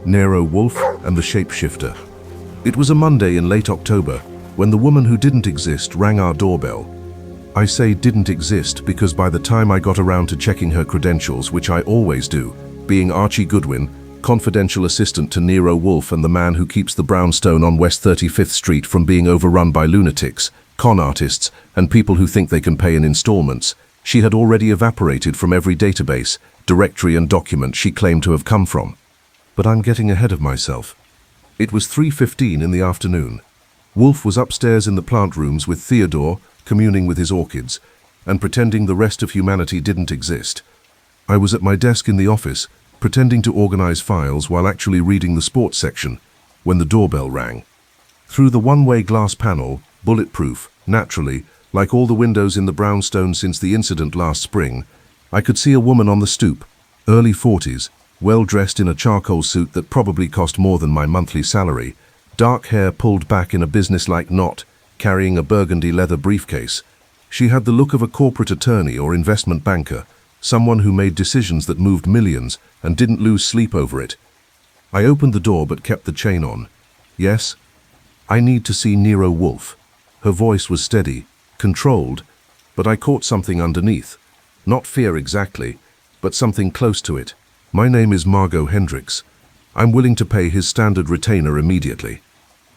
Nero Wolfe and the Shapeshifter. It was a Monday in late October when the woman who didn't exist rang our doorbell. I say didn't exist because by the time I got around to checking her credentials, which I always do, being Archie Goodwin, confidential assistant to Nero Wolfe and the man who keeps the brownstone on West 35th Street from being overrun by lunatics, con artists, and people who think they can pay in installments, she had already evaporated from every database, directory and document she claimed to have come from. But I'm getting ahead of myself. It was 3:15 in the afternoon. Wolfe was upstairs in the plant rooms with Theodore, communing with his orchids, and pretending the rest of humanity didn't exist. I was at my desk in the office, pretending to organize files while actually reading the sports section, when the doorbell rang. Through the one-way glass panel, bulletproof, naturally, like all the windows in the brownstone since the incident last spring, I could see a woman on the stoop, early 40s, well-dressed in a charcoal suit that probably cost more than my monthly salary, dark hair pulled back in a business-like knot, carrying a burgundy leather briefcase. She had the look of a corporate attorney or investment banker, someone who made decisions that moved millions and didn't lose sleep over it. I opened the door but kept the chain on. Yes? I need to see Nero Wolfe. Her voice was steady, controlled, but I caught something underneath. Not fear exactly, but something close to it. My name is Margot Hendricks. I'm willing to pay his standard retainer immediately.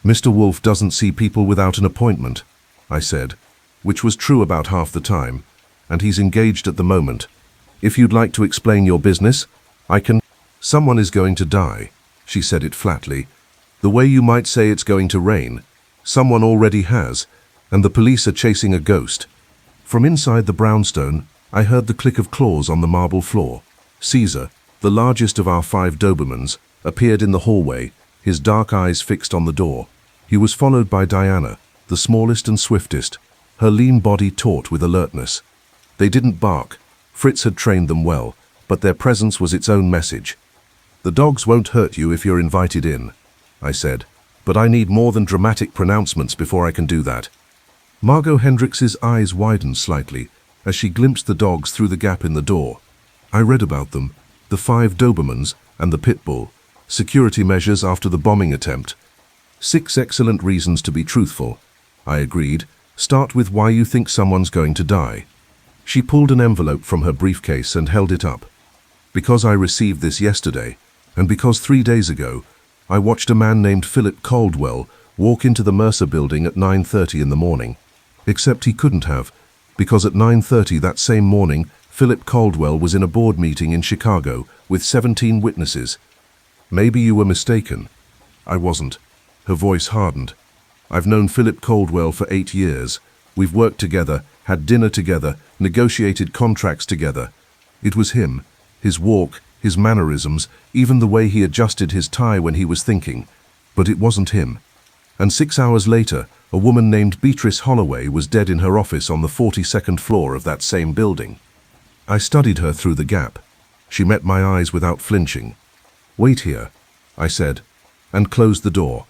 Mr. Wolfe doesn't see people without an appointment, I said, which was true about half the time, and he's engaged at the moment. If you'd like to explain your business, I can. Someone is going to die, she said it flatly. The way you might say it's going to rain. Someone already has, and the police are chasing a ghost. From inside the brownstone, I heard the click of claws on the marble floor. Caesar, the largest of our 5 Dobermans, appeared in the hallway, his dark eyes fixed on the door. He was followed by Diana, the smallest and swiftest, her lean body taut with alertness. They didn't bark. Fritz had trained them well, but their presence was its own message. The dogs won't hurt you if you're invited in, I said, but I need more than dramatic pronouncements before I can do that. Margot Hendricks's eyes widened slightly as she glimpsed the dogs through the gap in the door. I read about them, the 5 Dobermans and the pit bull, security measures after the bombing attempt. 6 excellent reasons to be truthful, I agreed. Start with why you think someone's going to die. She pulled an envelope from her briefcase and held it up. Because I received this yesterday, and because 3 days ago, I watched a man named Philip Caldwell walk into the Mercer building at 9:30 in the morning. Except he couldn't have, because at 9:30 that same morning, Philip Caldwell was in a board meeting in Chicago with 17 witnesses. Maybe you were mistaken. I wasn't. Her voice hardened. I've known Philip Caldwell for 8 years. We've worked together, had dinner together, negotiated contracts together. It was him, his walk, his mannerisms, even the way he adjusted his tie when he was thinking. But it wasn't him. And 6 hours later, a woman named Beatrice Holloway was dead in her office on the 42nd floor of that same building. I studied her through the gap. She met my eyes without flinching. Wait here, I said, and closed the door.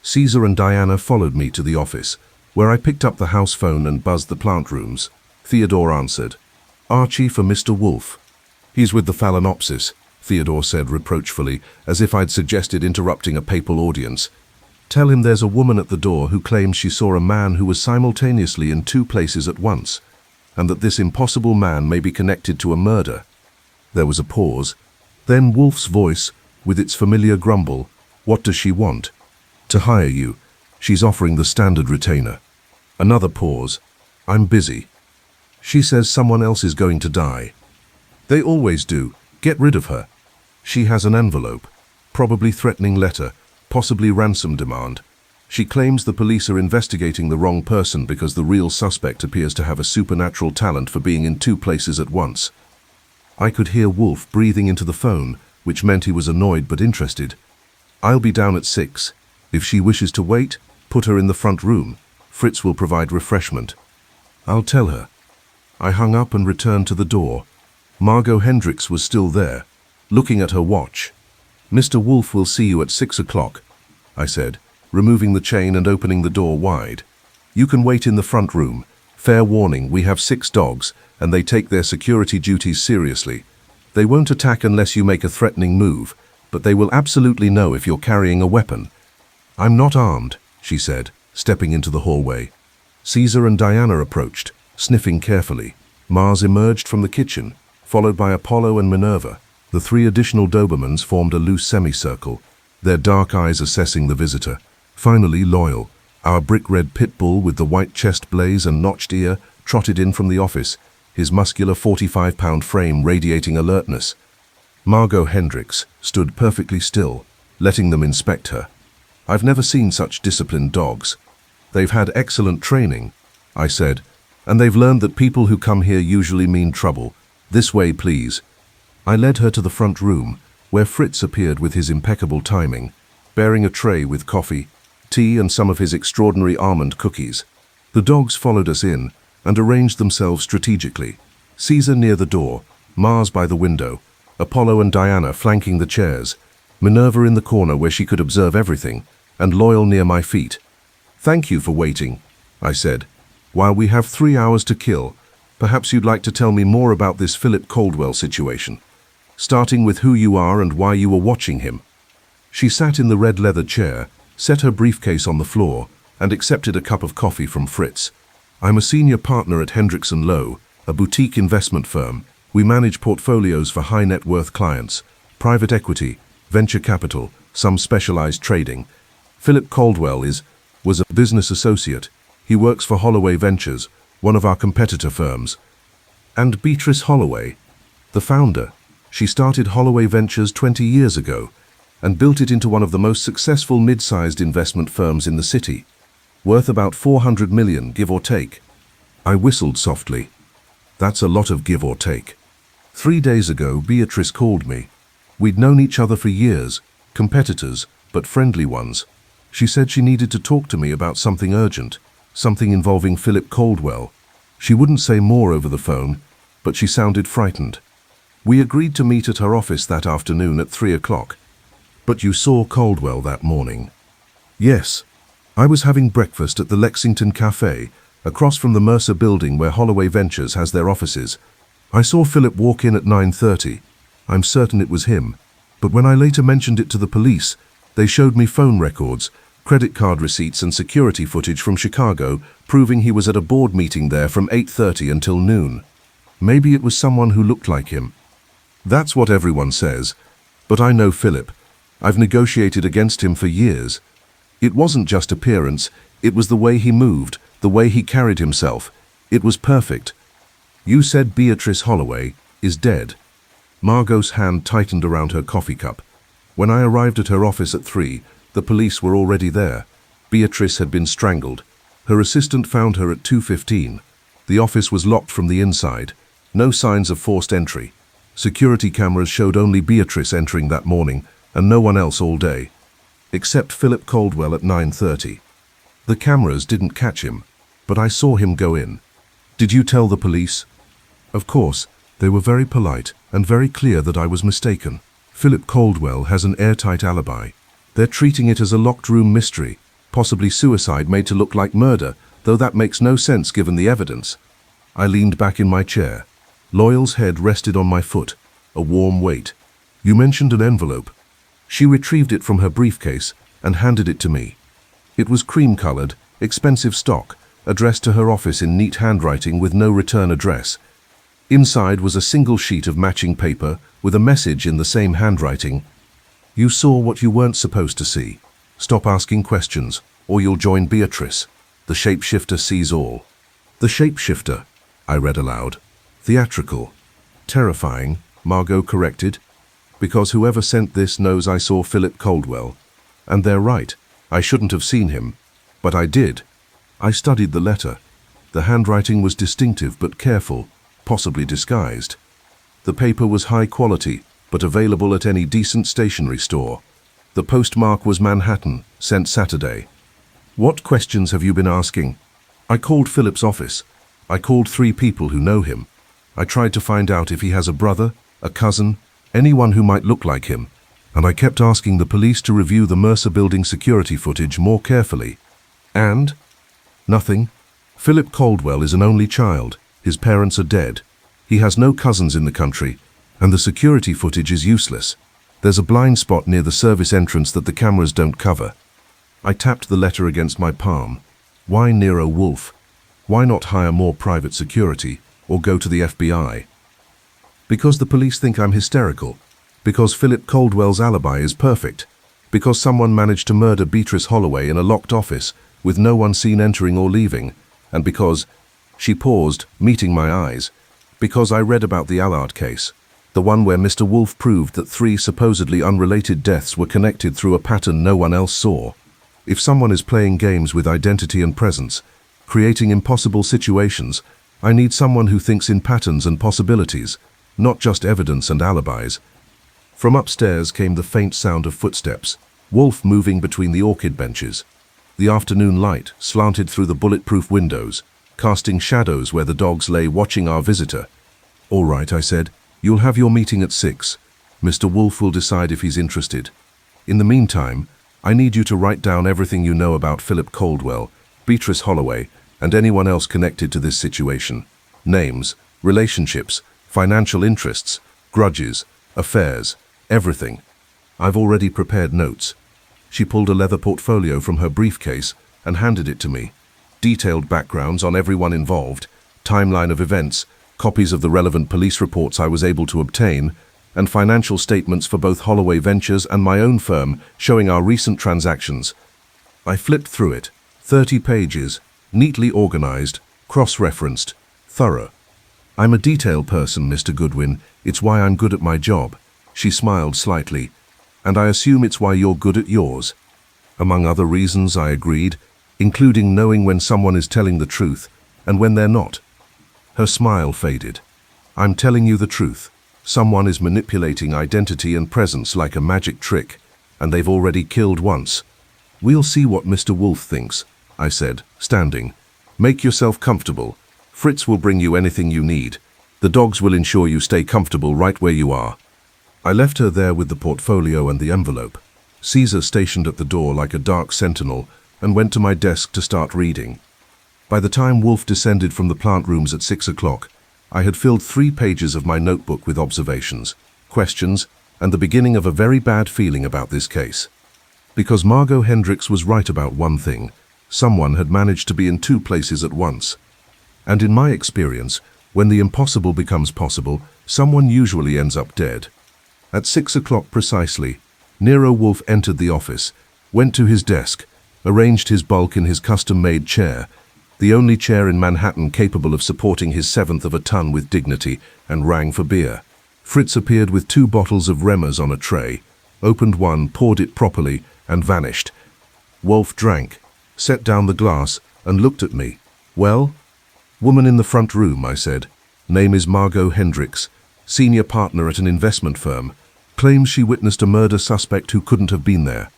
Caesar and Diana followed me to the office, where I picked up the house phone and buzzed the plant rooms. Theodore answered. Archie for Mr. Wolfe. He's with the Phalaenopsis, Theodore said reproachfully, as if I'd suggested interrupting a papal audience. Tell him there's a woman at the door who claims she saw a man who was simultaneously in 2 places at once, and that this impossible man may be connected to a murder. There was a pause. Then Wolfe's voice, with its familiar grumble, what does she want? To hire you. She's offering the standard retainer. Another pause. I'm busy. She says someone else is going to die. They always do. Get rid of her. She has an envelope, probably threatening letter, possibly ransom demand. She claims the police are investigating the wrong person because the real suspect appears to have a supernatural talent for being in 2 places at once. I could hear Wolfe breathing into the phone, which meant he was annoyed but interested. I'll be down at 6. If she wishes to wait, put her in the front room. Fritz will provide refreshment. I'll tell her. I hung up and returned to the door. Margot Hendricks was still there, looking at her watch. Mr. Wolfe will see you at 6 o'clock, I said, removing the chain and opening the door wide. You can wait in the front room. Fair warning, we have 6 dogs, and they take their security duties seriously. They won't attack unless you make a threatening move, but they will absolutely know if you're carrying a weapon. I'm not armed, she said, stepping into the hallway. Caesar and Diana approached, sniffing carefully. Mars emerged from the kitchen, followed by Apollo and Minerva. The three additional Dobermans formed a loose semicircle, their dark eyes assessing the visitor. Finally, Loyal, our brick-red pit bull with the white chest blaze and notched ear, trotted in from the office, his muscular 45-pound frame radiating alertness. Margot Hendricks stood perfectly still, letting them inspect her. I've never seen such disciplined dogs. They've had excellent training, I said, and they've learned that people who come here usually mean trouble. This way, please. I led her to the front room, where Fritz appeared with his impeccable timing, bearing a tray with coffee, tea and some of his extraordinary almond cookies. The dogs followed us in and arranged themselves strategically. Caesar near the door, Mars by the window, Apollo and Diana flanking the chairs, Minerva in the corner where she could observe everything, and Loyal near my feet. Thank you for waiting, I said. While we have 3 hours to kill, perhaps you'd like to tell me more about this Philip Caldwell situation, starting with who you are and why you were watching him. She sat in the red leather chair, set her briefcase on the floor, and accepted a cup of coffee from Fritz. I'm a senior partner at Hendricks & Lowe, a boutique investment firm. We manage portfolios for high net worth clients, private equity, venture capital, some specialized trading. Philip Caldwell was a business associate. He works for Holloway Ventures, one of our competitor firms. And Beatrice Holloway, the founder. She started Holloway Ventures 20 years ago and built it into one of the most successful mid-sized investment firms in the city, worth about 400 million, give or take. I whistled softly. That's a lot of give or take. 3 days ago, Beatrice called me. We'd known each other for years, competitors, but friendly ones. She said she needed to talk to me about something urgent, something involving Philip Caldwell. She wouldn't say more over the phone, but she sounded frightened. We agreed to meet at her office that afternoon at 3 o'clock. But you saw Caldwell that morning? Yes. I was having breakfast at the Lexington Cafe, across from the Mercer building where Holloway Ventures has their offices. I saw Philip walk in at 9:30. I'm certain it was him. But when I later mentioned it to the police, they showed me phone records, credit card receipts and security footage from Chicago, proving he was at a board meeting there from 8:30 until noon. Maybe it was someone who looked like him. That's what everyone says. But I know Philip. I've negotiated against him for years. It wasn't just appearance, it was the way he moved, the way he carried himself. It was perfect. You said Beatrice Holloway is dead. Margot's hand tightened around her coffee cup. When I arrived at her office at 3, the police were already there. Beatrice had been strangled. Her assistant found her at 2:15. The office was locked from the inside. No signs of forced entry. Security cameras showed only Beatrice entering that morning, and no one else all day. Except Philip Caldwell at 9:30. The cameras didn't catch him, but I saw him go in. Did you tell the police? Of course, they were very polite and very clear that I was mistaken. Philip Caldwell has an airtight alibi. They're treating it as a locked room mystery, possibly suicide made to look like murder, though that makes no sense given the evidence. I leaned back in my chair. Loyal's head rested on my foot, a warm weight. You mentioned an envelope. She retrieved it from her briefcase and handed it to me. It was cream-colored, expensive stock, addressed to her office in neat handwriting with no return address. Inside was a single sheet of matching paper with a message in the same handwriting. You saw what you weren't supposed to see. Stop asking questions, or you'll join Beatrice. The shapeshifter sees all. The shapeshifter, I read aloud. Theatrical. Terrifying, Margot corrected. Because whoever sent this knows I saw Philip Caldwell. And they're right, I shouldn't have seen him. But I did. I studied the letter. The handwriting was distinctive but careful, possibly disguised. The paper was high quality, but available at any decent stationery store. The postmark was Manhattan, sent Saturday. What questions have you been asking? I called Philip's office. I called 3 people who know him. I tried to find out if he has a brother, a cousin, anyone who might look like him. And I kept asking the police to review the Mercer building security footage more carefully. And? Nothing. Philip Caldwell is an only child. His parents are dead. He has no cousins in the country, and the security footage is useless. There's a blind spot near the service entrance that the cameras don't cover. I tapped the letter against my palm. Why Nero Wolfe? Why not hire more private security or go to the FBI? Because the police think I'm hysterical. Because Philip Caldwell's alibi is perfect. Because someone managed to murder Beatrice Holloway in a locked office with no one seen entering or leaving. And because... She paused, meeting my eyes. Because I read about the Allard case. The one where Mr. Wolfe proved that 3 supposedly unrelated deaths were connected through a pattern no one else saw. If someone is playing games with identity and presence, creating impossible situations, I need someone who thinks in patterns and possibilities, not just evidence and alibis. From upstairs came the faint sound of footsteps, Wolfe moving between the orchid benches. The afternoon light slanted through the bulletproof windows, casting shadows where the dogs lay watching our visitor. "All right," I said. "You'll have your meeting at 6. Mr. Wolfe will decide if he's interested. In the meantime, I need you to write down everything you know about Philip Caldwell, Beatrice Holloway, and anyone else connected to this situation. Names, relationships, financial interests, grudges, affairs, everything. I've already prepared notes." She pulled a leather portfolio from her briefcase and handed it to me. Detailed backgrounds on everyone involved, timeline of events, copies of the relevant police reports I was able to obtain, and financial statements for both Holloway Ventures and my own firm showing our recent transactions. I flipped through it. 30 pages, neatly organized, cross-referenced, thorough. "I'm a detail person, Mr. Goodwin. It's why I'm good at my job." She smiled slightly. "And I assume it's why you're good at yours." "Among other reasons," I agreed, "including knowing when someone is telling the truth and when they're not." Her smile faded. "I'm telling you the truth. Someone is manipulating identity and presence like a magic trick, and they've already killed once. We'll see what Mr. Wolfe thinks," I said, standing. "Make yourself comfortable. Fritz will bring you anything you need. The dogs will ensure you stay comfortable right where you are." I left her there with the portfolio and the envelope. Caesar stationed at the door like a dark sentinel and went to my desk to start reading. By the time Wolfe descended from the plant rooms at 6 o'clock, I had filled 3 pages of my notebook with observations, questions, and the beginning of a very bad feeling about this case. Because Margot Hendricks was right about one thing: someone had managed to be in 2 places at once. And in my experience, when the impossible becomes possible, someone usually ends up dead. At 6 o'clock precisely, Nero Wolfe entered the office, went to his desk, arranged his bulk in his custom-made chair, the only chair in Manhattan capable of supporting his 1/7 of a ton with dignity, and rang for beer. Fritz appeared with 2 bottles of Remmers on a tray, opened one, poured it properly, and vanished. Wolfe drank, set down the glass, and looked at me. "Well?" "Woman in the front room," I said. "Name is Margot Hendricks, senior partner at an investment firm. Claims she witnessed a murder suspect who couldn't have been there.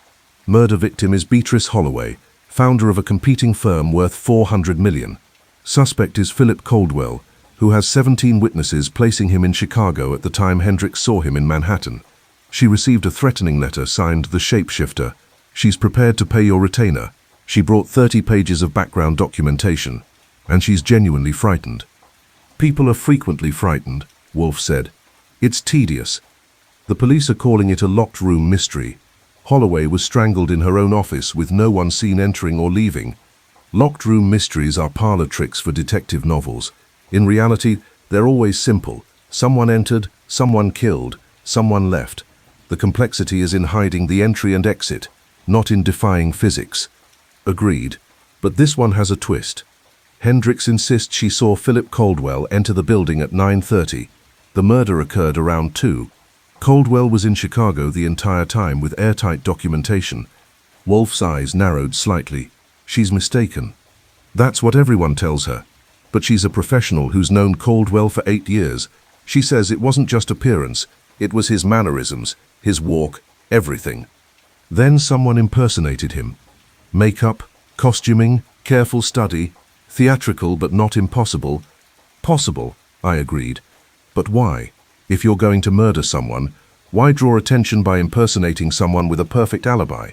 Murder victim is Beatrice Holloway, founder of a competing firm worth $400 million. Suspect is Philip Caldwell, who has 17 witnesses placing him in Chicago at the time Hendricks saw him in Manhattan. She received a threatening letter signed The Shapeshifter. She's prepared to pay your retainer. She brought 30 pages of background documentation, and she's genuinely frightened." "People are frequently frightened," Wolfe said. "It's tedious. The police are calling it a locked room mystery. Holloway was strangled in her own office with no one seen entering or leaving. Locked room mysteries are parlor tricks for detective novels. In reality, they're always simple. Someone entered, someone killed, someone left. The complexity is in hiding the entry and exit, not in defying physics." "Agreed. But this one has a twist. Hendricks insists she saw Philip Caldwell enter the building at 9:30. The murder occurred around 2. Caldwell was in Chicago the entire time with airtight documentation." Wolfe's eyes narrowed slightly. "She's mistaken. That's what everyone tells her. But she's a professional who's known Caldwell for 8 years. She says it wasn't just appearance, it was his mannerisms, his walk, everything. Then someone impersonated him. Makeup, costuming, careful study, theatrical but not impossible." "Possible," I agreed. "But why? If you're going to murder someone, why draw attention by impersonating someone with a perfect alibi?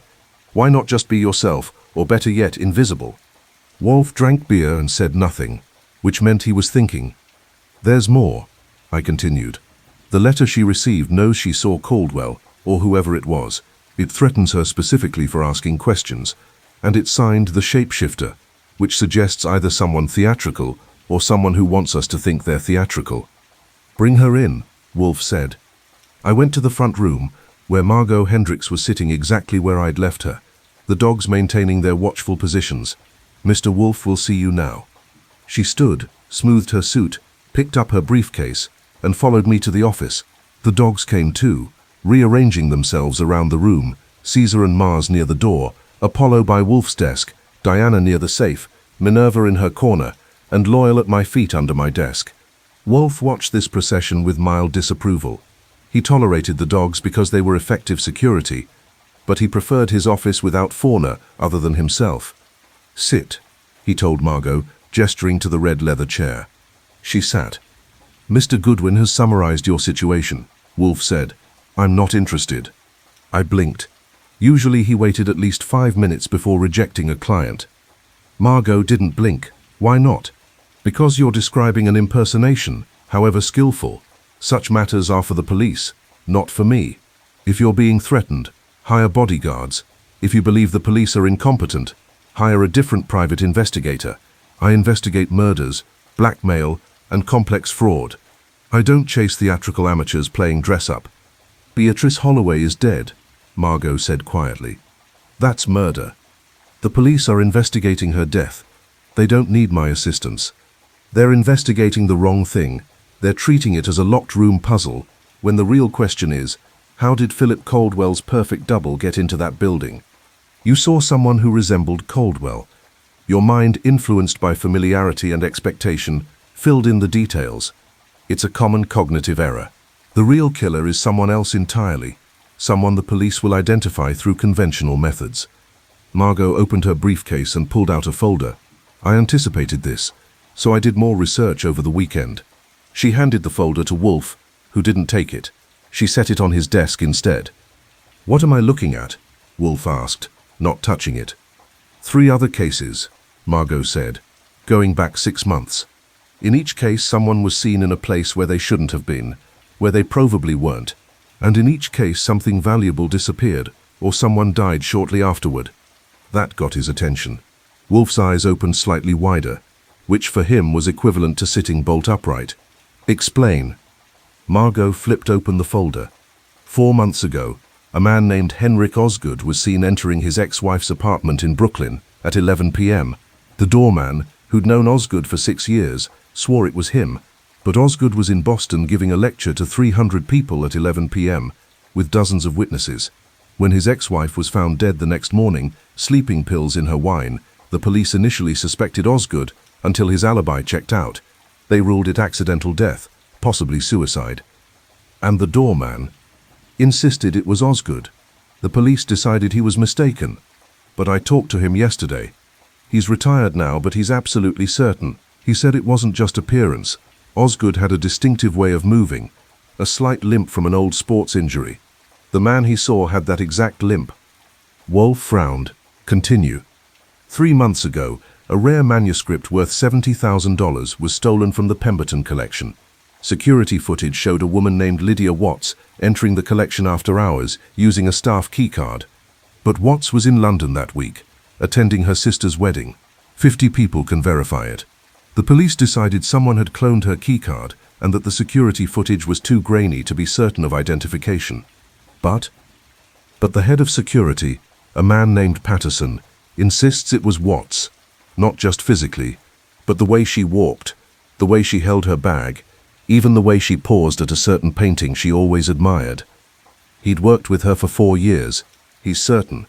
Why not just be yourself, or better yet, invisible?" Wolfe drank beer and said nothing, which meant he was thinking. "There's more," I continued. "The letter she received knows she saw Caldwell, or whoever it was. It threatens her specifically for asking questions, and it's signed the shapeshifter, which suggests either someone theatrical or someone who wants us to think they're theatrical. Bring her in, Wolfe said. I went to the front room, where Margot Hendricks was sitting exactly where I'd left her, the dogs maintaining their watchful positions. Mr. Wolfe will see you now. She stood, smoothed her suit, picked up her briefcase, and followed me to the office. The dogs came too, rearranging themselves around the room, Caesar and Mars near the door, Apollo by Wolfe's desk, Diana near the safe, Minerva in her corner, and Loyal at my feet under my desk. Wolfe watched this procession with mild disapproval. He tolerated the dogs because they were effective security, but he preferred his office without fauna other than himself. Sit, he told Margot, gesturing to the red leather chair. She sat. Mr. Goodwin has summarized your situation, Wolfe said. I'm not interested. I blinked. Usually he waited at least 5 minutes before rejecting a client. Margot didn't blink. Why not? Because you're describing an impersonation, however skillful. Such matters are for the police, not for me. If you're being threatened, hire bodyguards. If you believe the police are incompetent, hire a different private investigator. I investigate murders, blackmail, and complex fraud. I don't chase theatrical amateurs playing dress-up. Beatrice Holloway is dead, Margot said quietly. That's murder. The police are investigating her death. They don't need my assistance. They're investigating the wrong thing. They're treating it as a locked room puzzle, when the real question is, how did Philip Caldwell's perfect double get into that building? You saw someone who resembled Caldwell. Your mind, influenced by familiarity and expectation, filled in the details. It's a common cognitive error. The real killer is someone else entirely, someone the police will identify through conventional methods. Margot opened her briefcase and pulled out a folder. I anticipated this, so I did more research over the weekend. She handed the folder to Wolfe, who didn't take it. She set it on his desk instead. What am I looking at? Wolfe asked, not touching it. 3 other cases, Margot said, going back 6 months. In each case, someone was seen in a place where they shouldn't have been, where they provably weren't, and in each case something valuable disappeared, or someone died shortly afterward. That got his attention. Wolfe's eyes opened slightly wider, which for him was equivalent to sitting bolt upright. Explain. Margot flipped open the folder. 4 months ago, a man named Henrik Osgood was seen entering his ex-wife's apartment in Brooklyn at 11 p.m. The doorman, who'd known Osgood for 6 years, swore it was him, but Osgood was in Boston giving a lecture to 300 people at 11 p.m., with dozens of witnesses. When his ex-wife was found dead the next morning, sleeping pills in her wine, the police initially suspected Osgood until his alibi checked out. They ruled it accidental death, possibly suicide. And the doorman insisted it was Osgood. The police decided he was mistaken, but I talked to him yesterday. He's retired now, but he's absolutely certain. He said it wasn't just appearance. Osgood had a distinctive way of moving, a slight limp from an old sports injury. The man he saw had that exact limp. Wolfe frowned. Continue. 3 months ago, a rare manuscript worth $70,000 was stolen from the Pemberton collection. Security footage showed a woman named Lydia Watts entering the collection after hours using a staff keycard. But Watts was in London that week, attending her sister's wedding. 50 people can verify it. The police decided someone had cloned her keycard and that the security footage was too grainy to be certain of identification. But the head of security, a man named Patterson, insists it was Watts, not just physically, but the way she walked, the way she held her bag, even the way she paused at a certain painting she always admired. He'd worked with her for 4 years, he's certain.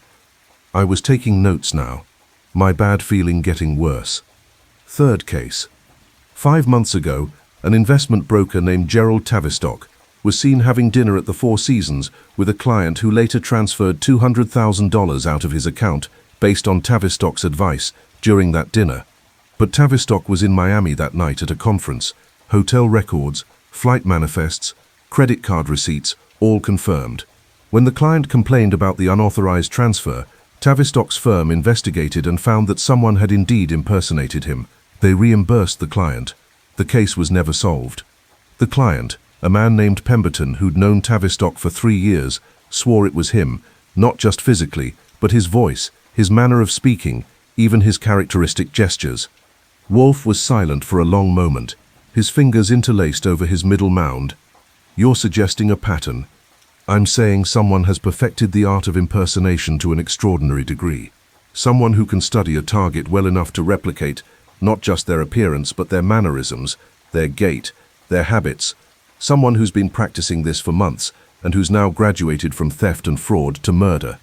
I was taking notes now, my bad feeling getting worse. 3rd case. 5 months ago, an investment broker named Gerald Tavistock was seen having dinner at the Four Seasons with a client who later transferred $200,000 out of his account based on Tavistock's advice during that dinner. But Tavistock was in Miami that night at a conference. Hotel records, flight manifests, credit card receipts, all confirmed. When the client complained about the unauthorized transfer, Tavistock's firm investigated and found that someone had indeed impersonated him. They reimbursed the client. The case was never solved. The client, a man named Pemberton who'd known Tavistock for 3 years, swore it was him, not just physically, but his voice, his manner of speaking, even his characteristic gestures. Wolfe was silent for a long moment, his fingers interlaced over his middle mound. "You're suggesting a pattern. I'm saying someone has perfected the art of impersonation to an extraordinary degree. Someone who can study a target well enough to replicate not just their appearance but their mannerisms, their gait, their habits. Someone who's been practicing this for months and who's now graduated from theft and fraud to murder."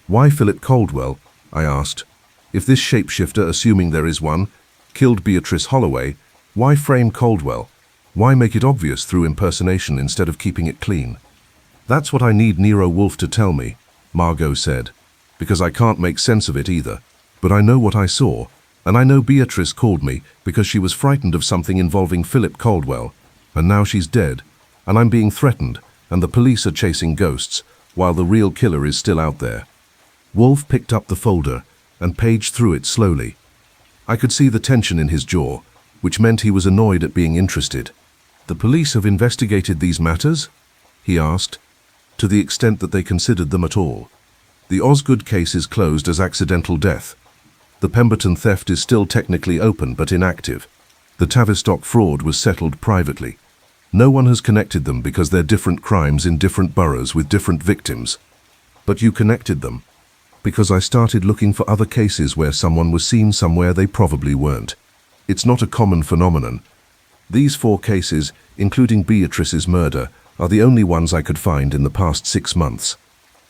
"Why Philip Caldwell?" I asked. "If this shapeshifter, assuming there is one, killed Beatrice Holloway, why frame Caldwell? Why make it obvious through impersonation instead of keeping it clean?" "That's what I need Nero Wolfe to tell me," Margot said, "because I can't make sense of it either. But I know what I saw, and I know Beatrice called me because she was frightened of something involving Philip Caldwell, and now she's dead, and I'm being threatened, and the police are chasing ghosts, while the real killer is still out there." Wolfe picked up the folder and paged through it slowly. I could see the tension in his jaw, which meant he was annoyed at being interested. "The police have investigated these matters?" he asked, "to the extent that they considered them at all. The Osgood case is closed as accidental death. The Pemberton theft is still technically open but inactive. The Tavistock fraud was settled privately. No one has connected them because they're different crimes in different boroughs with different victims." "But you connected them?" "Because I started looking for other cases where someone was seen somewhere they probably weren't. It's not a common phenomenon. These 4 cases, including Beatrice's murder, are the only ones I could find in the past 6 months."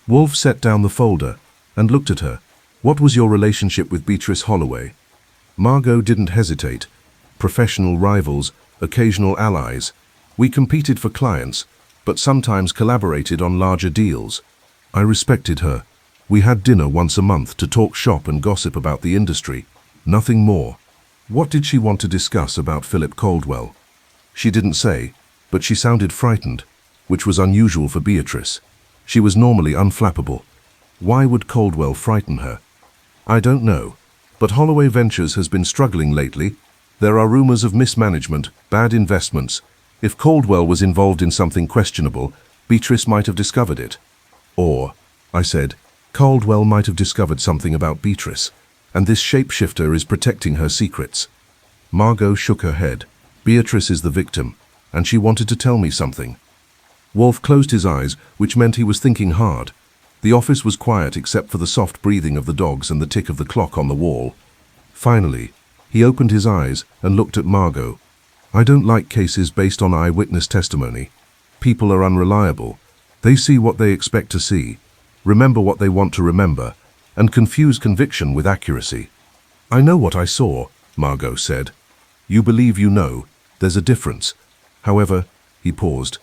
Wolfe set down the folder and looked at her. "What was your relationship with Beatrice Holloway?" Margot didn't hesitate. "Professional rivals, occasional allies. We competed for clients, but sometimes collaborated on larger deals. I respected her. We had dinner once a month to talk shop and gossip about the industry. Nothing more." "What did she want to discuss about Philip Caldwell?" "She didn't say, but she sounded frightened, which was unusual for Beatrice. She was normally unflappable. Why would Caldwell frighten her?" "I don't know, but Holloway Ventures has been struggling lately. There are rumors of mismanagement, bad investments. If Caldwell was involved in something questionable, Beatrice might have discovered it." "Or," I said, "Caldwell might have discovered something about Beatrice, and this shapeshifter is protecting her secrets." Margot shook her head. "Beatrice is the victim, and she wanted to tell me something." Wolfe closed his eyes, which meant he was thinking hard. The office was quiet except for the soft breathing of the dogs and the tick of the clock on the wall. Finally, he opened his eyes and looked at Margot. "I don't like cases based on eyewitness testimony. People are unreliable. They see what they expect to see, remember what they want to remember, and confuse conviction with accuracy." "I know what I saw," Margot said. "You believe you know. There's a difference. However," he paused,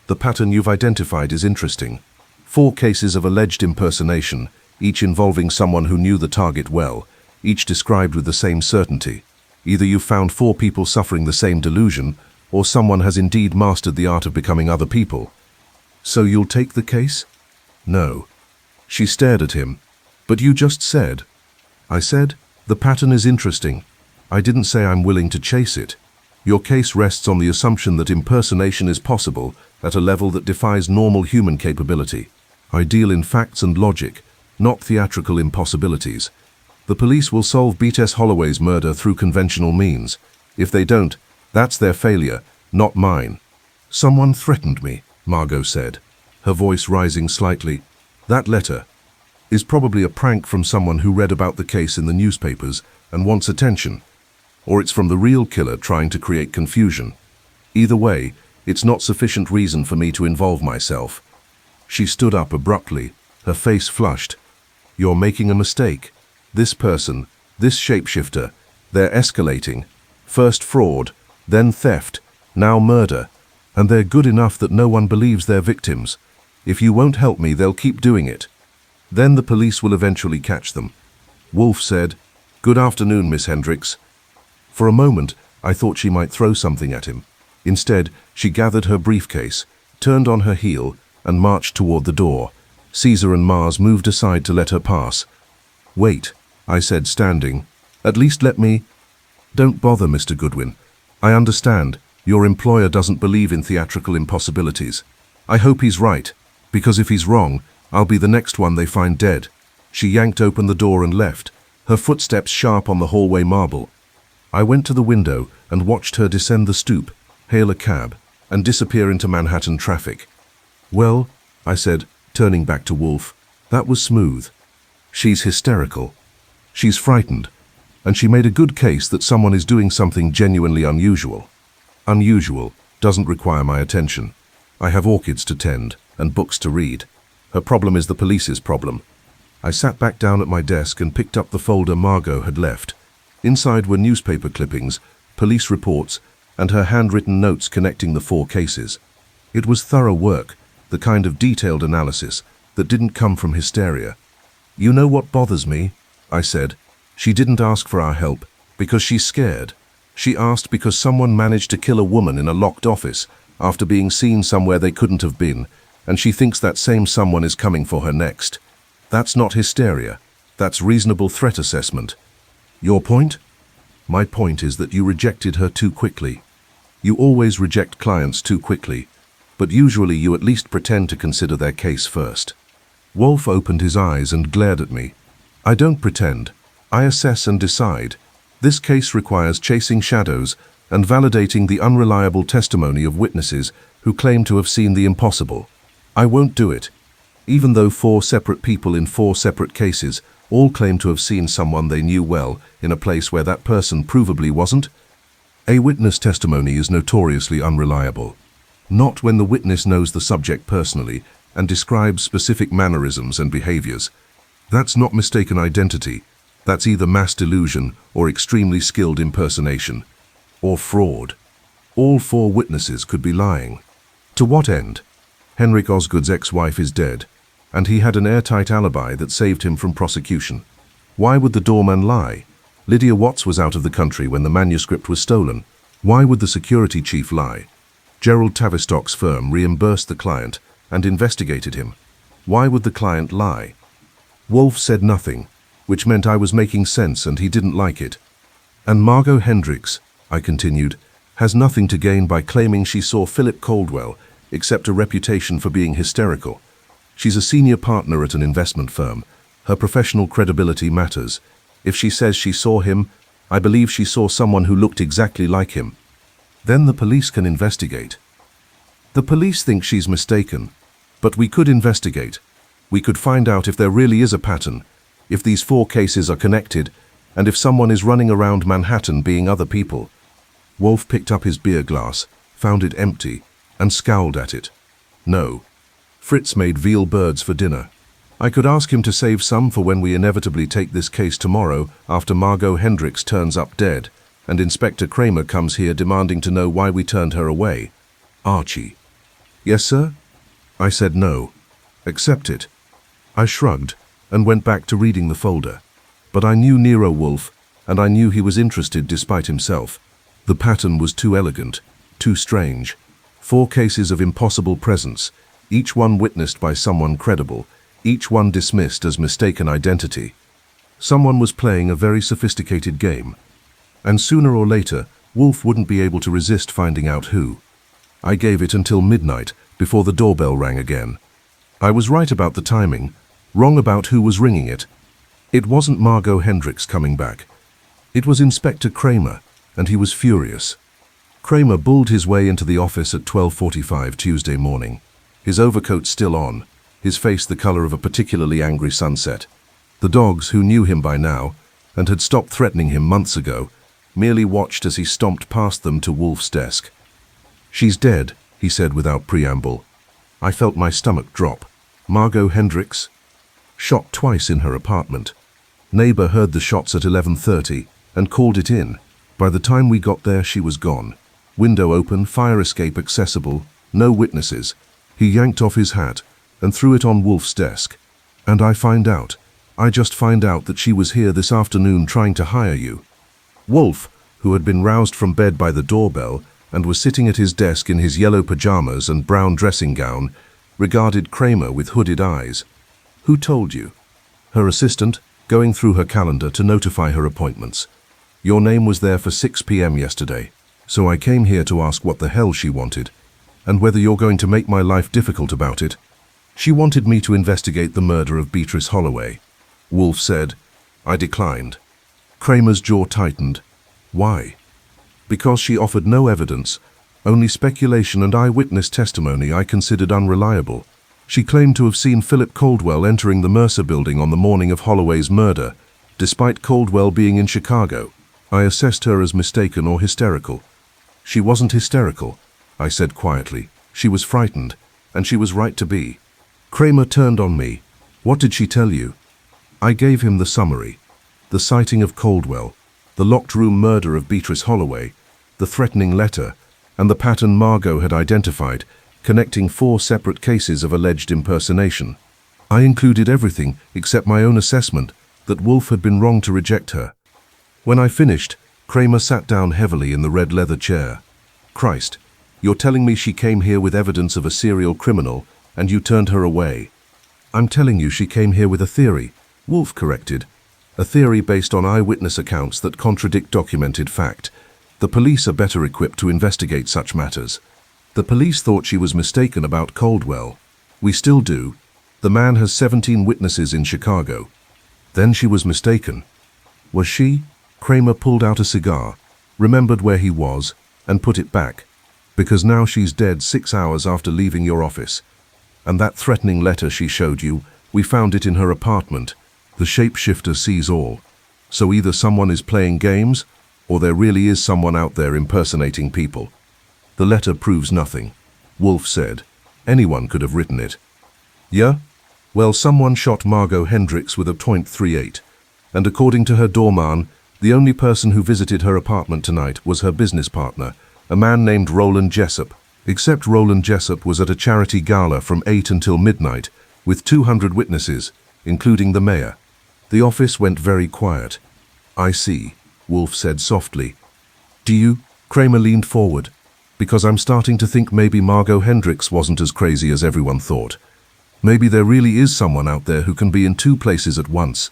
"the pattern you've identified is interesting. 4 cases of alleged impersonation, each involving someone who knew the target well, each described with the same certainty. Either you've found 4 people suffering the same delusion, or someone has indeed mastered the art of becoming other people. So you'll take the case?" "No." She stared at him. "But you just said." I said, "The pattern is interesting. I didn't say I'm willing to chase it. Your case rests on the assumption that impersonation is possible at a level that defies normal human capability. I deal in facts and logic, not theatrical impossibilities. The police will solve Beatrice Holloway's murder through conventional means. If they don't, that's their failure, not mine." "Someone threatened me," Margot said, her voice rising slightly. "That letter is probably a prank from someone who read about the case in the newspapers and wants attention. Or it's from the real killer trying to create confusion. Either way, it's not sufficient reason for me to involve myself." She stood up abruptly, her face flushed. "You're making a mistake. This person, this shapeshifter, they're escalating. First fraud, then theft, now murder, and they're good enough that no one believes they're victims. If you won't help me, they'll keep doing it. Then the police will eventually catch them." Wolfe said, "Good afternoon, Miss Hendricks." For a moment, I thought she might throw something at him. Instead, she gathered her briefcase, turned on her heel, and marched toward the door. Caesar and Mars moved aside to let her pass. "Wait," I said, standing. "At least let me—" "Don't bother, Mr. Goodwin. I understand. Your employer doesn't believe in theatrical impossibilities. I hope he's right. Because if he's wrong, I'll be the next one they find dead. She yanked open the door and left, her footsteps sharp on the hallway marble. I went to the window and watched her descend the stoop, hail a cab, and disappear into Manhattan traffic. Well, I said, turning back to Wolfe, that was smooth. She's hysterical. She's frightened, and she made a good case that someone is doing something genuinely unusual. Unusual doesn't require my attention. I have orchids to tend and books to read. Her problem is the police's problem. I sat back down at my desk and picked up the folder Margot had left. Inside were newspaper clippings, police reports, and her handwritten notes connecting the 4 cases. It was thorough work, the kind of detailed analysis that didn't come from hysteria. You know what bothers me? I said. She didn't ask for our help because she's scared. She asked because someone managed to kill a woman in a locked office after being seen somewhere they couldn't have been, and she thinks that same someone is coming for her next. That's not hysteria. That's reasonable threat assessment. Your point? My point is that you rejected her too quickly. You always reject clients too quickly, but usually you at least pretend to consider their case first. Wolfe opened his eyes and glared at me. I don't pretend. I assess and decide. This case requires chasing shadows and validating the unreliable testimony of witnesses who claim to have seen the impossible. I won't do it, even though 4 separate people in 4 separate cases all claim to have seen someone they knew well in a place where that person provably wasn't. A witness testimony is notoriously unreliable. Not when the witness knows the subject personally and describes specific mannerisms and behaviors. That's not mistaken identity. That's either mass delusion or extremely skilled impersonation. Or fraud. All 4 witnesses could be lying. To what end? Henrik Osgood's ex-wife is dead, and he had an airtight alibi that saved him from prosecution. Why would the doorman lie? Lydia Watts was out of the country when the manuscript was stolen. Why would the security chief lie? Gerald Tavistock's firm reimbursed the client and investigated him. Why would the client lie? Wolfe said nothing, which meant I was making sense and he didn't like it. And Margot Hendricks, I continued, has nothing to gain by claiming she saw Philip Caldwell, except a reputation for being hysterical. She's a senior partner at an investment firm. Her professional credibility matters. If she says she saw him, I believe she saw someone who looked exactly like him. Then the police can investigate. The police think she's mistaken, but we could investigate. We could find out if there really is a pattern, if these 4 cases are connected, and if someone is running around Manhattan being other people. Wolfe picked up his beer glass, found it empty, and scowled at it. No. Fritz made veal birds for dinner. I could ask him to save some for when we inevitably take this case tomorrow after Margot Hendricks turns up dead, and Inspector Kramer comes here demanding to know why we turned her away. Archie. Yes, sir? I said no. Accept it. I shrugged and went back to reading the folder. But I knew Nero Wolfe, and I knew he was interested despite himself. The pattern was too elegant, too strange. 4 cases of impossible presence, each one witnessed by someone credible, each one dismissed as mistaken identity. Someone was playing a very sophisticated game. And sooner or later, Wolfe wouldn't be able to resist finding out who. I gave it until midnight before the doorbell rang again. I was right about the timing, wrong about who was ringing it. It wasn't Margot Hendricks coming back. It was Inspector Kramer, and he was furious. Kramer bulled his way into the office at 12:45 Tuesday morning, his overcoat still on, his face the color of a particularly angry sunset. The dogs, who knew him by now and had stopped threatening him months ago, merely watched as he stomped past them to Wolfe's desk. "She's dead," he said without preamble. I felt my stomach drop. Margot Hendricks? Shot twice in her apartment. Neighbor heard the shots at 11:30 and called it in. By the time we got there, she was gone. Window open, fire escape accessible, no witnesses. He yanked off his hat and threw it on Wolfe's desk. And I just find out that she was here this afternoon trying to hire you. Wolfe, who had been roused from bed by the doorbell and was sitting at his desk in his yellow pajamas and brown dressing gown, regarded Kramer with hooded eyes. Who told you? Her assistant, going through her calendar to notify her appointments. Your name was there for 6 p.m. yesterday, so I came here to ask what the hell she wanted, and whether you're going to make my life difficult about it. She wanted me to investigate the murder of Beatrice Holloway. Wolfe said. I declined. Kramer's jaw tightened. Why? Because she offered no evidence, only speculation and eyewitness testimony I considered unreliable. She claimed to have seen Philip Caldwell entering the Mercer building on the morning of Holloway's murder, despite Caldwell being in Chicago. I assessed her as mistaken or hysterical. She wasn't hysterical, I said quietly. She was frightened, and she was right to be. Kramer turned on me. What did she tell you? I gave him the summary. The sighting of Caldwell, the locked room murder of Beatrice Holloway, the threatening letter, and the pattern Margot had identified, connecting 4 separate cases of alleged impersonation. I included everything except my own assessment that Wolfe had been wrong to reject her. When I finished, Kramer sat down heavily in the red leather chair. Christ, you're telling me she came here with evidence of a serial criminal, and you turned her away. I'm telling you she came here with a theory, Wolfe corrected. A theory based on eyewitness accounts that contradict documented fact. The police are better equipped to investigate such matters. The police thought she was mistaken about Caldwell. We still do. The man has 17 witnesses in Chicago. Then she was mistaken. Was she? Kramer pulled out a cigar, remembered where he was, and put it back. Because now she's dead 6 hours after leaving your office. And that threatening letter she showed you, we found it in her apartment. The shapeshifter sees all. So either someone is playing games, or there really is someone out there impersonating people. The letter proves nothing, Wolfe said. Anyone could have written it. Yeah? Well, someone shot Margot Hendricks with a .38, and according to her doorman, the only person who visited her apartment tonight was her business partner, a man named Roland Jessup. Except Roland Jessup was at a charity gala from 8 until midnight, with 200 witnesses, including the mayor. The office went very quiet. I see, Wolfe said softly. Do you? Kramer leaned forward. Because I'm starting to think maybe Margot Hendricks wasn't as crazy as everyone thought. Maybe there really is someone out there who can be in 2 places at once,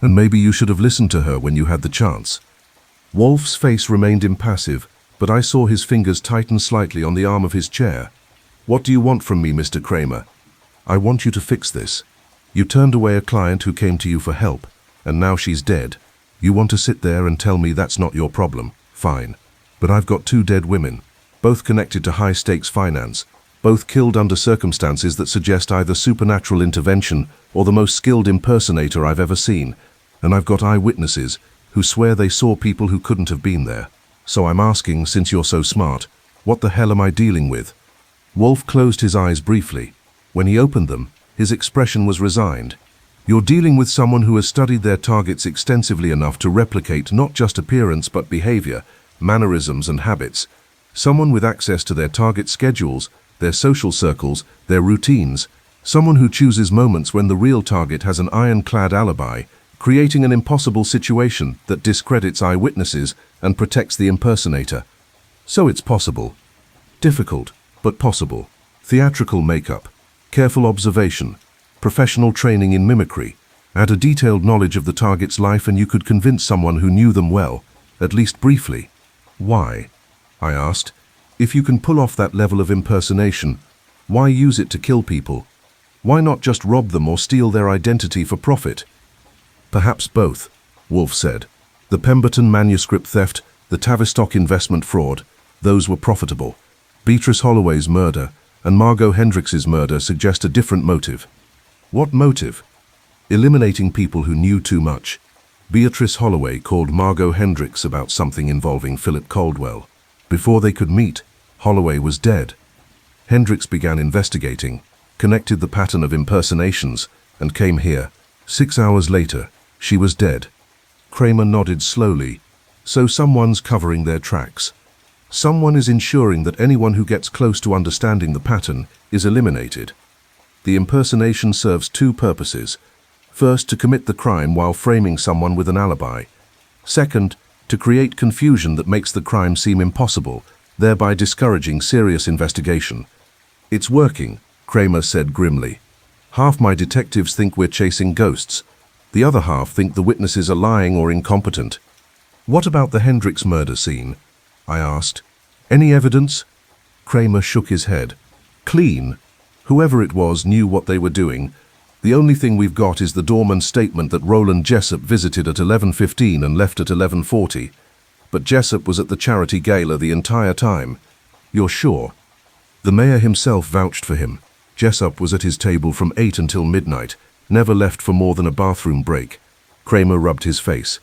and maybe you should have listened to her when you had the chance. Wolfe's face remained impassive, but I saw his fingers tighten slightly on the arm of his chair. What do you want from me, Mr. Kramer? I want you to fix this. You turned away a client who came to you for help, and now she's dead. You want to sit there and tell me that's not your problem? Fine. But I've got 2 dead women, both connected to high-stakes finance, both killed under circumstances that suggest either supernatural intervention or the most skilled impersonator I've ever seen, and I've got eyewitnesses who swear they saw people who couldn't have been there. So I'm asking, since you're so smart, what the hell am I dealing with? Wolfe closed his eyes briefly. When he opened them, his expression was resigned. You're dealing with someone who has studied their targets extensively enough to replicate not just appearance but behavior, mannerisms and habits. Someone with access to their target schedules, their social circles, their routines. Someone who chooses moments when the real target has an ironclad alibi, creating an impossible situation that discredits eyewitnesses and protects the impersonator. So it's possible. Difficult, but possible. Theatrical makeup, careful observation, professional training in mimicry. Add a detailed knowledge of the target's life and you could convince someone who knew them well, at least briefly. Why? I asked. If you can pull off that level of impersonation, why use it to kill people? Why not just rob them or steal their identity for profit? Perhaps both, Wolfe said. The Pemberton manuscript theft, the Tavistock investment fraud, those were profitable. Beatrice Holloway's murder and Margot Hendricks' murder suggest a different motive. What motive? Eliminating people who knew too much. Beatrice Holloway called Margot Hendricks about something involving Philip Caldwell. Before they could meet, Holloway was dead. Hendricks began investigating, connected the pattern of impersonations, and came here. 6 hours later, she was dead. Kramer nodded slowly. So someone's covering their tracks. Someone is ensuring that anyone who gets close to understanding the pattern is eliminated. The impersonation serves 2 purposes. First, to commit the crime while framing someone with an alibi. Second, to create confusion that makes the crime seem impossible, thereby discouraging serious investigation. It's working, Kramer said grimly. Half my detectives think we're chasing ghosts. The other half think the witnesses are lying or incompetent. What about the Hendricks murder scene? I asked. Any evidence? Kramer shook his head. Clean. Whoever it was knew what they were doing. The only thing we've got is the doorman's statement that Roland Jessup visited at 11:15 and left at 11:40. But Jessup was at the charity gala the entire time. You're sure? The mayor himself vouched for him. Jessup was at his table from 8 until midnight, never left for more than a bathroom break. Kramer rubbed his face.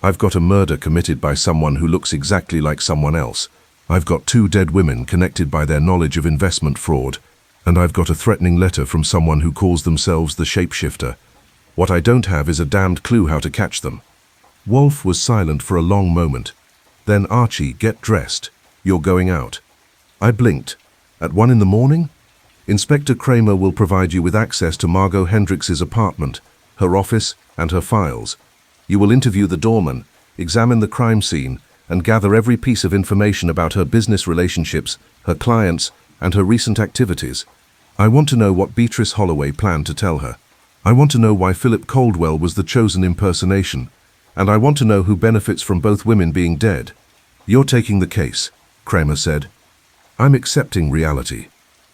I've got a murder committed by someone who looks exactly like someone else. I've got 2 dead women connected by their knowledge of investment fraud. And I've got a threatening letter from someone who calls themselves the shapeshifter. What I don't have is a damned clue how to catch them. Wolfe was silent for a long moment. Then, Archie, get dressed. You're going out. I blinked. At 1 in the morning? Inspector Kramer will provide you with access to Margot Hendricks' apartment, her office, and her files. You will interview the doorman, examine the crime scene, and gather every piece of information about her business relationships, her clients, and her recent activities. I want to know what Beatrice Holloway planned to tell her. I want to know why Philip Caldwell was the chosen impersonation. And I want to know who benefits from both women being dead. You're taking the case, Kramer said. I'm accepting reality.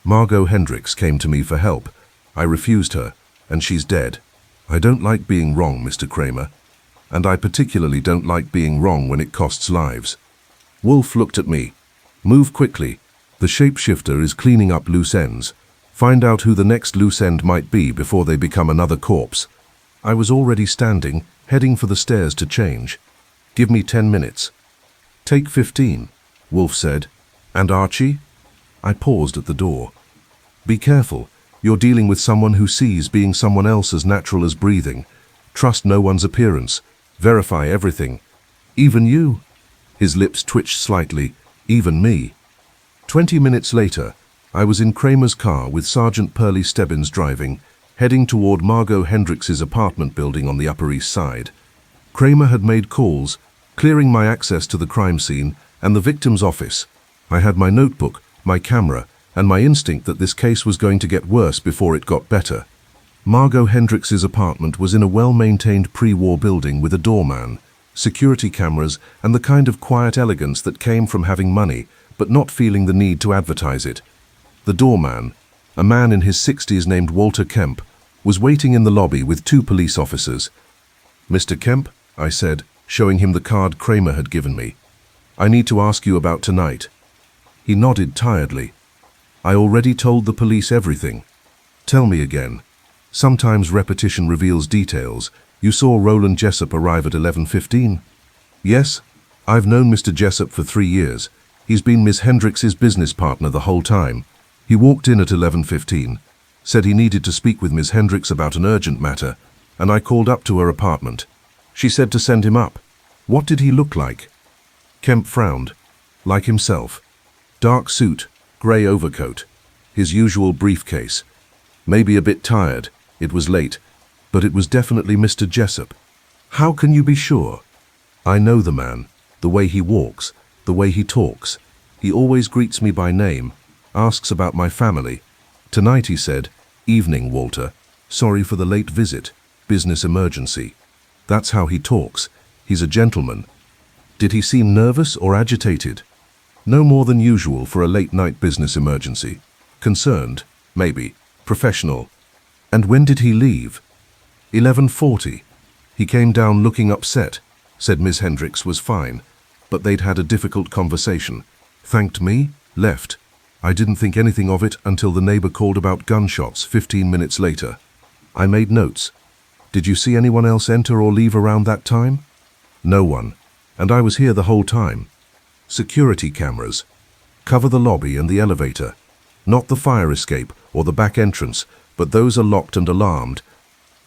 Margot Hendricks came to me for help. I refused her, and she's dead. I don't like being wrong, Mr. Kramer. And I particularly don't like being wrong when it costs lives. Wolfe looked at me. Move quickly. The shapeshifter is cleaning up loose ends. Find out who the next loose end might be before they become another corpse. I was already standing, heading for the stairs to change. Give me 10 minutes. Take 15, Wolfe said. And Archie? I paused at the door. Be careful. You're dealing with someone who sees being someone else as natural as breathing. Trust no one's appearance. Verify everything. Even you. His lips twitched slightly. Even me. 20 minutes later, I was in Kramer's car with Sergeant Pearlie Stebbins driving, heading toward Margot Hendricks' apartment building on the Upper East Side. Kramer had made calls, clearing my access to the crime scene and the victim's office. I had my notebook, my camera, and my instinct that this case was going to get worse before it got better. Margot Hendricks' apartment was in a well-maintained pre-war building with a doorman, security cameras, and the kind of quiet elegance that came from having money, but not feeling the need to advertise it. The doorman, a man in his 60s named Walter Kemp, was waiting in the lobby with 2 police officers. Mr. Kemp, I said, showing him the card Kramer had given me. I need to ask you about tonight. He nodded tiredly. I already told the police everything. Tell me again. Sometimes repetition reveals details. You saw Roland Jessup arrive at 11:15? Yes, I've known Mr. Jessup for 3 years. He's been Miss Hendricks' business partner the whole time. He walked in at 11:15, said he needed to speak with Miss Hendricks about an urgent matter, and I called up to her apartment. She said to send him up. What did he look like? Kemp frowned. Like himself. Dark suit, grey overcoat, his usual briefcase. Maybe a bit tired. It was late, but it was definitely Mr. Jessup. How can you be sure? I know the man, the way he walks, the way he talks. He always greets me by name, asks about my family. Tonight he said, "Evening, Walter. Sorry for the late visit. Business emergency." That's how he talks. He's a gentleman. Did he seem nervous or agitated? No more than usual for a late-night business emergency. Concerned? Maybe. Professional. And when did he leave? 11:40. He came down looking upset. Said Miss Hendricks was fine, but they'd had a difficult conversation. Thanked me, left. I didn't think anything of it until the neighbor called about gunshots 15 minutes later. I made notes. Did you see anyone else enter or leave around that time? No one. And I was here the whole time. Security cameras. Cover the lobby and the elevator. Not the fire escape or the back entrance, but those are locked and alarmed.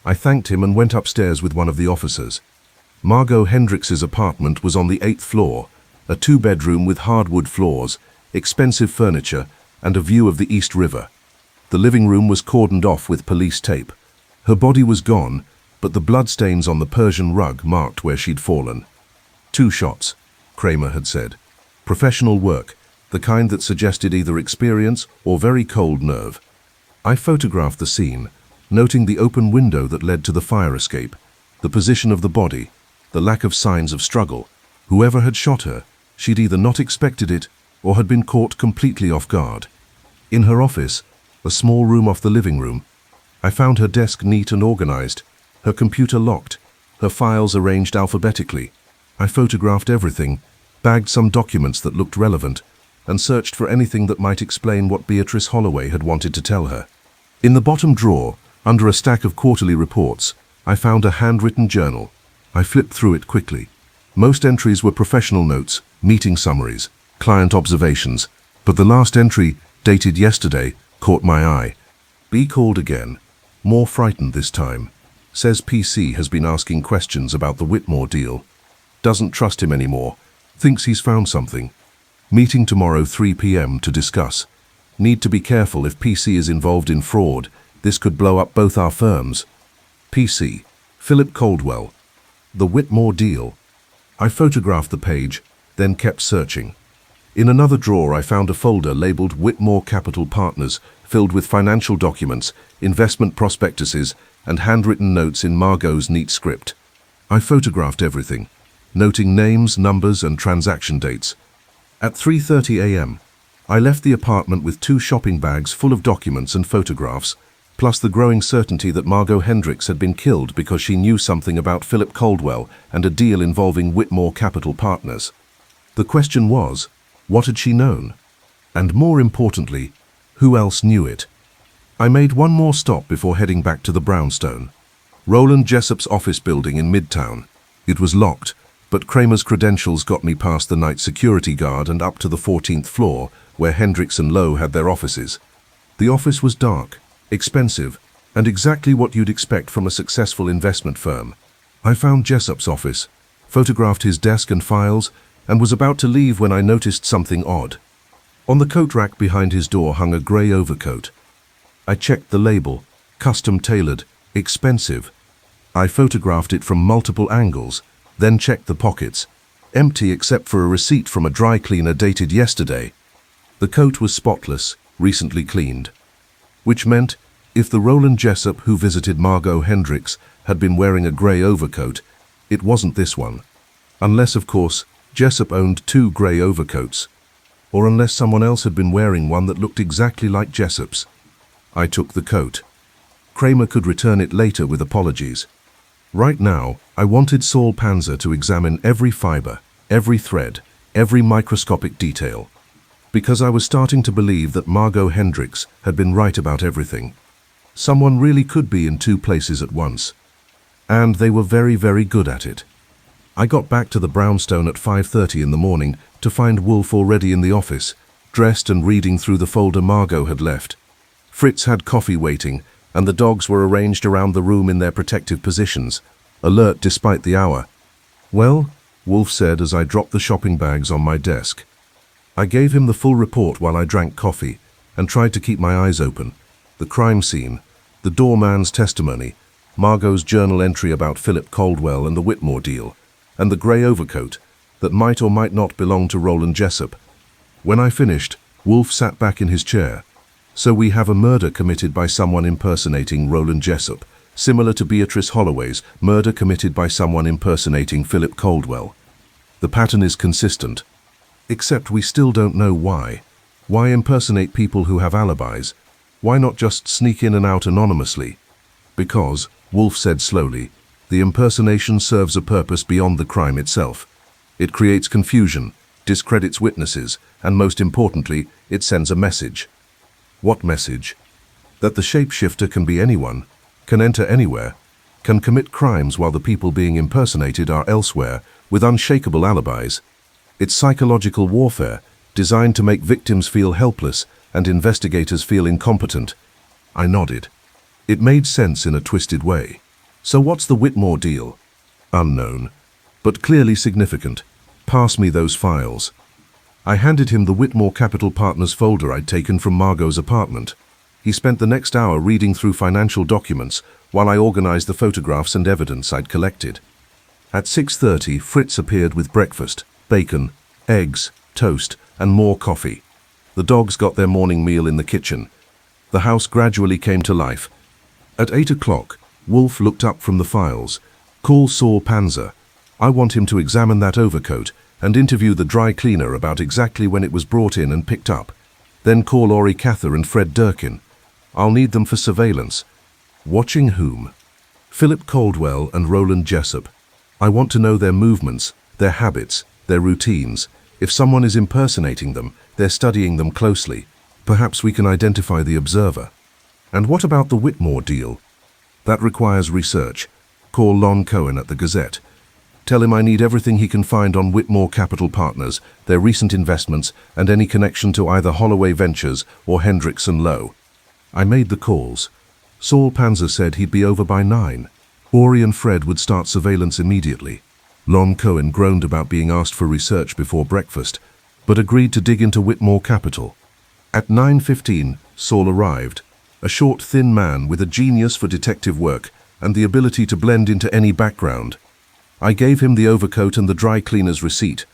I thanked him and went upstairs with one of the officers. Margot Hendricks' apartment was on the 8th floor, a 2-bedroom with hardwood floors, expensive furniture, and a view of the East River. The living room was cordoned off with police tape. Her body was gone, but the bloodstains on the Persian rug marked where she'd fallen. 2 shots, Kramer had said. Professional work, the kind that suggested either experience or very cold nerve. I photographed the scene, noting the open window that led to the fire escape, the position of the body, the lack of signs of struggle. Whoever had shot her, she'd either not expected it or had been caught completely off guard. In her office, a small room off the living room. I found her desk neat and organized, her computer locked, her files arranged alphabetically. I photographed everything, bagged some documents that looked relevant, and searched for anything that might explain what Beatrice Holloway had wanted to tell her. In the bottom drawer, under a stack of quarterly reports, I found a handwritten journal. I flipped through it quickly. Most entries were professional notes, meeting summaries, client observations, but the last entry, dated yesterday, caught my eye. Be called again. More frightened this time. Says PC has been asking questions about the Whitmore deal. Doesn't trust him anymore. Thinks he's found something. Meeting tomorrow 3 p.m. to discuss. Need to be careful if PC is involved in fraud. This could blow up both our firms. PC. Philip Caldwell. The Whitmore deal. I photographed the page, then kept searching. In another drawer I found a folder labeled Whitmore Capital Partners, filled with financial documents, investment prospectuses, and handwritten notes in Margot's neat script. I photographed everything, noting names, numbers, and transaction dates. At 3:30 a.m., I left the apartment with 2 shopping bags full of documents and photographs, plus the growing certainty that Margot Hendricks had been killed because she knew something about Philip Caldwell and a deal involving Whitmore Capital Partners. The question was, what had she known? And more importantly, who else knew it? I made one more stop before heading back to the brownstone. Roland Jessup's office building in Midtown. It was locked, but Kramer's credentials got me past the night security guard and up to the 14th floor, where Hendricks and Lowe had their offices. The office was dark, expensive, and exactly what you'd expect from a successful investment firm. I found Jessup's office, photographed his desk and files, and was about to leave when I noticed something odd. On the coat rack behind his door hung a grey overcoat. I checked the label, custom-tailored, expensive. I photographed it from multiple angles, then checked the pockets, empty except for a receipt from a dry cleaner dated yesterday. The coat was spotless, recently cleaned. Which meant, if the Roland Jessup who visited Margot Hendricks had been wearing a grey overcoat, it wasn't this one. Unless, of course, Jessup owned 2 grey overcoats. Or unless someone else had been wearing one that looked exactly like Jessup's. I took the coat. Kramer could return it later with apologies. Right now, I wanted Saul Panzer to examine every fiber, every thread, every microscopic detail. Because I was starting to believe that Margot Hendricks had been right about everything. Someone really could be in 2 places at once. And they were very, very good at it. I got back to the brownstone at 5:30 in the morning to find Wolfe already in the office, dressed and reading through the folder Margot had left. Fritz had coffee waiting, and the dogs were arranged around the room in their protective positions, alert despite the hour. "Well," Wolfe said as I dropped the shopping bags on my desk. I gave him the full report while I drank coffee and tried to keep my eyes open. The crime scene, the doorman's testimony, Margot's journal entry about Philip Caldwell and the Whitmore deal, and the grey overcoat that might or might not belong to Roland Jessup. When I finished, Wolfe sat back in his chair. "So we have a murder committed by someone impersonating Roland Jessup, similar to Beatrice Holloway's murder committed by someone impersonating Philip Caldwell. The pattern is consistent. Except we still don't know why. Why impersonate people who have alibis? Why not just sneak in and out anonymously? Because," Wolfe said slowly, "the impersonation serves a purpose beyond the crime itself. It creates confusion, discredits witnesses, and most importantly, it sends a message." "What message?" "That the shapeshifter can be anyone, can enter anywhere, can commit crimes while the people being impersonated are elsewhere, with unshakable alibis. It's psychological warfare, designed to make victims feel helpless and investigators feel incompetent." I nodded. It made sense in a twisted way. "So what's the Whitmore deal?" "Unknown, but clearly significant. Pass me those files." I handed him the Whitmore Capital Partners folder I'd taken from Margot's apartment. He spent the next hour reading through financial documents while I organized the photographs and evidence I'd collected. At 6:30, Fritz appeared with breakfast, bacon, eggs, toast, and more coffee. The dogs got their morning meal in the kitchen. The house gradually came to life. At 8 o'clock, Wolfe looked up from the files. "Call Saul Panzer. I want him to examine that overcoat and interview the dry cleaner about exactly when it was brought in and picked up. Then call Ori Cather and Fred Durkin. I'll need them for surveillance. Watching whom? Philip Caldwell and Roland Jessup. I want to know their movements, their habits, their routines. If someone is impersonating them, they're studying them closely. Perhaps we can identify the observer. And what about the Whitmore deal? That requires research. Call Lon Cohen at the Gazette. Tell him I need everything he can find on Whitmore Capital Partners, their recent investments, and any connection to either Holloway Ventures or Hendricks & Lowe. I made the calls. Saul Panzer said he'd be over by 9. Ori and Fred would start surveillance immediately. Lon Cohen groaned about being asked for research before breakfast, but agreed to dig into Whitmore Capital. At 9:15, Saul arrived, a short, thin man with a genius for detective work and the ability to blend into any background. I gave him the overcoat and the dry cleaner's receipt.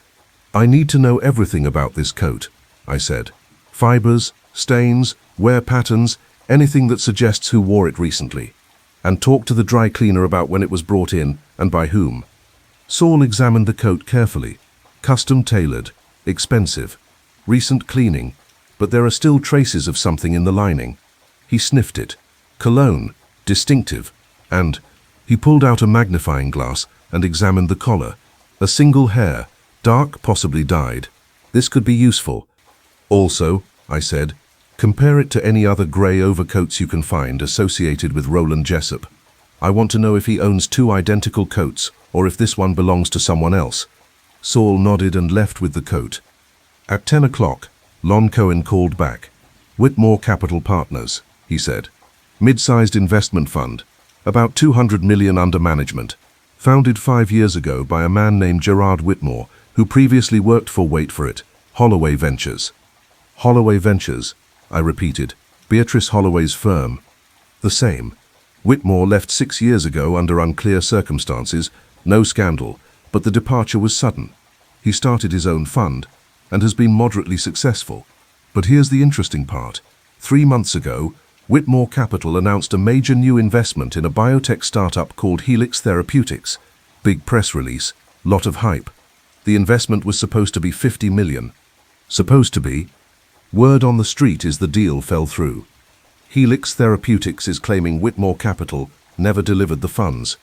I need to know everything about this coat, I said. Fibers, stains, wear patterns, anything that suggests who wore it recently. And talk to the dry cleaner about when it was brought in and by whom. Saul examined the coat carefully. Custom tailored, expensive, recent cleaning, but there are still traces of something in the lining. He sniffed it. Cologne, distinctive, and he pulled out a magnifying glass and examined the collar. A single hair, dark, possibly dyed. This could be useful. Also, I said, compare it to any other grey overcoats you can find associated with Roland Jessup. I want to know if he owns 2 identical coats or if this one belongs to someone else. Saul nodded and left with the coat. At 10 o'clock, Lon Cohen called back. Whitmore Capital Partners, he said. Mid-sized investment fund, about 200 million under management. Founded 5 years ago by a man named Gerard Whitmore, who previously worked for, wait for it, Holloway Ventures. Holloway Ventures, I repeated. Beatrice Holloway's firm. The same. Whitmore left 6 years ago under unclear circumstances, no scandal, but the departure was sudden. He started his own fund and has been moderately successful. But here's the interesting part. 3 months ago, Whitmore Capital announced a major new investment in a biotech startup called Helix Therapeutics. Big press release, lot of hype. The investment was supposed to be 50 million. Supposed to be? Word on the street is the deal fell through. Helix Therapeutics is claiming Whitmore Capital never delivered the funds.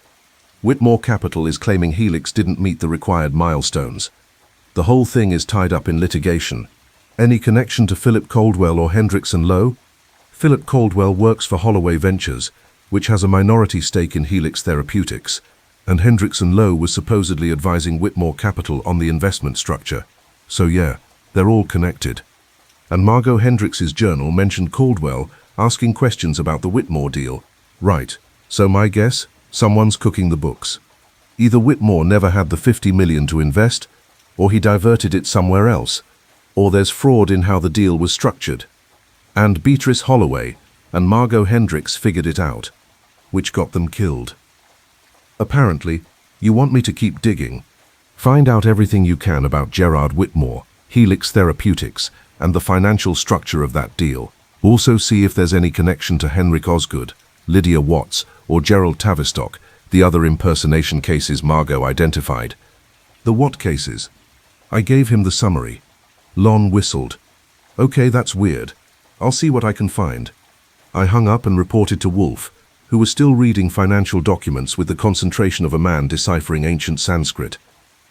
Whitmore Capital is claiming Helix didn't meet the required milestones. The whole thing is tied up in litigation. Any connection to Philip Caldwell or Hendricks & Lowe? Philip Caldwell works for Holloway Ventures, which has a minority stake in Helix Therapeutics, and Hendricks & Lowe was supposedly advising Whitmore Capital on the investment structure. So yeah, they're all connected. And Margot Hendricks' journal mentioned Caldwell asking questions about the Whitmore deal. Right, so my guess, someone's cooking the books. Either Whitmore never had the 50 million to invest, or he diverted it somewhere else, or there's fraud in how the deal was structured. And Beatrice Holloway and Margot Hendricks figured it out, which got them killed. Apparently, you want me to keep digging. Find out everything you can about Gerard Whitmore, Helix Therapeutics, and the financial structure of that deal. Also see if there's any connection to Henrik Osgood, Lydia Watts, or Gerald Tavistock, the other impersonation cases Margot identified. The what cases? I gave him the summary. Lon whistled. Okay, that's weird. I'll see what I can find. I hung up and reported to Wolfe, who was still reading financial documents with the concentration of a man deciphering ancient Sanskrit.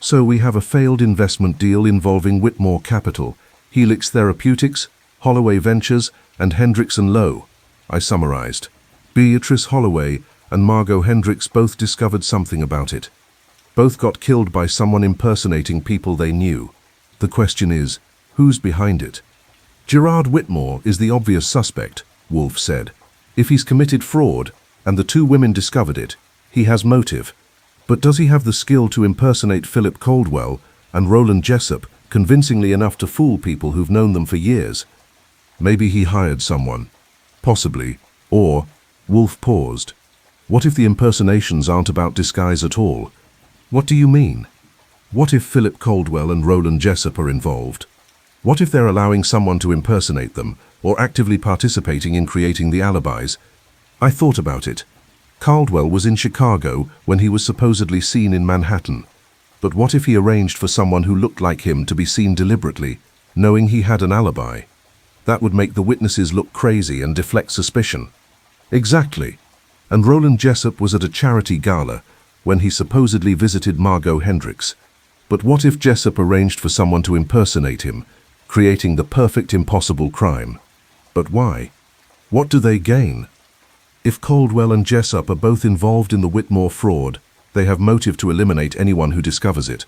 So we have a failed investment deal involving Whitmore Capital, Helix Therapeutics, Holloway Ventures, and Hendricks & Lowe, I summarized. Beatrice Holloway and Margot Hendricks both discovered something about it. Both got killed by someone impersonating people they knew. The question is, who's behind it? Gerard Whitmore is the obvious suspect, Wolfe said. If he's committed fraud, and the 2 women discovered it, he has motive. But does he have the skill to impersonate Philip Caldwell and Roland Jessup convincingly enough to fool people who've known them for years? Maybe he hired someone. Possibly. Or, Wolfe paused. What if the impersonations aren't about disguise at all? What do you mean? What if Philip Caldwell and Roland Jessup are involved? What if they're allowing someone to impersonate them, or actively participating in creating the alibis? I thought about it. Caldwell was in Chicago when he was supposedly seen in Manhattan. But what if he arranged for someone who looked like him to be seen deliberately, knowing he had an alibi? That would make the witnesses look crazy and deflect suspicion. Exactly. And Roland Jessup was at a charity gala when he supposedly visited Margot Hendricks. But what if Jessup arranged for someone to impersonate him, creating the perfect impossible crime? But why? What do they gain? If Caldwell and Jessup are both involved in the Whitmore fraud, they have motive to eliminate anyone who discovers it.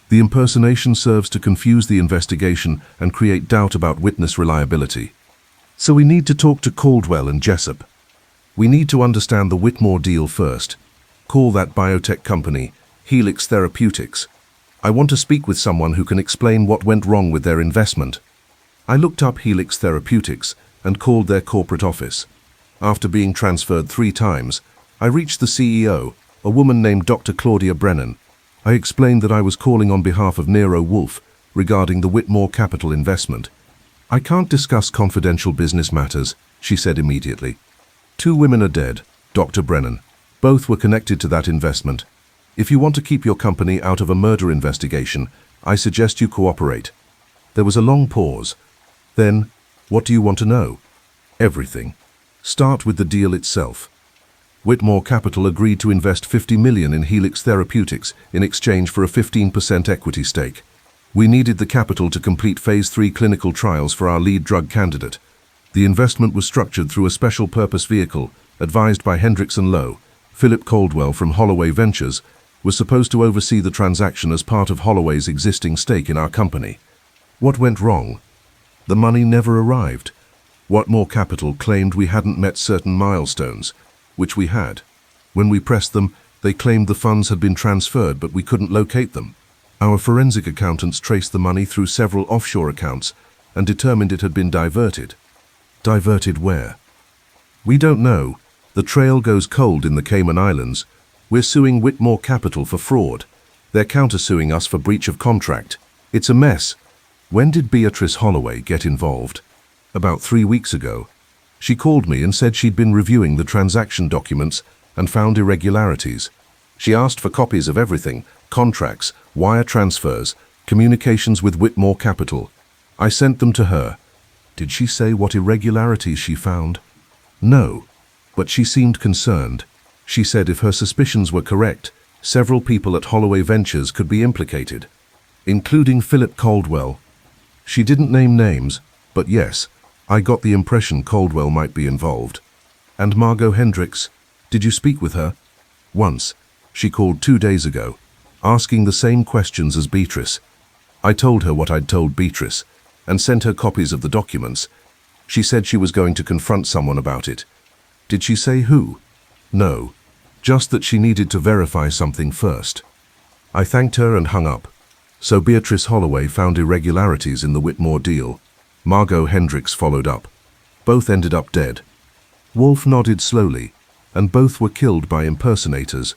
The impersonation serves to confuse the investigation and create doubt about witness reliability. So we need to talk to Caldwell and Jessup. We need to understand the Whitmore deal first. Call that biotech company Helix Therapeutics. I want to speak with someone who can explain what went wrong with their investment. I looked up Helix Therapeutics and called their corporate office. After being transferred 3 times, I reached the CEO, a woman named Dr. Claudia Brennan. I explained that I was calling on behalf of Nero Wolfe regarding the Whitmore capital investment. I can't discuss confidential business matters, she said immediately. 2 women are dead, Dr. Brennan. Both were connected to that investment. If you want to keep your company out of a murder investigation, I suggest you cooperate. There was a long pause. Then, what do you want to know? Everything. Start with the deal itself. Whitmore Capital agreed to invest $50 million in Helix Therapeutics in exchange for a 15% equity stake. We needed the capital to complete Phase 3 clinical trials for our lead drug candidate. The investment was structured through a special purpose vehicle, advised by Hendricks & Lowe. Philip Caldwell from Holloway Ventures was supposed to oversee the transaction as part of Holloway's existing stake in our company. What went wrong? The money never arrived. Whitmore Capital claimed we hadn't met certain milestones, which we had. When we pressed them, they claimed the funds had been transferred, but we couldn't locate them. Our forensic accountants traced the money through several offshore accounts and determined it had been diverted. Diverted where? We don't know. The trail goes cold in the Cayman Islands. We're suing Whitmore Capital for fraud. They're countersuing us for breach of contract. It's a mess. When did Beatrice Holloway get involved? About 3 weeks ago. She called me and said she'd been reviewing the transaction documents and found irregularities. She asked for copies of everything: contracts, wire transfers, communications with Whitmore Capital. I sent them to her. Did she say what irregularities she found? No, but she seemed concerned. She said if her suspicions were correct, several people at Holloway Ventures could be implicated, including Philip Caldwell. She didn't name names, but yes, I got the impression Caldwell might be involved. And Margot Hendricks, did you speak with her? Once. She called 2 days ago, asking the same questions as Beatrice. I told her what I'd told Beatrice, and sent her copies of the documents. She said she was going to confront someone about it. Did she say who? No, just that she needed to verify something first. I thanked her and hung up. So Beatrice Holloway found irregularities in the Whitmore deal. Margot Hendricks followed up. Both ended up dead. Wolfe nodded slowly, and both were killed by impersonators,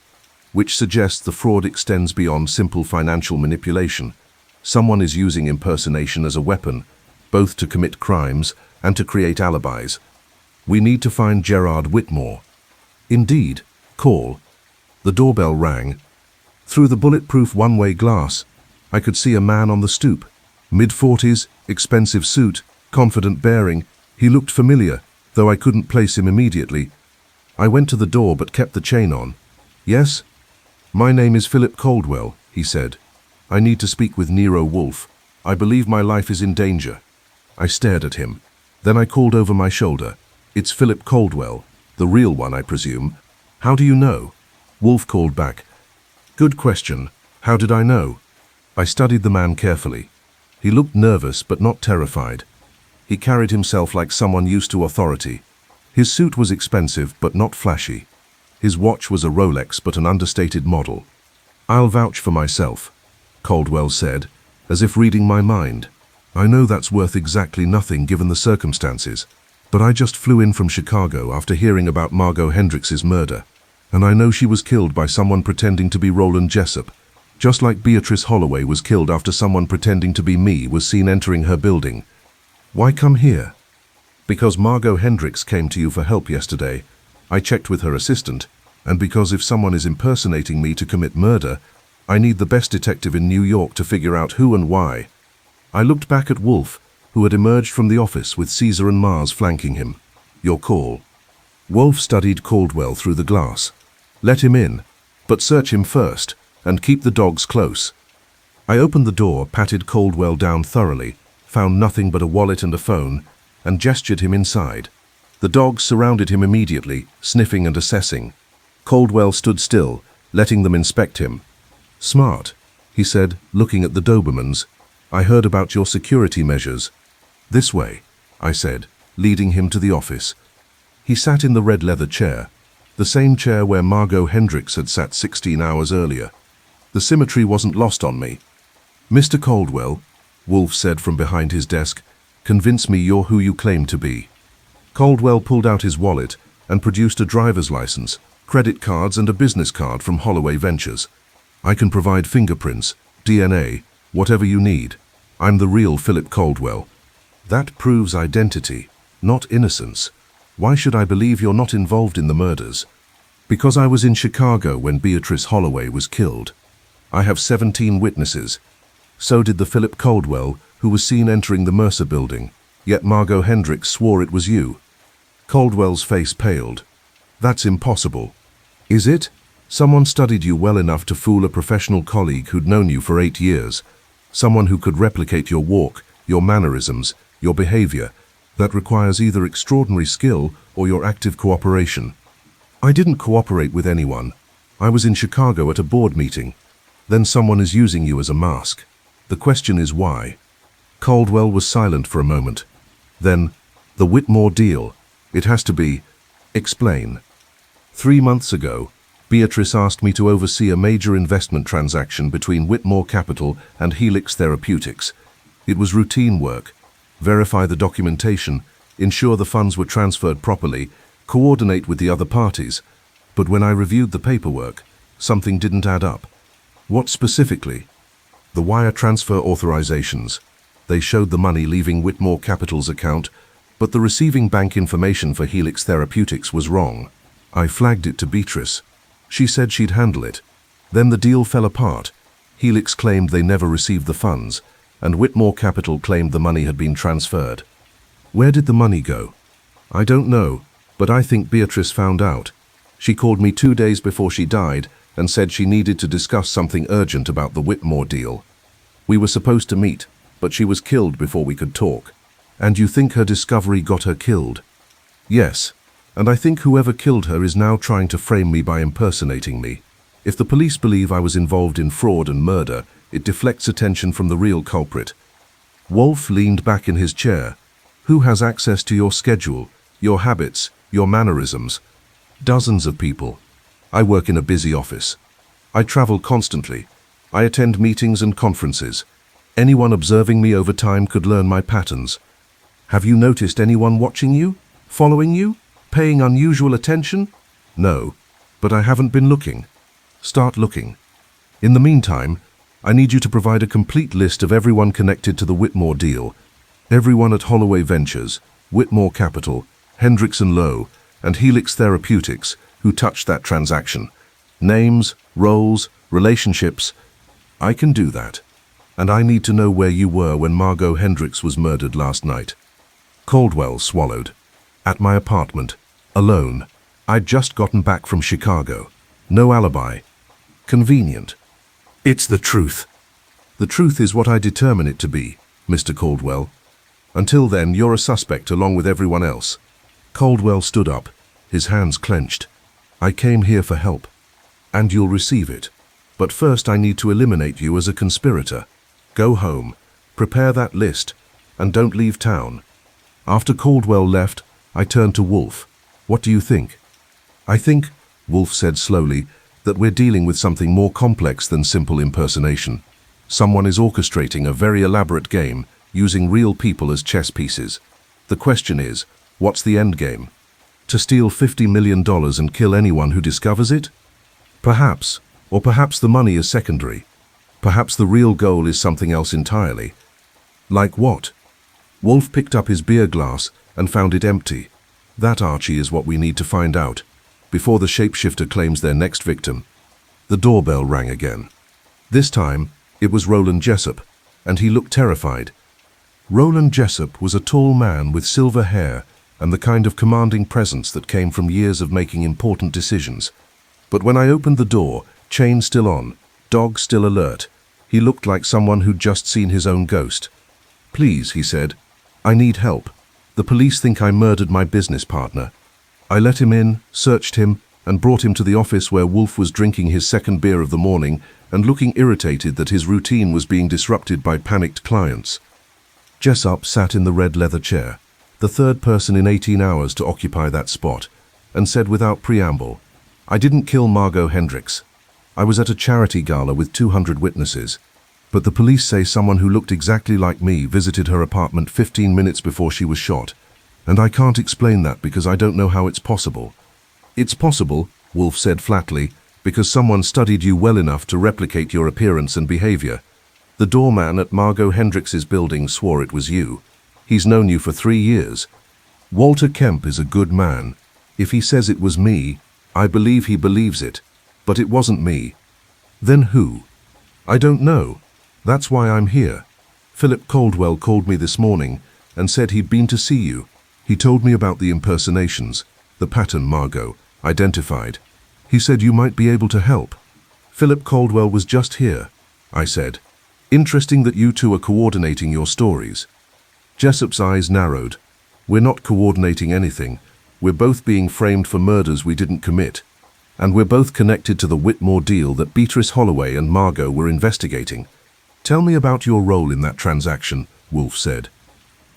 which suggests the fraud extends beyond simple financial manipulation. Someone is using impersonation as a weapon, both to commit crimes and to create alibis. We need to find Gerard Whitmore. Indeed. Call. The doorbell rang. Through the bulletproof one-way glass, I could see a man on the stoop. Mid-40s, expensive suit, confident bearing. He looked familiar, though I couldn't place him immediately. I went to the door but kept the chain on. Yes? My name is Philip Caldwell, he said. I need to speak with Nero Wolfe. I believe my life is in danger. I stared at him. Then I called over my shoulder. It's Philip Caldwell, the real one, I presume. How do you know? Wolfe called back. Good question. How did I know? I studied the man carefully. He looked nervous but not terrified. He carried himself like someone used to authority. His suit was expensive but not flashy. His watch was a Rolex but an understated model. I'll vouch for myself, Caldwell said, as if reading my mind. I know that's worth exactly nothing given the circumstances, but I just flew in from Chicago after hearing about Margot Hendricks' murder, and I know she was killed by someone pretending to be Roland Jessup, just like Beatrice Holloway was killed after someone pretending to be me was seen entering her building. Why come here? Because Margot Hendricks came to you for help yesterday. I checked with her assistant, and because if someone is impersonating me to commit murder, I need the best detective in New York to figure out who and why. I looked back at Wolfe, who had emerged from the office with Caesar and Mars flanking him. "Your call." Wolfe studied Caldwell through the glass. "Let him in, but search him first, and keep the dogs close." I opened the door, patted Caldwell down thoroughly, found nothing but a wallet and a phone, and gestured him inside. The dogs surrounded him immediately, sniffing and assessing. Caldwell stood still, letting them inspect him. "Smart," he said, looking at the Dobermans. "I heard about your security measures." "This way," I said, leading him to the office. He sat in the red leather chair, the same chair where Margot Hendricks had sat 16 hours earlier. The symmetry wasn't lost on me. "Mr. Caldwell," Wolfe said from behind his desk, "convince me you're who you claim to be." Caldwell pulled out his wallet and produced a driver's license, credit cards and a business card from Holloway Ventures. "I can provide fingerprints, DNA, whatever you need. I'm the real Philip Caldwell." "That proves identity, not innocence. Why should I believe you're not involved in the murders?" "Because I was in Chicago when Beatrice Holloway was killed. I have 17 witnesses. So did the Philip Caldwell, who was seen entering the Mercer building, yet Margot Hendricks swore it was you." Caldwell's face paled. "That's impossible." "Is it? Someone studied you well enough to fool a professional colleague who'd known you for 8 years. Someone who could replicate your walk, your mannerisms, your behavior. That requires either extraordinary skill or your active cooperation." "I didn't cooperate with anyone. I was in Chicago at a board meeting. Then someone is using you as a mask. The question is why?" Caldwell was silent for a moment. Then, "The Whitmore deal. It has to be. Explain." 3 months ago, Beatrice asked me to oversee a major investment transaction between Whitmore Capital and Helix Therapeutics. It was routine work. Verify the documentation, ensure the funds were transferred properly, coordinate with the other parties. But when I reviewed the paperwork, something didn't add up. "What specifically?" "The wire transfer authorizations. They showed the money leaving Whitmore Capital's account, but the receiving bank information for Helix Therapeutics was wrong. I flagged it to Beatrice. She said she'd handle it. Then the deal fell apart. Helix claimed they never received the funds, and Whitmore Capital claimed the money had been transferred." "Where did the money go?" "I don't know, but I think Beatrice found out. She called me 2 days before she died and said she needed to discuss something urgent about the Whitmore deal. We were supposed to meet, but she was killed before we could talk." "And you think her discovery got her killed?" "Yes, and I think whoever killed her is now trying to frame me by impersonating me. If the police believe I was involved in fraud and murder, it deflects attention from the real culprit." Wolfe leaned back in his chair. "Who has access to your schedule, your habits, your mannerisms?" "Dozens of people. I work in a busy office. I travel constantly. I attend meetings and conferences. Anyone observing me over time could learn my patterns." "Have you noticed anyone watching you, following you, paying unusual attention?" "No, but I haven't been looking." "Start looking. In the meantime, I need you to provide a complete list of everyone connected to the Whitmore deal. Everyone at Holloway Ventures, Whitmore Capital, Hendricks & Lowe, and Helix Therapeutics who touched that transaction. Names, roles, relationships. I can do that. And I need to know where you were when Margot Hendricks was murdered last night." Caldwell swallowed. "At my apartment, alone. I'd just gotten back from Chicago. No alibi. Convenient." "It's the truth." "The truth is what I determine it to be, Mr. Caldwell. Until then, you're a suspect along with everyone else." Caldwell stood up, his hands clenched. "I came here for help, and you'll receive it. But first I need to eliminate you as a conspirator. Go home, prepare that list, and don't leave town." After Caldwell left, I turned to Wolfe. "What do you think?" "I think," Wolfe said slowly, "that we're dealing with something more complex than simple impersonation. Someone is orchestrating a very elaborate game, using real people as chess pieces. The question is, what's the end game? To steal $50 million and kill anyone who discovers it? Perhaps, or perhaps the money is secondary. Perhaps the real goal is something else entirely." "Like what?" Wolfe picked up his beer glass and found it empty. "That, Archie, is what we need to find out, before the shapeshifter claims their next victim." The doorbell rang again. This time, it was Roland Jessup, and he looked terrified. Roland Jessup was a tall man with silver hair and the kind of commanding presence that came from years of making important decisions. But when I opened the door, chain still on, dog still alert, he looked like someone who'd just seen his own ghost. "Please," he said, "I need help. The police think I murdered my business partner." I let him in, searched him, and brought him to the office where Wolfe was drinking his second beer of the morning and looking irritated that his routine was being disrupted by panicked clients. Jessup sat in the red leather chair, the third person in 18 hours to occupy that spot, and said without preamble, "I didn't kill Margot Hendricks. I was at a charity gala with 200 witnesses, but the police say someone who looked exactly like me visited her apartment 15 minutes before she was shot, and I can't explain that because I don't know how it's possible." "It's possible," Wolfe said flatly, "because someone studied you well enough to replicate your appearance and behavior. The doorman at Margot Hendricks's building swore it was you. He's known you for 3 years. Walter Kemp is a good man. If he says it was me, I believe he believes it, but it wasn't me." "Then who?" "I don't know. That's why I'm here. Philip Caldwell called me this morning and said he'd been to see you. He told me about the impersonations, the pattern Margot identified. He said you might be able to help." "Philip Caldwell was just here," I said. "Interesting that you two are coordinating your stories." Jessup's eyes narrowed. "We're not coordinating anything. We're both being framed for murders we didn't commit. And we're both connected to the Whitmore deal that Beatrice Holloway and Margot were investigating." "Tell me about your role in that transaction," Wolfe said.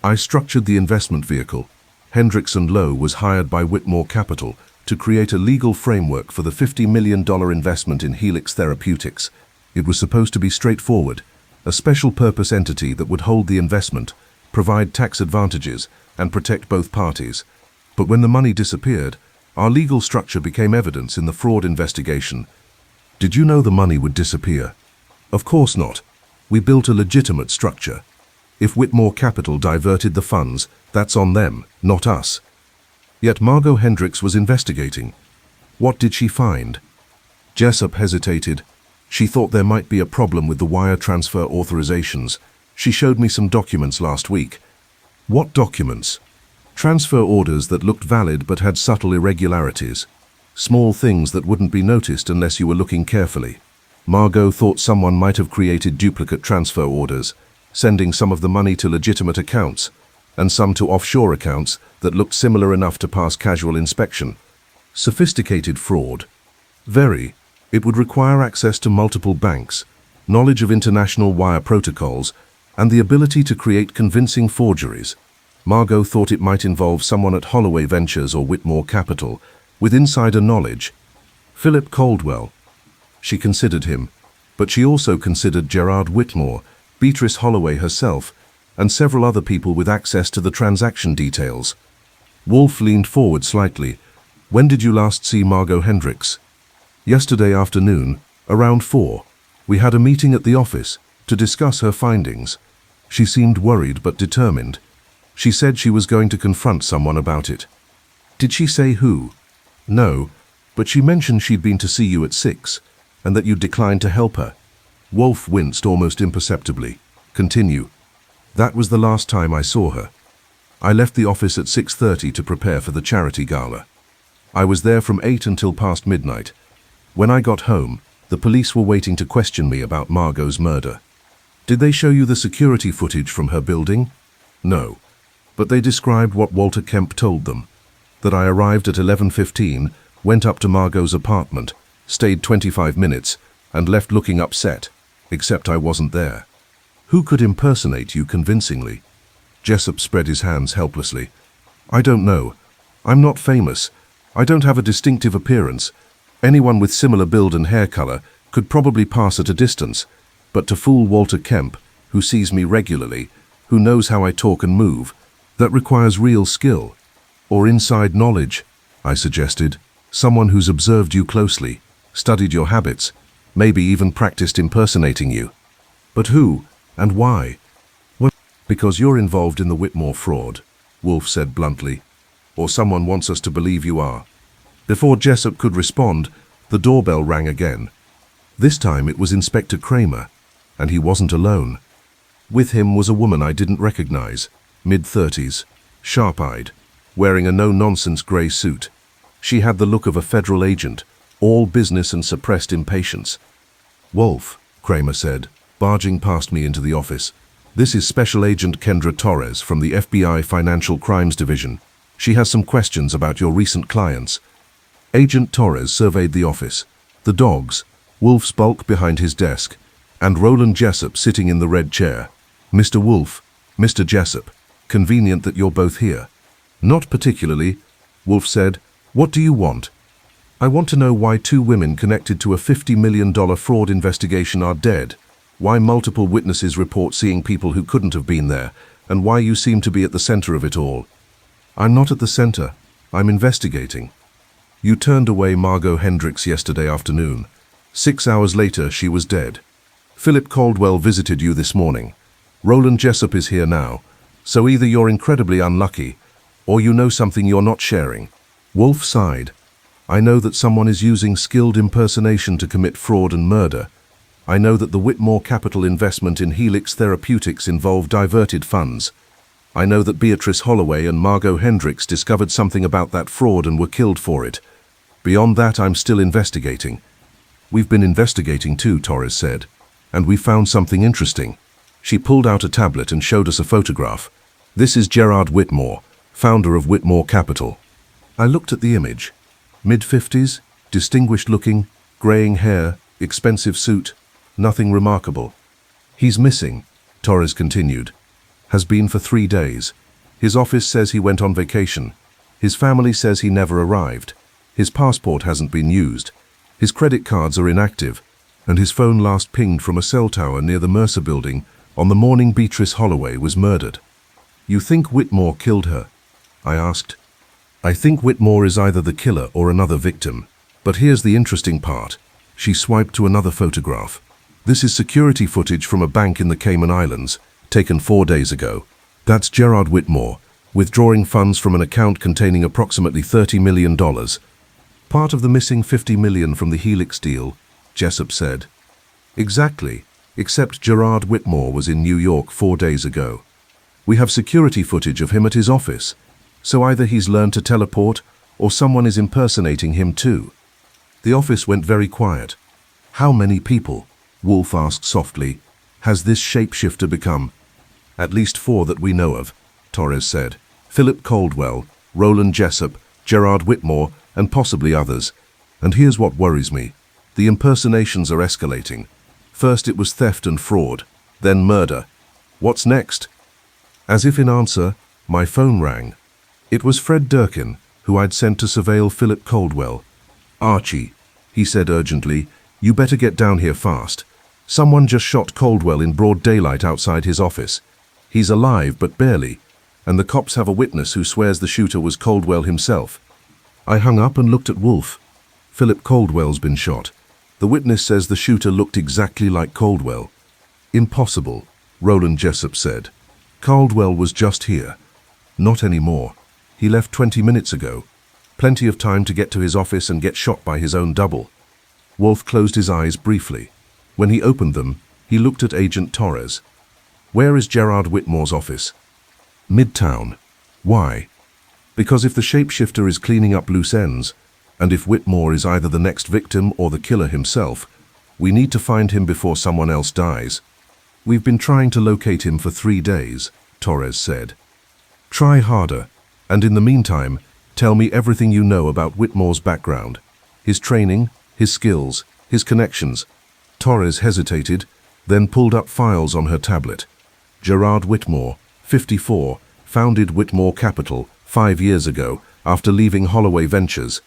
"I structured the investment vehicle. Hendricks & Lowe was hired by Whitmore Capital to create a legal framework for the $50 million investment in Helix Therapeutics. It was supposed to be straightforward, a special purpose entity that would hold the investment, provide tax advantages, and protect both parties. But when the money disappeared, our legal structure became evidence in the fraud investigation." "Did you know the money would disappear?" "Of course not. We built a legitimate structure. If Whitmore Capital diverted the funds, that's on them, not us." "Yet Margot Hendricks was investigating. What did she find?" Jessup hesitated. "She thought there might be a problem with the wire transfer authorizations. She showed me some documents last week." "What documents?" "Transfer orders that looked valid but had subtle irregularities. Small things that wouldn't be noticed unless you were looking carefully. Margot thought someone might have created duplicate transfer orders, sending some of the money to legitimate accounts, and some to offshore accounts that looked similar enough to pass casual inspection. Sophisticated fraud. Very. It would require access to multiple banks, knowledge of international wire protocols, and the ability to create convincing forgeries. Margot thought it might involve someone at Holloway Ventures or Whitmore Capital, with insider knowledge. Philip Caldwell. She considered him, but she also considered Gerard Whitmore, Beatrice Holloway herself, and several other people with access to the transaction details." Wolfe leaned forward slightly. "When did you last see Margot Hendricks?" "Yesterday afternoon, around 4. We had a meeting at the office to discuss her findings. She seemed worried but determined. She said she was going to confront someone about it." "Did she say who?" "No, but she mentioned she'd been to see you at 6, and that you declined to help her." Wolfe winced almost imperceptibly. "Continue." "That was the last time I saw her. I left the office at 6:30 to prepare for the charity gala. I was there from 8 until past midnight. When I got home, the police were waiting to question me about Margot's murder." "Did they show you the security footage from her building?" "No, but they described what Walter Kemp told them, that I arrived at 11:15, went up to Margot's apartment, stayed 25 minutes, and left looking upset, except I wasn't there." "Who could impersonate you convincingly?" Jessup spread his hands helplessly. "I don't know. I'm not famous. I don't have a distinctive appearance. Anyone with similar build and hair color could probably pass at a distance, but to fool Walter Kemp, who sees me regularly, who knows how I talk and move, that requires real skill." "Or inside knowledge," I suggested. "Someone who's observed you closely, studied your habits, maybe even practiced impersonating you." "But who, and why?" "Well, because you're involved in the Whitmore fraud," Wolfe said bluntly. "Or someone wants us to believe you are." Before Jessup could respond, the doorbell rang again. This time it was Inspector Kramer, and he wasn't alone. With him was a woman I didn't recognize, mid-30s, sharp-eyed, wearing a no-nonsense grey suit. She had the look of a federal agent, all business and suppressed impatience. "Wolfe," Kramer said, barging past me into the office. "This is Special Agent Kendra Torres from the FBI Financial Crimes Division. She has some questions about your recent clients." Agent Torres surveyed the office. The dogs, Wolfe's bulk behind his desk, and Roland Jessup sitting in the red chair. "Mr. Wolfe, Mr. Jessup, convenient that you're both here." "Not particularly," Wolfe said. "What do you want?" "I want to know why 2 women connected to a $50 million fraud investigation are dead, why multiple witnesses report seeing people who couldn't have been there, and why you seem to be at the center of it all." "I'm not at the center. I'm investigating." "You turned away Margot Hendricks yesterday afternoon. 6 hours later, she was dead. Philip Caldwell visited you this morning. Roland Jessup is here now, so either you're incredibly unlucky, or you know something you're not sharing." Wolfe sighed. "I know that someone is using skilled impersonation to commit fraud and murder. I know that the Whitmore capital investment in Helix Therapeutics involved diverted funds. I know that Beatrice Holloway and Margot Hendricks discovered something about that fraud and were killed for it. Beyond that, I'm still investigating." "We've been investigating too," Torres said, "and we found something interesting." She pulled out a tablet and showed us a photograph. "This is Gerard Whitmore, founder of Whitmore Capital." I looked at the image. Mid-50s, distinguished-looking, graying hair, expensive suit, nothing remarkable. "He's missing," Torres continued. "Has been for 3 days. His office says he went on vacation. His family says he never arrived. His passport hasn't been used. His credit cards are inactive, and his phone last pinged from a cell tower near the Mercer building on the morning Beatrice Holloway was murdered." "You think Whitmore killed her?" I asked. "I think Whitmore is either the killer or another victim. But here's the interesting part." She swiped to another photograph. "This is security footage from a bank in the Cayman Islands, taken 4 days ago. That's Gerard Whitmore, withdrawing funds from an account containing approximately $30 million. Part of the missing $50 million from the Helix deal," Jessup said. "Exactly, except Gerard Whitmore was in New York 4 days ago. We have security footage of him at his office, so either he's learned to teleport or someone is impersonating him too." The office went very quiet. "How many people," Wolfe asked softly, "has this shapeshifter become?" "At least 4 that we know of," Torres said. "Philip Caldwell, Roland Jessup, Gerard Whitmore, and possibly others. And here's what worries me. The impersonations are escalating. First it was theft and fraud, then murder. What's next?" As if in answer, my phone rang. It was Fred Durkin, who I'd sent to surveil Philip Caldwell. "Archie," he said urgently, "you better get down here fast. Someone just shot Caldwell in broad daylight outside his office. He's alive, but barely, and the cops have a witness who swears the shooter was Caldwell himself." I hung up and looked at Wolfe. "Philip Caldwell's been shot. The witness says the shooter looked exactly like Caldwell." "Impossible," Roland Jessup said. "Caldwell was just here." "Not anymore. He left 20 minutes ago. Plenty of time to get to his office and get shot by his own double." Wolfe closed his eyes briefly. When he opened them, he looked at Agent Torres. "Where is Gerard Whitmore's office?" "Midtown." "Why?" "Because if the shapeshifter is cleaning up loose ends, and if Whitmore is either the next victim or the killer himself, we need to find him before someone else dies." "We've been trying to locate him for 3 days," Torres said. "Try harder, and in the meantime, tell me everything you know about Whitmore's background, his training, his skills, his connections." Torres hesitated, then pulled up files on her tablet. "Gerard Whitmore, 54, founded Whitmore Capital 5 years ago after leaving Holloway Ventures.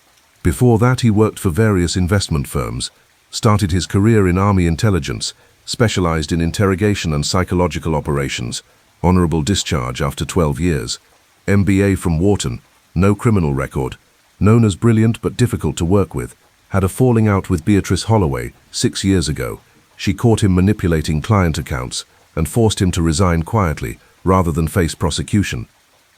Before that, he worked for various investment firms, started his career in Army intelligence, specialized in interrogation and psychological operations, honorable discharge after 12 years, MBA from Wharton, no criminal record, known as brilliant but difficult to work with, had a falling out with Beatrice Holloway 6 years ago. She caught him manipulating client accounts and forced him to resign quietly rather than face prosecution.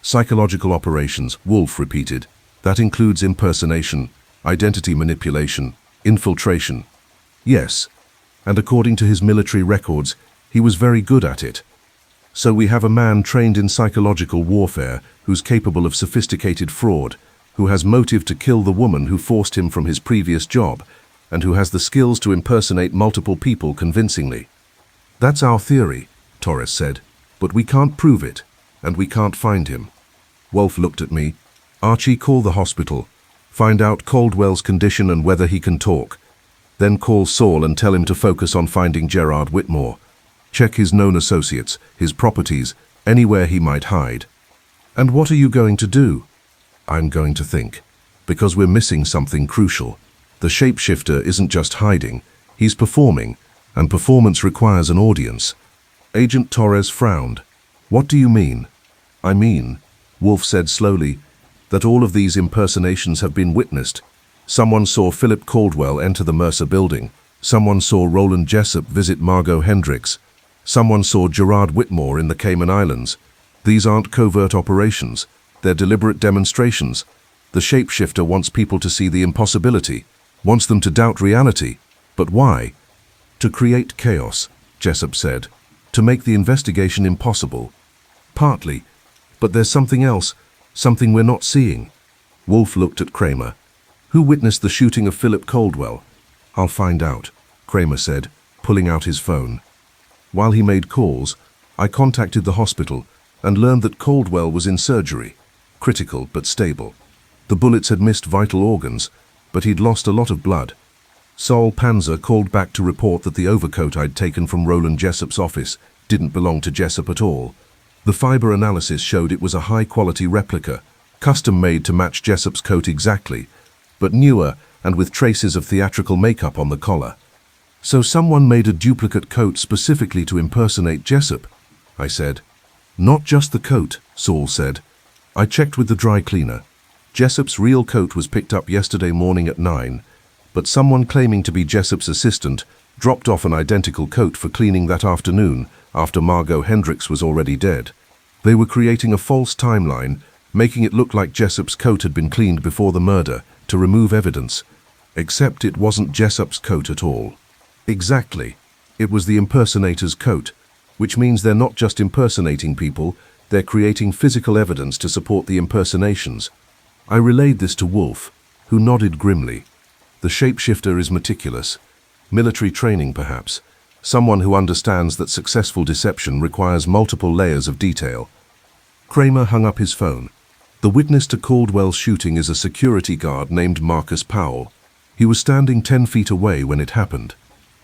Psychological operations, Wolfe repeated. That includes impersonation, identity manipulation, infiltration. Yes, and according to his military records, he was very good at it. So we have a man trained in psychological warfare who's capable of sophisticated fraud, who has motive to kill the woman who forced him from his previous job, and who has the skills to impersonate multiple people convincingly. That's our theory, Torres said, but we can't prove it, and we can't find him. Wolfe looked at me. Archie, call the hospital. Find out Caldwell's condition and whether he can talk. Then call Saul and tell him to focus on finding Gerard Whitmore. Check his known associates, his properties, anywhere he might hide. And what are you going to do? I'm going to think. Because we're missing something crucial. The shapeshifter isn't just hiding, he's performing, and performance requires an audience. Agent Torres frowned. What do you mean? I mean, Wolfe said slowly, that all of these impersonations have been witnessed. Someone saw Philip Caldwell enter the Mercer building. Someone saw Roland Jessup visit Margot Hendricks. Someone saw Gerard Whitmore in the Cayman Islands. These aren't covert operations. They're deliberate demonstrations. The shapeshifter wants people to see the impossibility, wants them to doubt reality. But why? To create chaos, Jessup said. To make the investigation impossible. Partly. But there's something else, something we're not seeing. Wolfe looked at Kramer. Who witnessed the shooting of Philip Caldwell? I'll find out, Kramer said, pulling out his phone. While he made calls, I contacted the hospital and learned that Caldwell was in surgery, critical but stable. The bullets had missed vital organs, but he'd lost a lot of blood. Saul Panzer called back to report that the overcoat I'd taken from Roland Jessup's office didn't belong to Jessup at all. The fiber analysis showed it was a high-quality replica, custom-made to match Jessup's coat exactly, but newer and with traces of theatrical makeup on the collar. So someone made a duplicate coat specifically to impersonate Jessup, I said. Not just the coat, Saul said. I checked with the dry cleaner. Jessup's real coat was picked up yesterday morning at 9, but someone claiming to be Jessup's assistant dropped off an identical coat for cleaning that afternoon after Margot Hendricks was already dead. They were creating a false timeline, making it look like Jessup's coat had been cleaned before the murder to remove evidence. Except it wasn't Jessup's coat at all. Exactly. It was the impersonator's coat, which means they're not just impersonating people, they're creating physical evidence to support the impersonations. I relayed this to Wolfe, who nodded grimly. The shapeshifter is meticulous. Military training, perhaps. Someone who understands that successful deception requires multiple layers of detail. Kramer hung up his phone. The witness to Caldwell's shooting is a security guard named Marcus Powell. He was standing 10 feet away when it happened.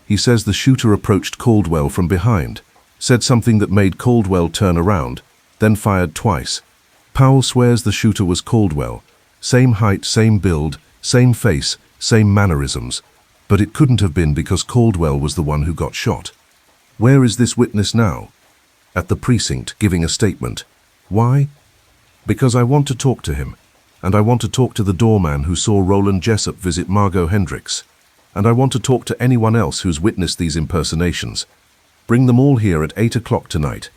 He says the shooter approached Caldwell from behind, said something that made Caldwell turn around, then fired twice. Powell swears the shooter was Caldwell. Same height, same build, same face, same mannerisms. But it couldn't have been because Caldwell was the one who got shot. Where is this witness now? At the precinct, giving a statement. Why? Because I want to talk to him, and I want to talk to the doorman who saw Roland Jessup visit Margot Hendricks, and I want to talk to anyone else who's witnessed these impersonations. Bring them all here at 8 o'clock tonight.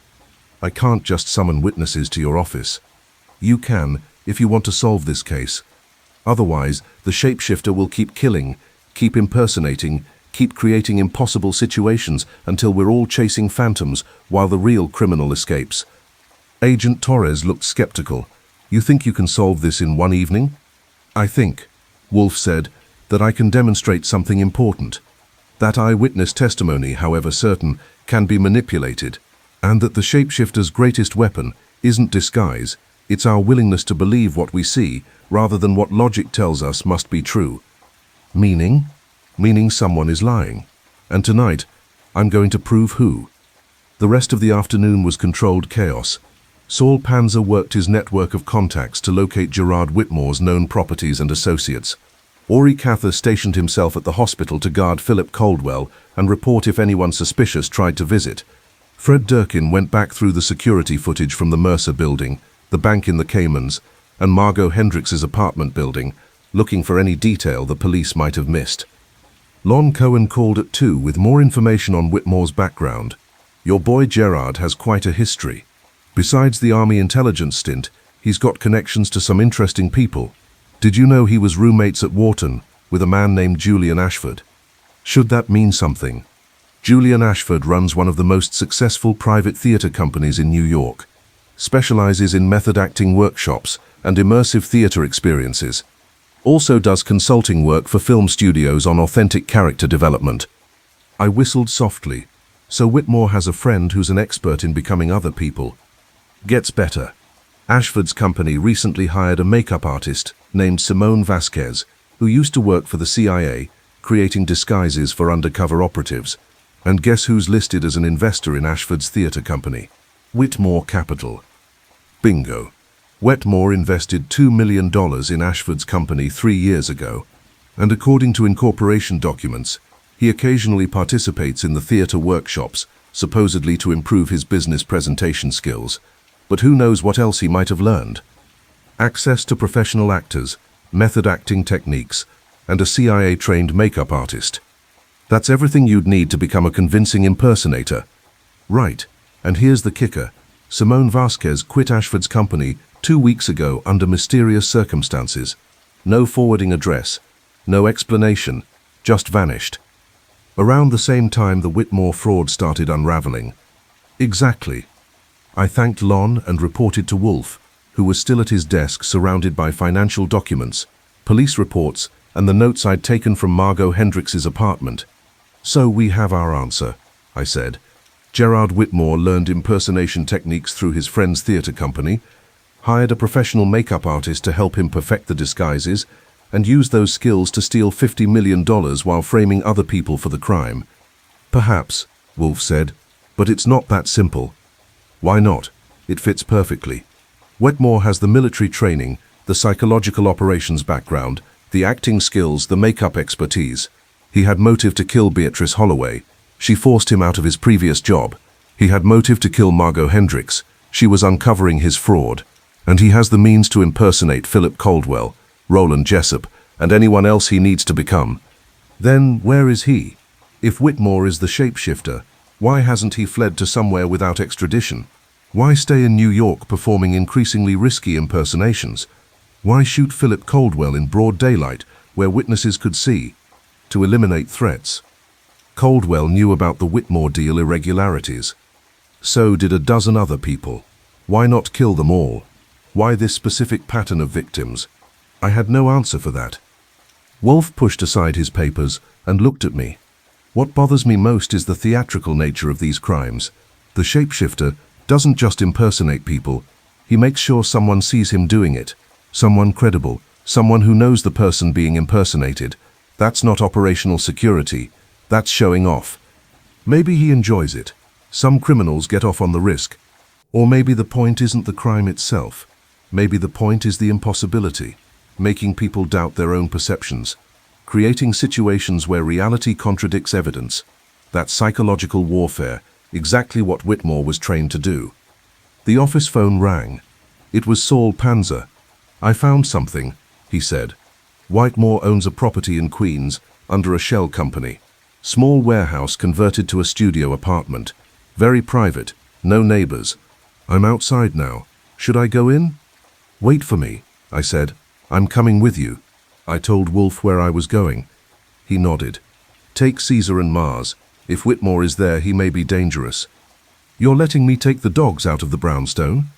I can't just summon witnesses to your office. You can, if you want to solve this case. Otherwise, the shapeshifter will keep killing, keep impersonating, keep creating impossible situations until we're all chasing phantoms while the real criminal escapes. Agent Torres looked skeptical. You think you can solve this in one evening? I think, Wolfe said, that I can demonstrate something important. That eyewitness testimony, however certain, can be manipulated, and that the shapeshifter's greatest weapon isn't disguise, it's our willingness to believe what we see rather than what logic tells us must be true. Meaning? Meaning someone is lying. And tonight, I'm going to prove who. The rest of the afternoon was controlled chaos. Saul Panzer worked his network of contacts to locate Gerard Whitmore's known properties and associates. Ori Cather stationed himself at the hospital to guard Philip Caldwell and report if anyone suspicious tried to visit. Fred Durkin went back through the security footage from the Mercer building, the bank in the Caymans, and Margot Hendricks' apartment building, looking for any detail the police might have missed. Lon Cohen called at 2 with more information on Whitmore's background. Your boy Gerard has quite a history. Besides the Army intelligence stint, he's got connections to some interesting people. Did you know he was roommates at Wharton with a man named Julian Ashford? Should that mean something? Julian Ashford runs one of the most successful private theater companies in New York, specializes in method acting workshops and immersive theater experiences. Also does consulting work for film studios on authentic character development. I whistled softly. So Whitmore has a friend who's an expert in becoming other people. Gets better. Ashford's company recently hired a makeup artist named Simone Vasquez, who used to work for the CIA, creating disguises for undercover operatives. And guess who's listed as an investor in Ashford's theater company? Whitmore Capital. Bingo. Whitmore invested $2 million in Ashford's company 3 years ago, and according to incorporation documents, he occasionally participates in the theater workshops, supposedly to improve his business presentation skills. But who knows what else he might have learned? Access to professional actors, method acting techniques, and a CIA-trained makeup artist. That's everything you'd need to become a convincing impersonator. Right, and here's the kicker. Simone Vasquez quit Ashford's company 2 weeks ago under mysterious circumstances. No forwarding address, no explanation, just vanished. Around the same time the Whitmore fraud started unraveling. Exactly. I thanked Lon and reported to Wolfe, who was still at his desk surrounded by financial documents, police reports, and the notes I'd taken from Margot Hendricks' apartment. So we have our answer, I said. Gerard Whitmore learned impersonation techniques through his friend's theater company, hired a professional makeup artist to help him perfect the disguises, and used those skills to steal $50 million while framing other people for the crime. Perhaps, Wolfe said, but it's not that simple. Why not? It fits perfectly. Whitmore has the military training, the psychological operations background, the acting skills, the makeup expertise. He had motive to kill Beatrice Holloway. She forced him out of his previous job. He had motive to kill Margot Hendricks. She was uncovering his fraud. And he has the means to impersonate Philip Caldwell, Roland Jessup, and anyone else he needs to become. Then where is he? If Whitmore is the shapeshifter, why hasn't he fled to somewhere without extradition? Why stay in New York performing increasingly risky impersonations? Why shoot Philip Caldwell in broad daylight, where witnesses could see? To eliminate threats. Caldwell knew about the Whitmore deal irregularities. So did a dozen other people. Why not kill them all? Why this specific pattern of victims? I had no answer for that. Wolfe pushed aside his papers and looked at me. What bothers me most is the theatrical nature of these crimes. The shapeshifter doesn't just impersonate people. He makes sure someone sees him doing it. Someone credible. Someone who knows the person being impersonated. That's not operational security. That's showing off. Maybe he enjoys it. Some criminals get off on the risk. Or maybe the point isn't the crime itself. Maybe the point is the impossibility. Making people doubt their own perceptions. Creating situations where reality contradicts evidence. That's psychological warfare, exactly what Whitmore was trained to do. The office phone rang. It was Saul Panzer. I found something, he said. Whitmore owns a property in Queens, under a shell company. Small warehouse converted to a studio apartment. Very private, no neighbors. I'm outside now. Should I go in? Wait for me, I said. I'm coming with you. I told Wolfe where I was going. He nodded. Take Caesar and Mars. If Whitmore is there, he may be dangerous. You're letting me take the dogs out of the brownstone?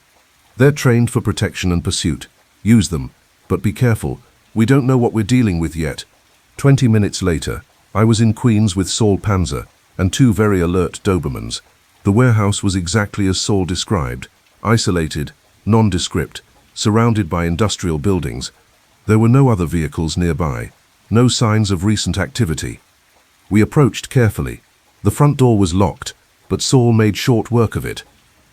They're trained for protection and pursuit. Use them, but be careful. We don't know what we're dealing with yet. 20 minutes later, I was in Queens with Saul Panzer and 2 very alert Dobermans. The warehouse was exactly as Saul described, isolated, nondescript, surrounded by industrial buildings. There were no other vehicles nearby, no signs of recent activity. We approached carefully. The front door was locked, but Saul made short work of it.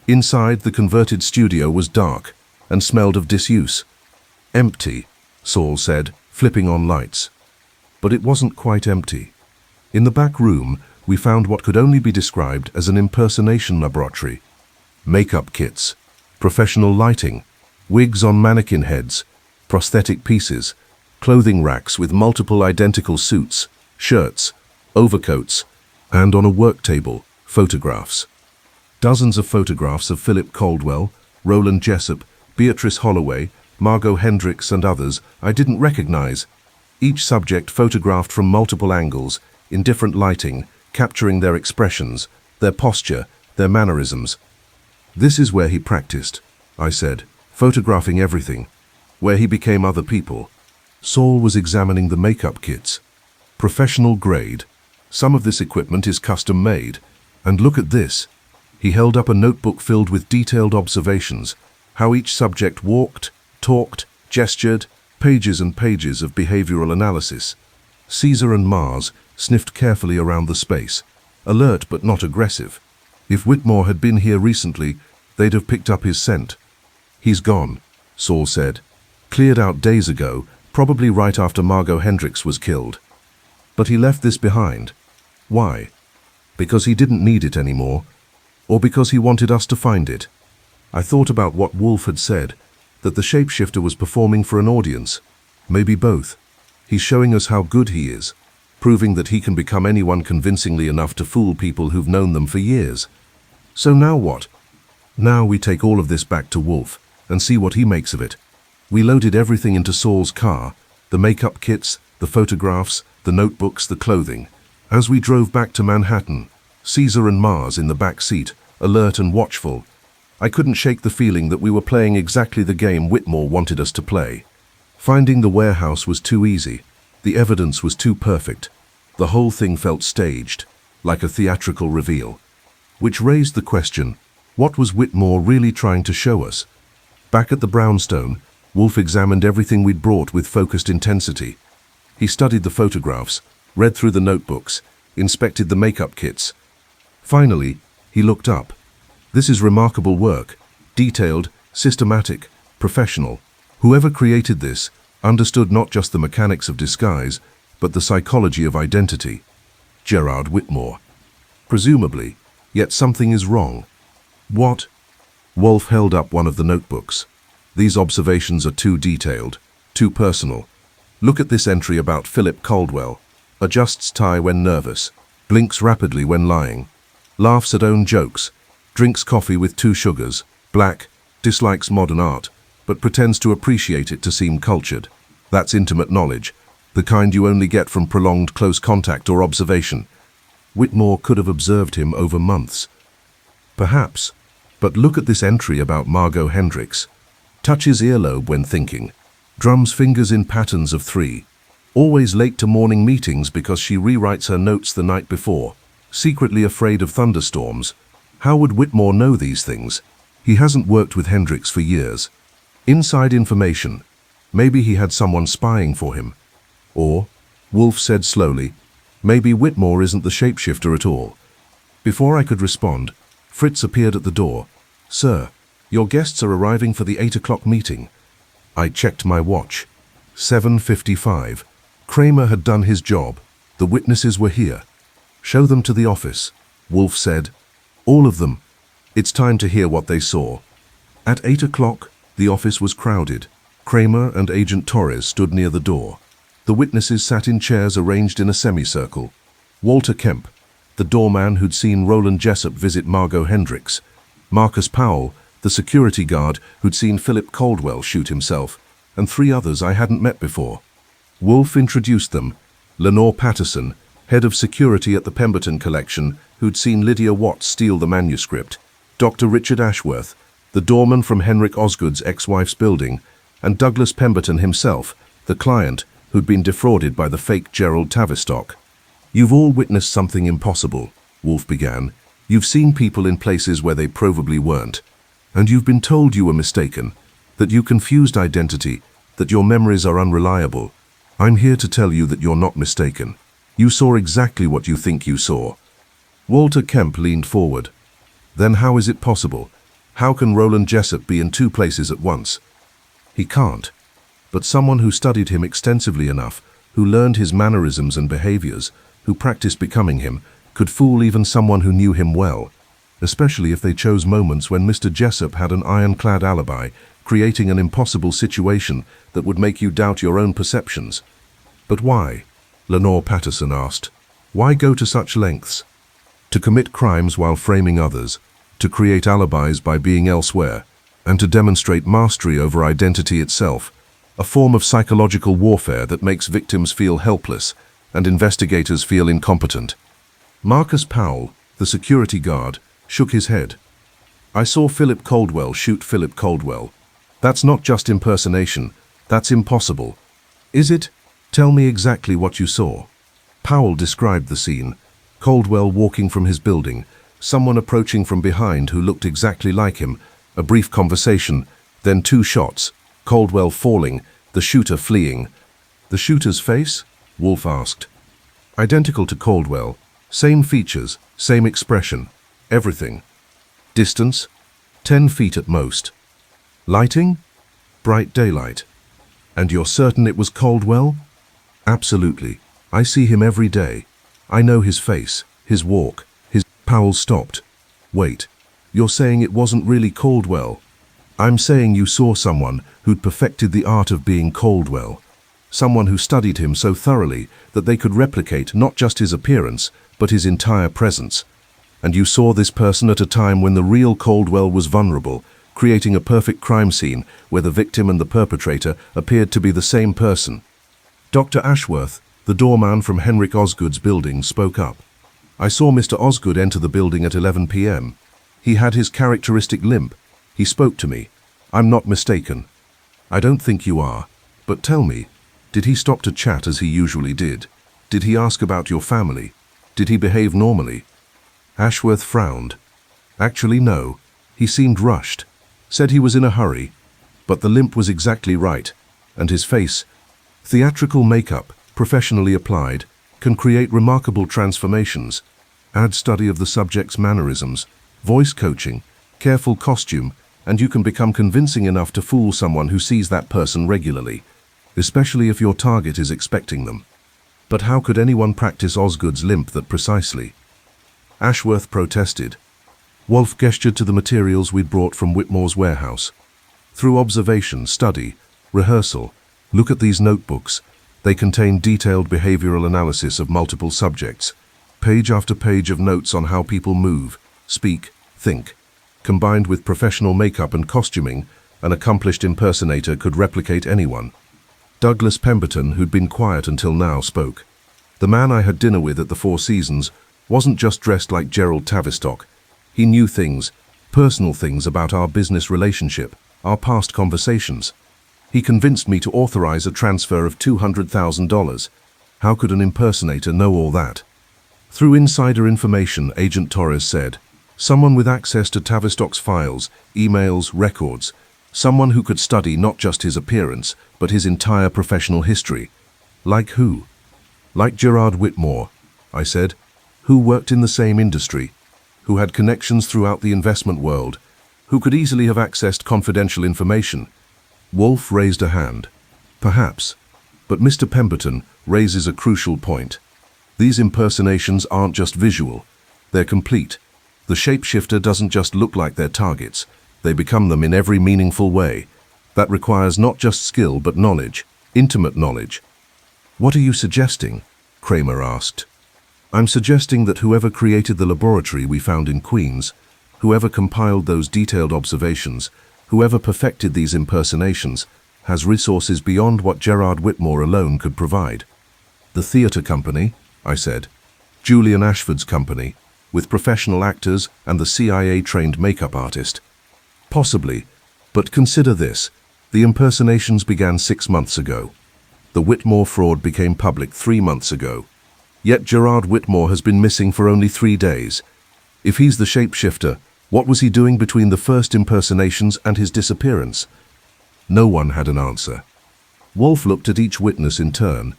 Inside, the converted studio was dark and smelled of disuse. Empty, Saul said, flipping on lights. But it wasn't quite empty. In the back room, we found what could only be described as an impersonation laboratory. Makeup kits, professional lighting, wigs on mannequin heads, prosthetic pieces, clothing racks with multiple identical suits, shirts, overcoats, and on a work table, photographs. Dozens of photographs of Philip Caldwell, Roland Jessup, Beatrice Holloway, Margot Hendricks and others I didn't recognize. Each subject photographed from multiple angles, in different lighting, capturing their expressions, their posture, their mannerisms. This is where he practiced, I said, photographing everything, where he became other people. Saul was examining the makeup kits. Professional grade. Some of this equipment is custom made. And look at this. He held up a notebook filled with detailed observations, how each subject walked, talked, gestured, pages and pages of behavioral analysis. Caesar and Mars sniffed carefully around the space, alert but not aggressive. If Whitmore had been here recently, they'd have picked up his scent. He's gone, Saul said. Cleared out days ago, probably right after Margot Hendricks was killed. But he left this behind. Why? Because he didn't need it anymore, or because he wanted us to find it? I thought about what Wolfe had said, that the shapeshifter was performing for an audience. Maybe both. He's showing us how good he is, proving that he can become anyone convincingly enough to fool people who've known them for years. So now what? Now we take all of this back to Wolfe and see what he makes of it. We loaded everything into Saul's car, the makeup kits, the photographs, the notebooks, the clothing. As we drove back to Manhattan, Caesar and Mars in the back seat, alert and watchful, I couldn't shake the feeling that we were playing exactly the game Whitmore wanted us to play. Finding the warehouse was too easy. The evidence was too perfect. The whole thing felt staged, like a theatrical reveal. Which raised the question, what was Whitmore really trying to show us? Back at the brownstone, Wolfe examined everything we'd brought with focused intensity. He studied the photographs, read through the notebooks, inspected the makeup kits. Finally, he looked up. This is remarkable work, detailed, systematic, professional. Whoever created this understood not just the mechanics of disguise, but the psychology of identity. Gerard Whitmore. Presumably, yet something is wrong. What? Wolfe held up one of the notebooks. These observations are too detailed, too personal. Look at this entry about Philip Caldwell. Adjusts tie when nervous, blinks rapidly when lying, laughs at own jokes, drinks coffee with 2 sugars, black, dislikes modern art, but pretends to appreciate it to seem cultured. That's intimate knowledge, the kind you only get from prolonged close contact or observation. Whitmore could have observed him over months. Perhaps, but look at this entry about Margot Hendricks. Touches earlobe when thinking, drums fingers in patterns of 3. Always late to morning meetings because she rewrites her notes the night before, secretly afraid of thunderstorms. How would Whitmore know these things? He hasn't worked with Hendricks for years. Inside information. Maybe he had someone spying for him. Or, Wolfe said slowly, maybe Whitmore isn't the shapeshifter at all. Before I could respond, Fritz appeared at the door. Sir, your guests are arriving for the 8 o'clock meeting. I checked my watch. 7:55. Kramer had done his job. The witnesses were here. Show them to the office, Wolfe said. All of them. It's time to hear what they saw. At 8 o'clock, the office was crowded. Kramer and Agent Torres stood near the door. The witnesses sat in chairs arranged in a semicircle. Walter Kemp, the doorman who'd seen Roland Jessup visit Margot Hendricks. Marcus Powell, the security guard who'd seen Philip Caldwell shoot himself, and 3 others I hadn't met before. Wolfe introduced them. Lenore Patterson, head of security at the Pemberton Collection, who'd seen Lydia Watts steal the manuscript. Dr. Richard Ashworth, the doorman from Henrik Osgood's ex-wife's building, and Douglas Pemberton himself, the client who'd been defrauded by the fake Gerald Tavistock. You've all witnessed something impossible, Wolfe began. You've seen people in places where they probably weren't. And you've been told you were mistaken, that you confused identity, that your memories are unreliable. I'm here to tell you that you're not mistaken. You saw exactly what you think you saw. Walter Kemp leaned forward. Then how is it possible? How can Roland Jessup be in 2 places at once? He can't. But someone who studied him extensively enough, who learned his mannerisms and behaviors, who practiced becoming him, could fool even someone who knew him well, especially if they chose moments when Mr. Jessup had an ironclad alibi, creating an impossible situation that would make you doubt your own perceptions. But why? Lenore Patterson asked. Why go to such lengths? To commit crimes while framing others, to create alibis by being elsewhere, and to demonstrate mastery over identity itself, a form of psychological warfare that makes victims feel helpless and investigators feel incompetent. Marcus Powell, the security guard, shook his head. I saw Philip Caldwell shoot Philip Caldwell. That's not just impersonation, that's impossible. Is it? Tell me exactly what you saw. Powell described the scene. Caldwell walking from his building, someone approaching from behind who looked exactly like him, a brief conversation, then 2 shots, Caldwell falling, the shooter fleeing. The shooter's face? Wolfe asked. Identical to Caldwell, same features, same expression, everything. Distance? 10 feet at most. Lighting? Bright daylight. And you're certain it was Caldwell? Absolutely. I see him every day. I know his face, his walk, his... Powell stopped. Wait, you're saying it wasn't really Caldwell? I'm saying you saw someone who'd perfected the art of being Caldwell. Someone who studied him so thoroughly that they could replicate not just his appearance, but his entire presence. And you saw this person at a time when the real Caldwell was vulnerable, creating a perfect crime scene where the victim and the perpetrator appeared to be the same person. Dr. Ashworth, the doorman from Henrik Osgood's building, spoke up. I saw Mr. Osgood enter the building at 11 p.m. He had his characteristic limp. He spoke to me. I'm not mistaken. I don't think you are. But tell me, did he stop to chat as he usually did? Did he ask about your family? Did he behave normally? Ashworth frowned. Actually, no. He seemed rushed. Said he was in a hurry. But the limp was exactly right. And his face, theatrical makeup, professionally applied, can create remarkable transformations. Add study of the subject's mannerisms, voice coaching, careful costume, and you can become convincing enough to fool someone who sees that person regularly, especially if your target is expecting them. But how could anyone practice Osgood's limp that precisely? Ashworth protested. Wolfe gestured to the materials we'd brought from Whitmore's warehouse. Through observation, study, rehearsal, look at these notebooks. They contain detailed behavioral analysis of multiple subjects, page after page of notes on how people move, speak, think. Combined with professional makeup and costuming, an accomplished impersonator could replicate anyone. Douglas Pemberton, who'd been quiet until now, spoke. The man I had dinner with at the Four Seasons wasn't just dressed like Gerald Tavistock. He knew things, personal things about our business relationship, our past conversations. He convinced me to authorize a transfer of $200,000. How could an impersonator know all that? Through insider information, Agent Torres said, someone with access to Tavistock's files, emails, records. Someone who could study not just his appearance, but his entire professional history. Like who? Like Gerard Whitmore, I said, who worked in the same industry, who had connections throughout the investment world, who could easily have accessed confidential information. Wolfe raised a hand. Perhaps. But Mr. Pemberton raises a crucial point. These impersonations aren't just visual. They're complete. The shapeshifter doesn't just look like their targets. They become them in every meaningful way. That requires not just skill but knowledge, intimate knowledge. What are you suggesting? Kramer asked. I'm suggesting that whoever created the laboratory we found in Queens, whoever compiled those detailed observations, whoever perfected these impersonations, has resources beyond what Gerard Whitmore alone could provide. The theater company, I said. Julian Ashford's company, with professional actors and the CIA-trained makeup artist. Possibly, but consider this. The impersonations began 6 months ago. The Whitmore fraud became public 3 months ago. Yet Gerard Whitmore has been missing for only 3 days. If he's the shapeshifter, what was he doing between the first impersonations and his disappearance? No one had an answer. Wolfe looked at each witness in turn.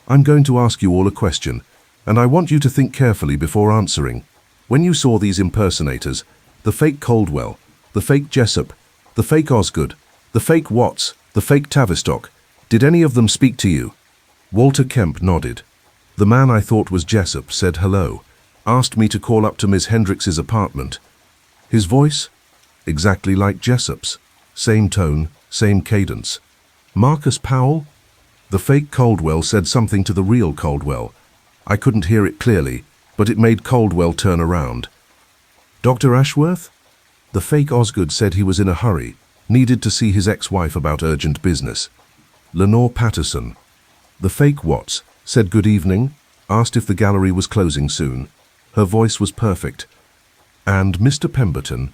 I'm going to ask you all a question, and I want you to think carefully before answering. When you saw these impersonators, the fake Caldwell, the fake Jessup, the fake Osgood, the fake Watts, the fake Tavistock, did any of them speak to you? Walter Kemp nodded. The man I thought was Jessup said hello, asked me to call up to Miss Hendricks's apartment. His voice? Exactly like Jessup's. Same tone, same cadence. Marcus Powell? The fake Caldwell said something to the real Caldwell. I couldn't hear it clearly, but it made Caldwell turn around. Dr. Ashworth? The fake Osgood said he was in a hurry, needed to see his ex-wife about urgent business. Lenore Patterson. The fake Watts said good evening, asked if the gallery was closing soon. Her voice was perfect. "And Mr. Pemberton?"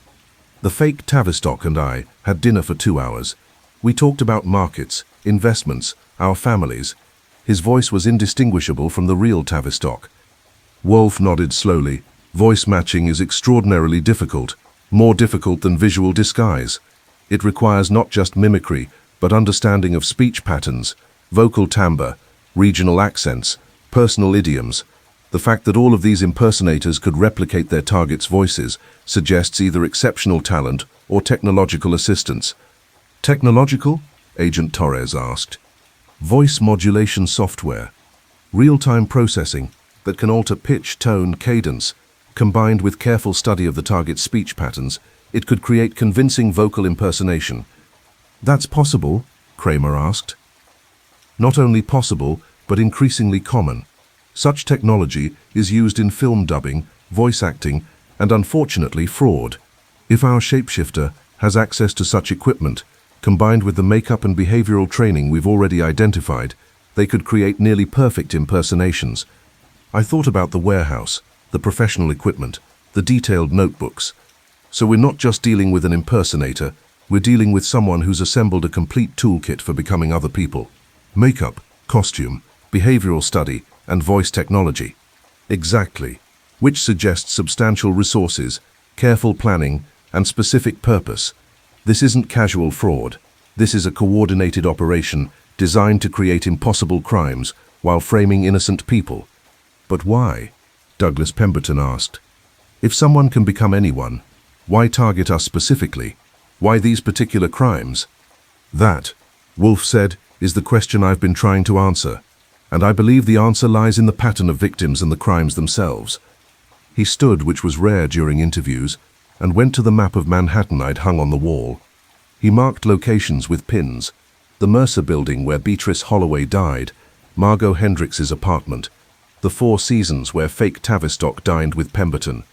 The fake Tavistock and I had dinner for 2 hours. We talked about markets, investments, our families. His voice was indistinguishable from the real Tavistock. Wolfe nodded slowly. Voice matching is extraordinarily difficult, more difficult than visual disguise. It requires not just mimicry, but understanding of speech patterns, vocal timbre, regional accents, personal idioms. The fact that all of these impersonators could replicate their targets' voices suggests either exceptional talent or technological assistance. "Technological?" Agent Torres asked. "Voice modulation software. Real-time processing that can alter pitch, tone, cadence. Combined with careful study of the target's speech patterns, it could create convincing vocal impersonation." "That's possible?" Kramer asked. "Not only possible, but increasingly common. Such technology is used in film dubbing, voice acting, and unfortunately fraud. If our shapeshifter has access to such equipment, combined with the makeup and behavioral training we've already identified, they could create nearly perfect impersonations." I thought about the warehouse, the professional equipment, the detailed notebooks. So we're not just dealing with an impersonator, we're dealing with someone who's assembled a complete toolkit for becoming other people. Makeup, costume, behavioral study, and voice technology. Exactly. Which suggests substantial resources, careful planning, and specific purpose. This isn't casual fraud. This is a coordinated operation designed to create impossible crimes while framing innocent people. "But why?" Douglas Pemberton asked. "If someone can become anyone, why target us specifically? Why these particular crimes?" "That," Wolfe said, "is the question I've been trying to answer. And I believe the answer lies in the pattern of victims and the crimes themselves." He stood, which was rare during interviews, and went to the map of Manhattan I'd hung on the wall. He marked locations with pins: the Mercer building where Beatrice Holloway died, Margot Hendricks' apartment, the Four Seasons where fake Tavistock dined with Pemberton,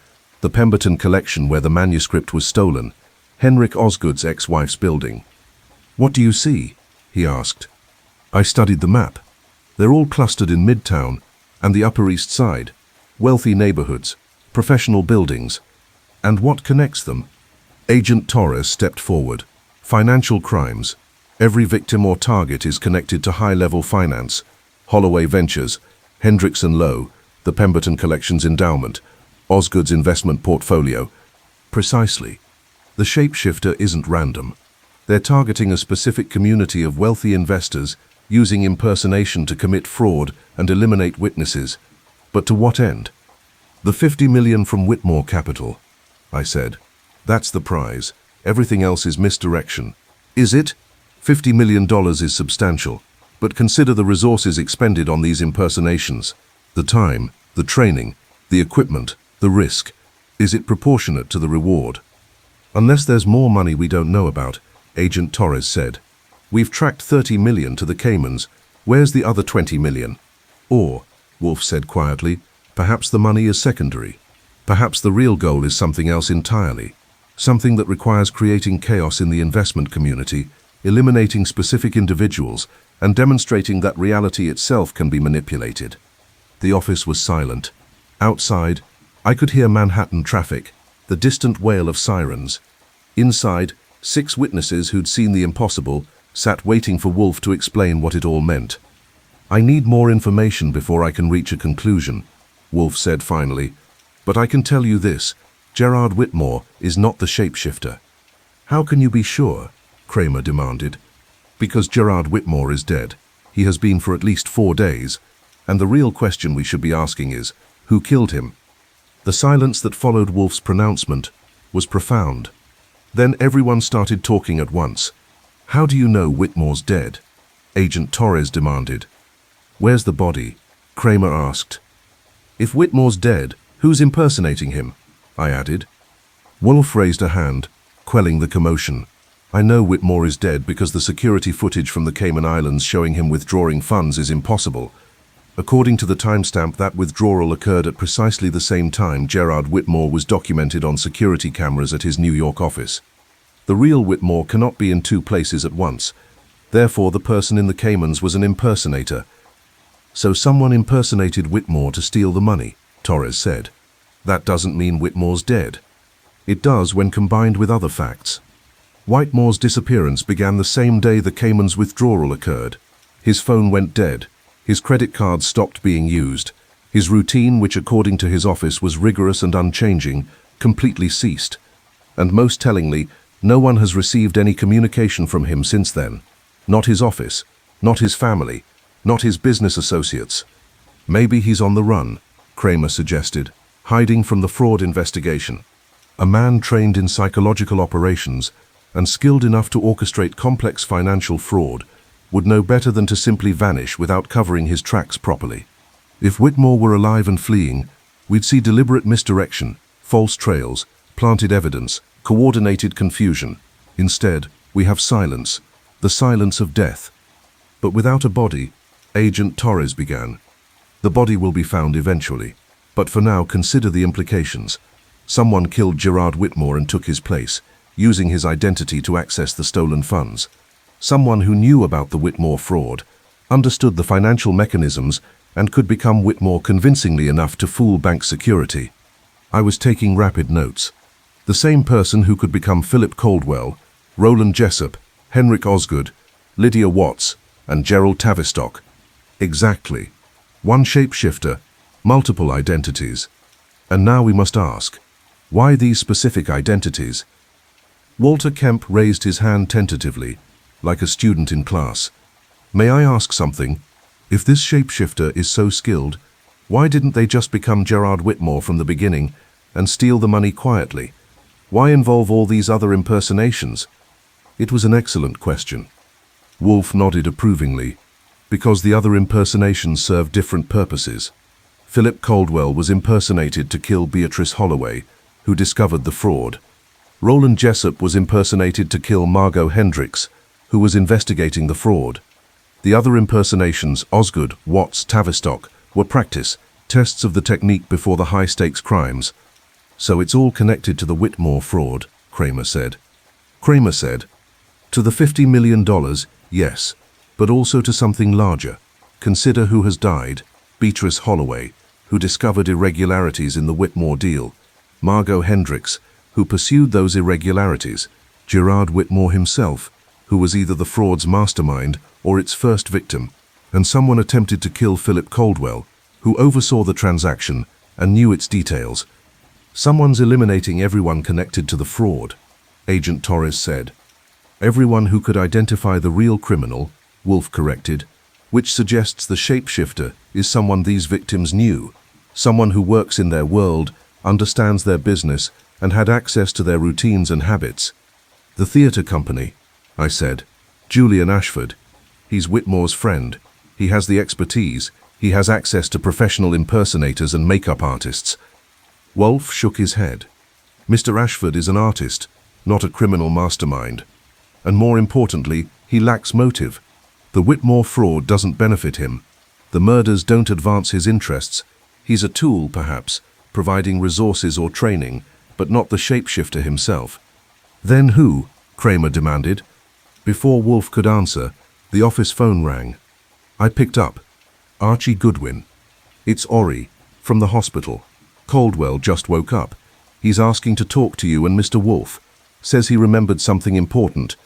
the Pemberton collection where the manuscript was stolen, Henrik Osgood's ex-wife's building. "What do you see?" he asked. I studied the map. They're all clustered in Midtown and the Upper East Side, wealthy neighborhoods, professional buildings. And what connects them? Agent Torres stepped forward. Financial crimes. Every victim or target is connected to high-level finance. Holloway Ventures, Hendricks & Lowe, the Pemberton Collection's endowment, Osgood's investment portfolio. Precisely. The shapeshifter isn't random. They're targeting a specific community of wealthy investors using impersonation to commit fraud and eliminate witnesses. But to what end? "The 50 million from Whitmore Capital," I said. "That's the prize. Everything else is misdirection." "Is it? $50 million is substantial. But consider the resources expended on these impersonations. The time, the training, the equipment, the risk. Is it proportionate to the reward?" "Unless there's more money we don't know about," Agent Torres said. "We've tracked 30 million to the Caymans. Where's the other 20 million? Or," Wolfe said quietly, "perhaps the money is secondary. Perhaps the real goal is something else entirely. Something that requires creating chaos in the investment community, eliminating specific individuals, and demonstrating that reality itself can be manipulated." The office was silent. Outside, I could hear Manhattan traffic, the distant wail of sirens. Inside, 6 witnesses who'd seen the impossible sat waiting for Wolfe to explain what it all meant. "I need more information before I can reach a conclusion," Wolfe said finally. "But I can tell you this, Gerard Whitmore is not the shapeshifter." "How can you be sure?" Kramer demanded. "Because Gerard Whitmore is dead. He has been for at least 4 days. And the real question we should be asking is, who killed him?" The silence that followed Wolfe's pronouncement was profound. Then everyone started talking at once. "How do you know Whitmore's dead?" Agent Torres demanded. "Where's the body?" Kramer asked. "If Whitmore's dead, who's impersonating him?" I added. Wolfe raised a hand, quelling the commotion. "I know Whitmore is dead because the security footage from the Cayman Islands showing him withdrawing funds is impossible. According to the timestamp, that withdrawal occurred at precisely the same time Gerard Whitmore was documented on security cameras at his New York office. The real Whitmore cannot be in 2 places at once. Therefore, the person in the Caymans was an impersonator." "So someone impersonated Whitmore to steal the money," Torres said. That doesn't mean Whitmore's dead. It does when combined with other facts. Whitmore's disappearance began the same day the Cayman's withdrawal occurred. His phone went dead. His credit cards stopped being used. His routine, which according to his office was rigorous and unchanging, completely ceased. And most tellingly, no one has received any communication from him since then. Not his office, not his family, not his business associates. Maybe he's on the run, Kramer suggested, hiding from the fraud investigation. A man trained in psychological operations and skilled enough to orchestrate complex financial fraud would know better than to simply vanish without covering his tracks properly. If Whitmore were alive and fleeing, we'd see deliberate misdirection, false trails, planted evidence, coordinated confusion. Instead, we have silence, the silence of death. But without a body, Agent Torres began. The body will be found eventually, but for now consider the implications. Someone killed Gerard Whitmore and took his place, using his identity to access the stolen funds. Someone who knew about the Whitmore fraud, understood the financial mechanisms, and could become Whitmore convincingly enough to fool bank security. I was taking rapid notes. The same person who could become Philip Caldwell, Roland Jessup, Henrik Osgood, Lydia Watts, and Gerald Tavistock. Exactly. One shapeshifter, multiple identities. And now we must ask, why these specific identities? Walter Kemp raised his hand tentatively, like a student in class. May I ask something? If this shapeshifter is so skilled, why didn't they just become Gerard Whitmore from the beginning and steal the money quietly? Why involve all these other impersonations? It was an excellent question. Wolfe nodded approvingly, because the other impersonations served different purposes. Philip Caldwell was impersonated to kill Beatrice Holloway, who discovered the fraud. Roland Jessup was impersonated to kill Margot Hendricks, who was investigating the fraud. The other impersonations, Osgood, Watts, Tavistock, were practice, tests of the technique before the high-stakes crimes. So it's all connected to the Whitmore fraud, Kramer said. Kramer said, to the $50 million, yes, but also to something larger. Consider who has died, Beatrice Holloway, who discovered irregularities in the Whitmore deal, Margot Hendricks, who pursued those irregularities, Gerard Whitmore himself, who was either the fraud's mastermind or its first victim, and someone attempted to kill Philip Caldwell, who oversaw the transaction and knew its details. Someone's eliminating everyone connected to the fraud, Agent Torres said. Everyone who could identify the real criminal, Wolfe corrected, which suggests the shapeshifter is someone these victims knew, someone who works in their world, understands their business, and had access to their routines and habits. The theater company, I said. Julian Ashford. He's Whitmore's friend. He has the expertise. He has access to professional impersonators and makeup artists. Wolfe shook his head. Mr. Ashford is an artist, not a criminal mastermind. And more importantly, he lacks motive. The Whitmore fraud doesn't benefit him. The murders don't advance his interests. He's a tool, perhaps, providing resources or training, but not the shapeshifter himself. Then who? Kramer demanded. Before Wolfe could answer, the office phone rang. I picked up. Archie Goodwin. It's Ori, from the hospital. Caldwell just woke up. He's asking to talk to you and Mr. Wolfe. Says he remembered something important.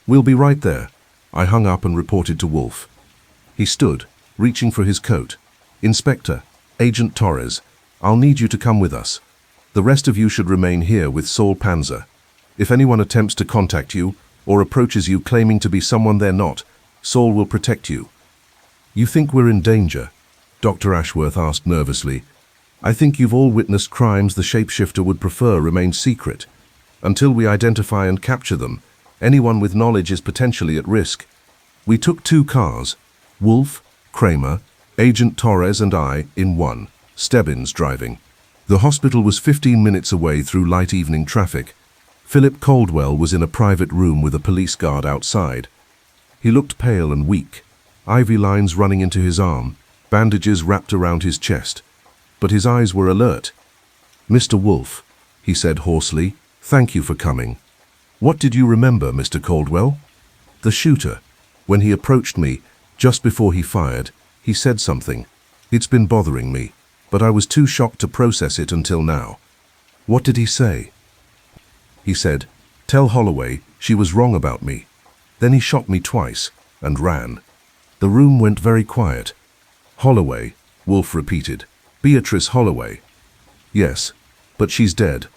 We'll be right there. I hung up and reported to Wolfe. He stood, reaching for his coat. Inspector, Agent Torres, I'll need you to come with us. The rest of you should remain here with Saul Panzer. If anyone attempts to contact you or approaches you claiming to be someone they're not, Saul will protect you. You think we're in danger? Dr. Ashworth asked nervously. I think you've all witnessed crimes the shapeshifter would prefer remain secret. Until we identify and capture them, anyone with knowledge is potentially at risk. We took 2 cars, Wolfe, Kramer, Agent Torres and I in one, Stebbins driving. The hospital was 15 minutes away through light evening traffic. Philip Caldwell was in a private room with a police guard outside. He looked pale and weak, ivy lines running into his arm, bandages wrapped around his chest. But his eyes were alert. Mr. Wolfe, he said hoarsely, thank you for coming. What did you remember, Mr. Caldwell? The shooter. When he approached me, just before he fired, he said something. It's been bothering me. but I was too shocked to process it until now. What did he say? He said, "Tell Holloway she was wrong about me." Then he shot me twice and ran. The room went very quiet. "Holloway," Wolfe repeated. "Beatrice Holloway." "Yes, but she's dead."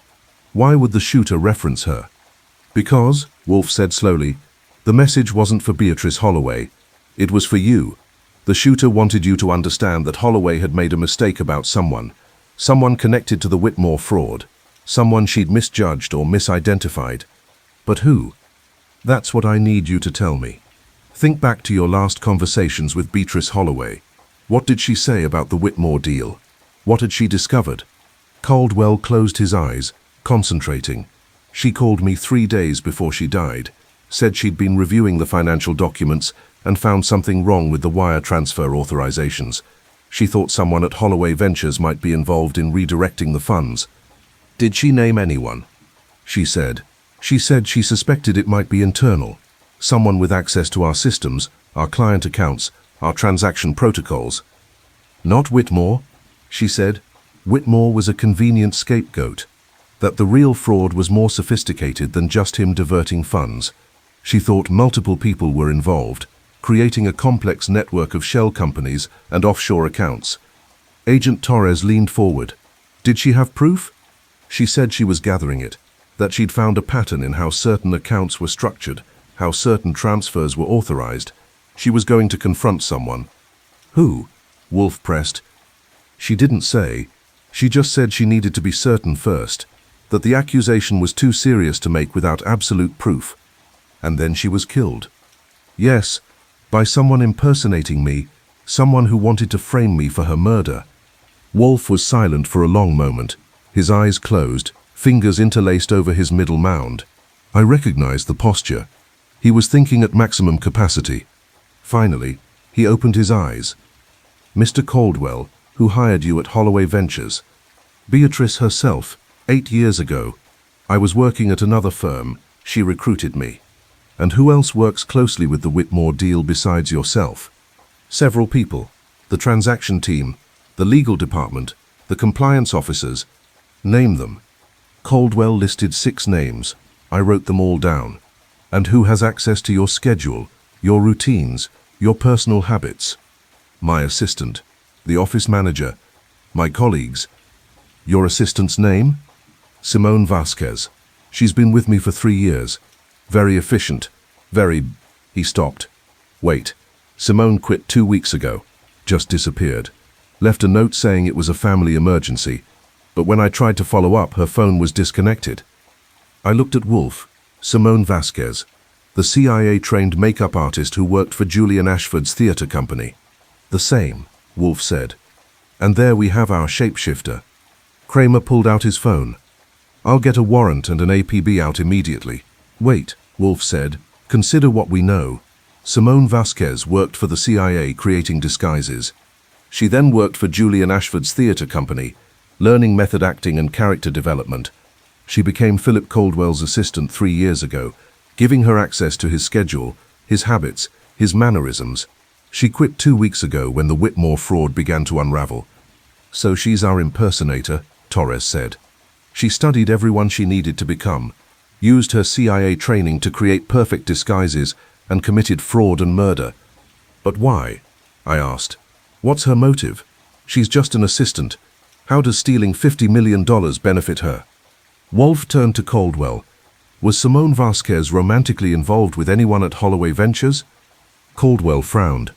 "Why would the shooter reference her?" "Because," Wolfe said slowly, "the message wasn't for Beatrice Holloway. It was for you. The shooter wanted you to understand that Holloway had made a mistake about someone connected to the Whitmore fraud, someone she'd misjudged or misidentified. But who? That's what I need you to tell me. Think back to your last conversations with Beatrice Holloway. What did she say about the Whitmore deal? What had she discovered?" Caldwell closed his eyes, concentrating. "She called me 3 days before she died, said she'd been reviewing the financial documents and found something wrong with the wire transfer authorizations. She thought someone at Holloway Ventures might be involved in redirecting the funds." "Did she name anyone?" She said she suspected it might be internal, someone with access to our systems, our client accounts, our transaction protocols. "Not Whitmore," she said. "Whitmore was a convenient scapegoat. That the real fraud was more sophisticated than just him diverting funds. She thought multiple people were involved, creating a complex network of shell companies and offshore accounts." Agent Torres leaned forward. "Did she have proof?" She said she was gathering it, that she'd found a pattern in how certain accounts were structured, how certain transfers were authorized. She was going to confront someone. "Who?" Wolfe pressed. "She didn't say. She just said she needed to be certain first, that the accusation was too serious to make without absolute proof. And then she was killed." "Yes, by someone impersonating me, someone who wanted to frame me for her murder." Wolfe was silent for a long moment, his eyes closed, fingers interlaced over his middle mound. I recognized the posture. He was thinking at maximum capacity. Finally, he opened his eyes. "Mr. Caldwell, who hired you at Holloway Ventures." "Beatrice herself, 8 years ago. I was working at another firm. She recruited me." "And who else works closely with the Whitmore deal besides yourself?" "Several people. The transaction team, the legal department, the compliance officers." "Name them." Caldwell listed 6 names. I wrote them all down. "And who has access to your schedule, your routines, your personal habits?" "My assistant, the office manager, my colleagues." "Your assistant's name?" "Simone Vasquez. She's been with me for 3 years. Very efficient, very..." He stopped. "Wait. Simone quit 2 weeks ago. Just disappeared. Left a note saying it was a family emergency. But when I tried to follow up, her phone was disconnected." I looked at Wolfe. "Simone Vasquez, the CIA-trained makeup artist who worked for Julian Ashford's theater company." "The same," Wolfe said. "And there we have our shapeshifter." Kramer pulled out his phone. "I'll get a warrant and an APB out immediately." "Wait," Wolfe said. "Consider what we know. Simone Vasquez worked for the CIA creating disguises. She then worked for Julian Ashford's theater company, learning method acting and character development. She became Philip Caldwell's assistant 3 years ago, giving her access to his schedule, his habits, his mannerisms. She quit 2 weeks ago when the Whitmore fraud began to unravel." "So she's our impersonator," Torres said. "She studied everyone she needed to become, used her CIA training to create perfect disguises, and committed fraud and murder." "But why?" I asked. "What's her motive? She's just an assistant. How does stealing $50 million benefit her?" Wolfe turned to Caldwell. "Was Simone Vasquez romantically involved with anyone at Holloway Ventures?" Caldwell frowned.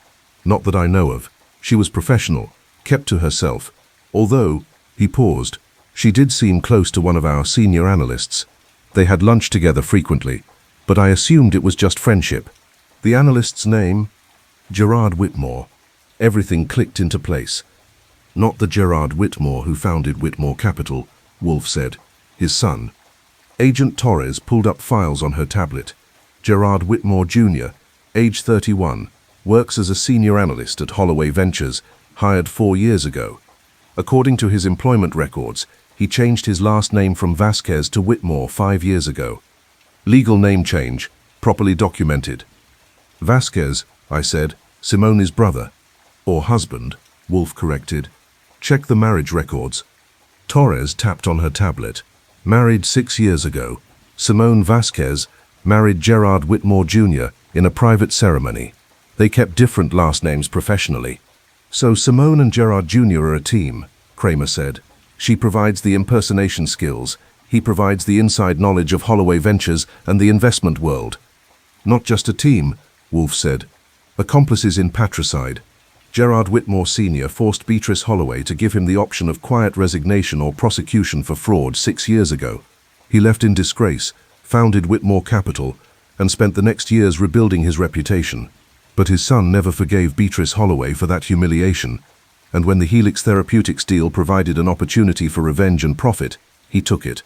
"Not that I know of. She was professional, kept to herself. Although," he paused, "she did seem close to one of our senior analysts. They had lunch together frequently, but I assumed it was just friendship." "The analyst's name?" "Gerard Whitmore." Everything clicked into place. "Not the Gerard Whitmore who founded Whitmore Capital," Wolfe said. "His son." Agent Torres pulled up files on her tablet. "Gerard Whitmore Jr., age 31, works as a senior analyst at Holloway Ventures, hired 4 years ago. According to his employment records, he changed his last name from Vasquez to Whitmore 5 years ago. Legal name change, properly documented." "Vasquez," I said, "Simone's brother." "Or husband," Wolfe corrected. Check the marriage records. Torres tapped on her tablet. Married 6 years ago. Simone Vasquez married Gerard Whitmore Jr. in a private ceremony. They kept different last names professionally. So Simone and Gerard Jr. are a team, Kramer said. She provides the impersonation skills. He provides the inside knowledge of Holloway Ventures and the investment world. Not just a team, Wolfe said. Accomplices in patricide. Gerard Whitmore Sr. forced Beatrice Holloway to give him the option of quiet resignation or prosecution for fraud 6 years ago. He left in disgrace, founded Whitmore Capital, and spent the next years rebuilding his reputation. But his son never forgave Beatrice Holloway for that humiliation, and when the Helix Therapeutics deal provided an opportunity for revenge and profit, he took it.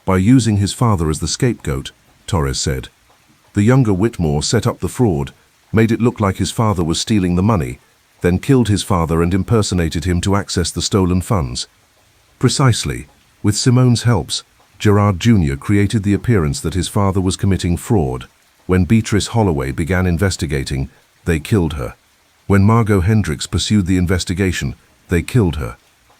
By using his father as the scapegoat, Torres said. The younger Whitmore set up the fraud, made it look like his father was stealing the money, then killed his father and impersonated him to access the stolen funds. Precisely. With Simone's helps, Gerard Jr. created the appearance that his father was committing fraud. When Beatrice Holloway began investigating, they killed her. When Margot Hendricks pursued the investigation, they killed her.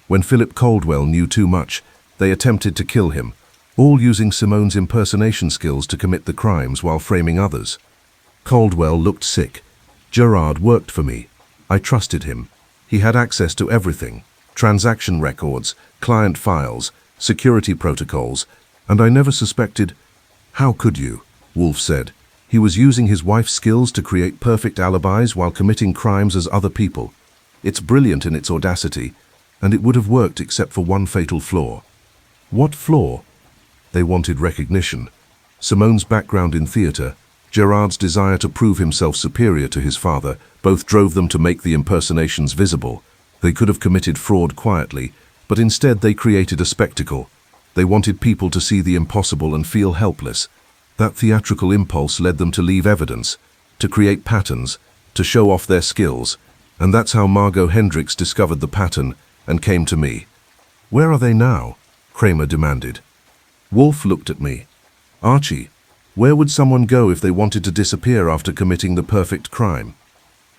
When Philip Caldwell knew too much, they attempted to kill him, all using Simone's impersonation skills to commit the crimes while framing others. Caldwell looked sick. Gerard worked for me. I trusted him. He had access to everything: transaction records, client files, security protocols, and I never suspected. How could you? Wolfe said. He was using his wife's skills to create perfect alibis while committing crimes as other people. It's brilliant in its audacity, and it would have worked except for one fatal flaw. What flaw? They wanted recognition. Simone's background in theater, Gerard's desire to prove himself superior to his father, both drove them to make the impersonations visible. They could have committed fraud quietly, but instead they created a spectacle. They wanted people to see the impossible and feel helpless. That theatrical impulse led them to leave evidence, to create patterns, to show off their skills, and that's how Margot Hendricks discovered the pattern and came to me. Where are they now? Kramer demanded. Wolfe looked at me. Archie, where would someone go if they wanted to disappear after committing the perfect crime?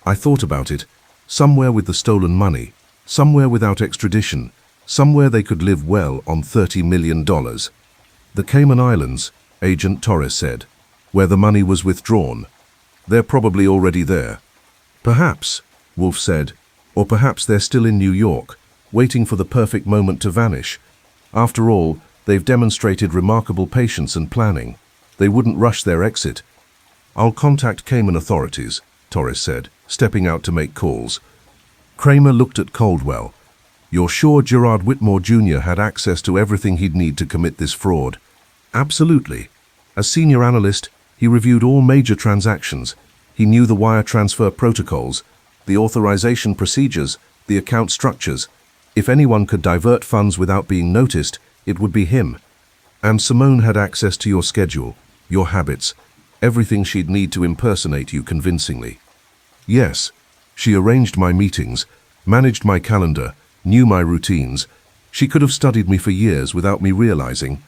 I thought about it. Somewhere with the stolen money, somewhere without extradition, somewhere they could live well on $30 million. The Cayman Islands, Agent Torres said, where the money was withdrawn. They're probably already there. Perhaps, Wolfe said, or perhaps they're still in New York, waiting for the perfect moment to vanish. After all, they've demonstrated remarkable patience and planning. They wouldn't rush their exit. I'll contact Cayman authorities, Torres said, stepping out to make calls. Kramer looked at Caldwell. You're sure Gerard Whitmore Jr. had access to everything he'd need to commit this fraud? Absolutely. As senior analyst, he reviewed all major transactions. He knew the wire transfer protocols, the authorization procedures, the account structures. If anyone could divert funds without being noticed, it would be him. And Simone had access to your schedule, your habits, everything she'd need to impersonate you convincingly. Yes, she arranged my meetings, managed my calendar, knew my routines. She could have studied me for years without me realizing.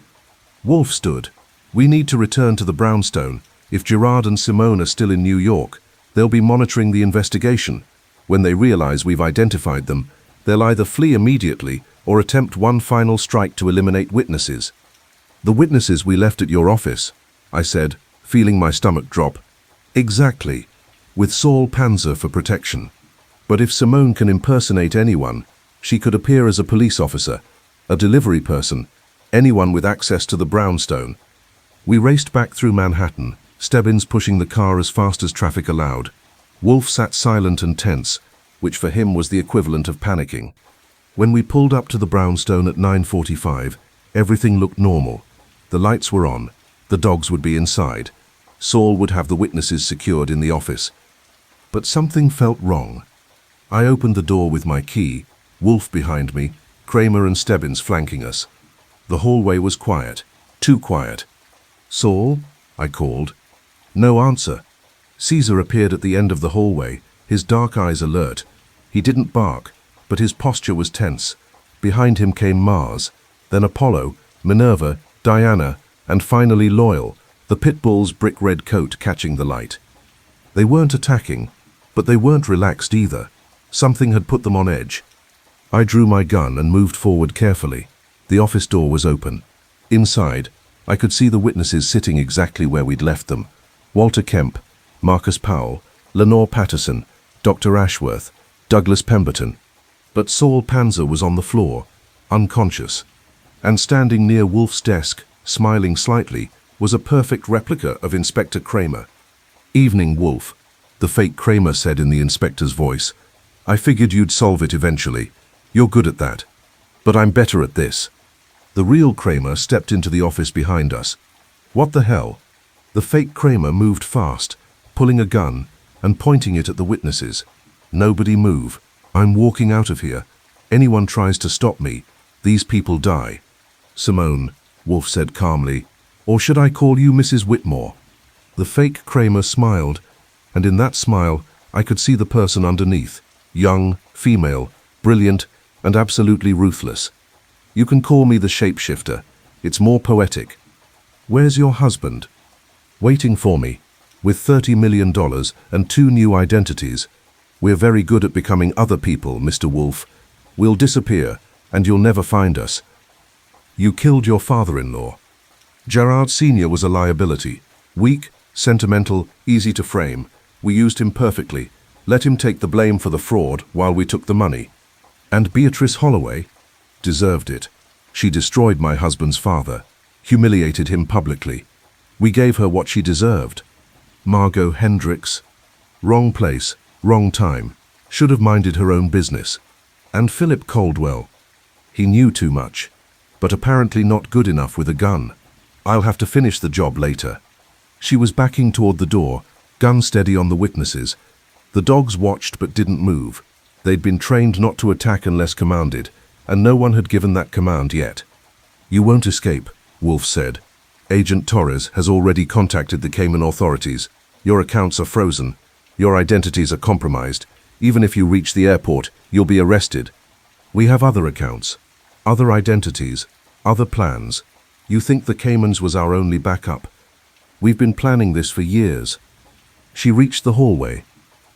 Wolfe stood. We need to return to the brownstone. If Gerard and Simone are still in New York, they'll be monitoring the investigation. When they realize we've identified them, they'll either flee immediately or attempt one final strike to eliminate witnesses. The witnesses we left at your office, I said, feeling my stomach drop. Exactly, with Saul Panzer for protection. But if Simone can impersonate anyone, she could appear as a police officer, a delivery person, anyone with access to the brownstone. We raced back through Manhattan, Stebbins pushing the car as fast as traffic allowed. Wolfe sat silent and tense, which for him was the equivalent of panicking. When we pulled up to the brownstone at 9:45, everything looked normal. The lights were on. The dogs would be inside. Saul would have the witnesses secured in the office. But something felt wrong. I opened the door with my key, Wolfe behind me, Kramer and Stebbins flanking us. The hallway was quiet, too quiet. Saul? I called. No answer. Caesar appeared at the end of the hallway, his dark eyes alert. He didn't bark, but his posture was tense. Behind him came Mars, then Apollo, Minerva, Diana, and finally Loyal, the pit bull's brick-red coat catching the light. They weren't attacking, but they weren't relaxed either. Something had put them on edge. I drew my gun and moved forward carefully. The office door was open. Inside, I could see the witnesses sitting exactly where we'd left them. Walter Kemp, Marcus Powell, Lenore Patterson, Dr. Ashworth, Douglas Pemberton. But Saul Panzer was on the floor, unconscious. And standing near Wolfe's desk, smiling slightly, was a perfect replica of Inspector Kramer. "Evening, Wolfe," the fake Kramer said in the inspector's voice. "I figured you'd solve it eventually. You're good at that. But I'm better at this." The real Kramer stepped into the office behind us. What the hell? The fake Kramer moved fast, pulling a gun and pointing it at the witnesses. "Nobody move. I'm walking out of here. Anyone tries to stop me, these people die." "Simone," Wolfe said calmly, "or should I call you Mrs. Whitmore?" The fake Kramer smiled, and in that smile I could see the person underneath. Young, female, brilliant, and absolutely ruthless. "You can call me the shapeshifter. It's more poetic." "Where's your husband?" "Waiting for me, with $30 million and 2 new identities. We're very good at becoming other people, Mr. Wolfe. We'll disappear, and you'll never find us." "You killed your father-in-law." "Gerard Sr. was a liability. Weak, sentimental, easy to frame. We used him perfectly. Let him take the blame for the fraud while we took the money." "And Beatrice Holloway?" "Deserved it. She destroyed my husband's father, humiliated him publicly. We gave her what she deserved." "Margot Hendricks?" "Wrong place, wrong time. Should have minded her own business." "And Philip Caldwell?" "He knew too much, but apparently not good enough with a gun. I'll have to finish the job later." She was backing toward the door, gun steady on the witnesses. The dogs watched but didn't move. They'd been trained not to attack unless commanded, and no one had given that command yet. "You won't escape," Wolfe said. "Agent Torres has already contacted the Cayman authorities. Your accounts are frozen. Your identities are compromised. Even if you reach the airport, you'll be arrested. We have other accounts, other identities, other plans. You think the Caymans was our only backup? We've been planning this for years." She reached the hallway.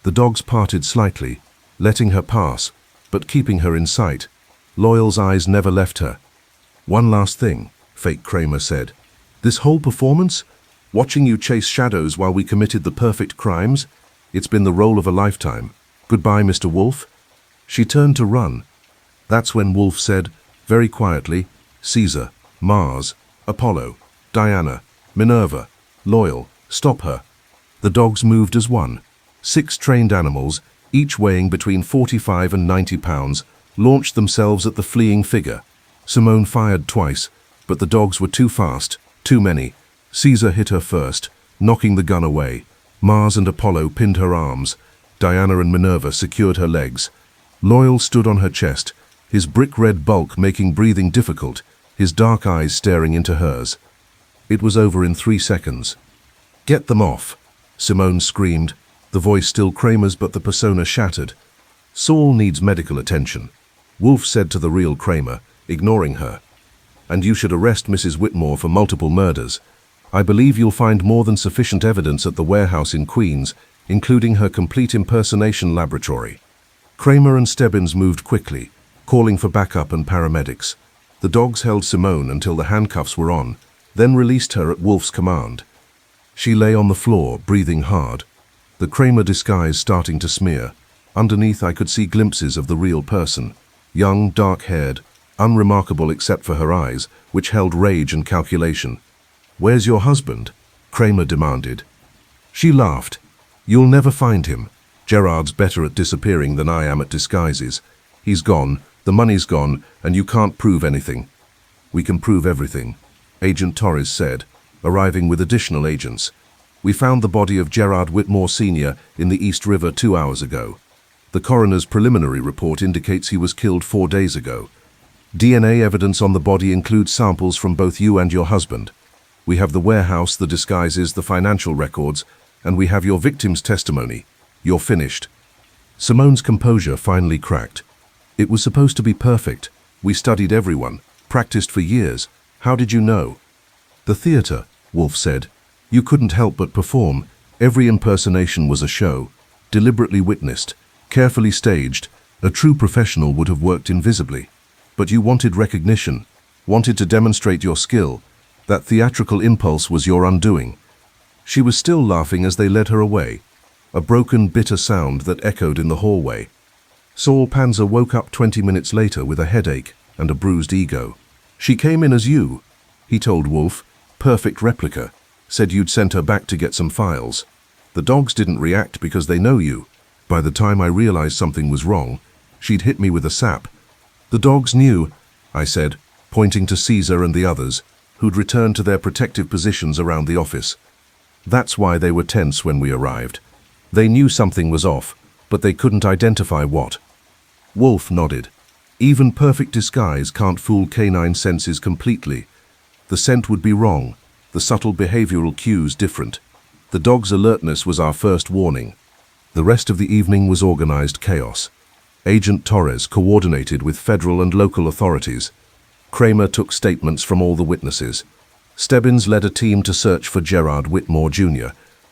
The dogs parted slightly, letting her pass, but keeping her in sight. Loyal's eyes never left her. "One last thing," fake Kramer said. "This whole performance? Watching you chase shadows while we committed the perfect crimes? It's been the role of a lifetime. Goodbye, Mr. Wolfe." She turned to run. That's when Wolfe said, very quietly, "Caesar, Mars, Apollo, Diana, Minerva, Loyal, stop her." The dogs moved as one. 6 trained animals, each weighing between 45 and 90 pounds, launched themselves at the fleeing figure. Simone fired twice, but the dogs were too fast, too many. Caesar hit her first, knocking the gun away. Mars and Apollo pinned her arms. Diana and Minerva secured her legs. Loyal stood on her chest, his brick-red bulk making breathing difficult, his dark eyes staring into hers. It was over in 3 seconds. "Get them off," Simone screamed, the voice still Kramer's but the persona shattered. "Saul needs medical attention," Wolfe said to the real Kramer, ignoring her. "And you should arrest Mrs. Whitmore for multiple murders. I believe you'll find more than sufficient evidence at the warehouse in Queens, including her complete impersonation laboratory." Kramer and Stebbins moved quickly, calling for backup and paramedics. The dogs held Simone until the handcuffs were on, then released her at Wolfe's command. She lay on the floor, breathing hard. The Kramer disguise starting to smear. Underneath I could see glimpses of the real person. Young, dark-haired, unremarkable except for her eyes, which held rage and calculation. "Where's your husband?" Kramer demanded. She laughed. "You'll never find him. Gerard's better at disappearing than I am at disguises. He's gone, the money's gone, and you can't prove anything." "We can prove everything," Agent Torres said, arriving with additional agents. "We found the body of Gerard Whitmore Sr. in the East River 2 hours ago. The coroner's preliminary report indicates he was killed 4 days ago. DNA evidence on the body includes samples from both you and your husband. We have the warehouse, the disguises, the financial records, and we have your victim's testimony. You're finished." Simone's composure finally cracked. "It was supposed to be perfect. We studied everyone, practiced for years. How did you know?" "The theater," Wolfe said. "You couldn't help but perform. Every impersonation was a show, deliberately witnessed, carefully staged, A true professional would have worked invisibly. But you wanted recognition, wanted to demonstrate your skill. That theatrical impulse was your undoing. She was still laughing as they led her away, a broken, bitter sound that echoed in the hallway. Saul Panzer woke up 20 minutes later with a headache and a bruised ego. She came in as you, he told Wolfe, perfect replica, said you'd sent her back to get some files. The dogs didn't react because they know you. By the time I realized something was wrong, she'd hit me with a sap. The dogs knew, I said, pointing to Caesar and the others, who'd returned to their protective positions around the office. That's why they were tense when we arrived. They knew something was off, but they couldn't identify what. Wolfe nodded. Even perfect disguise can't fool canine senses completely. The scent would be wrong, the subtle behavioral cues different. The dog's alertness was our first warning. The rest of the evening was organized chaos. Agent Torres coordinated with federal and local authorities. Kramer took statements from all the witnesses. Stebbins led a team to search for Gerard Whitmore Jr.,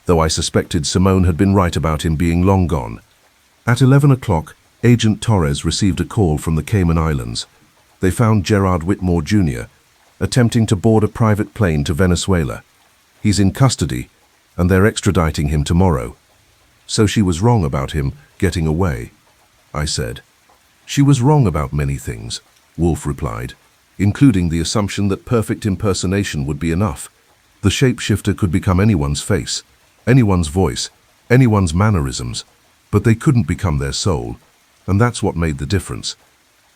though I suspected Simone had been right about him being long gone. At 11 o'clock, Agent Torres received a call from the Cayman Islands. They found Gerard Whitmore Jr. attempting to board a private plane to Venezuela. He's in custody, and they're extraditing him tomorrow. So she was wrong about him getting away, I said. She was wrong about many things, Wolfe replied, including the assumption that perfect impersonation would be enough. The shapeshifter could become anyone's face, anyone's voice, anyone's mannerisms, but they couldn't become their soul, and that's what made the difference.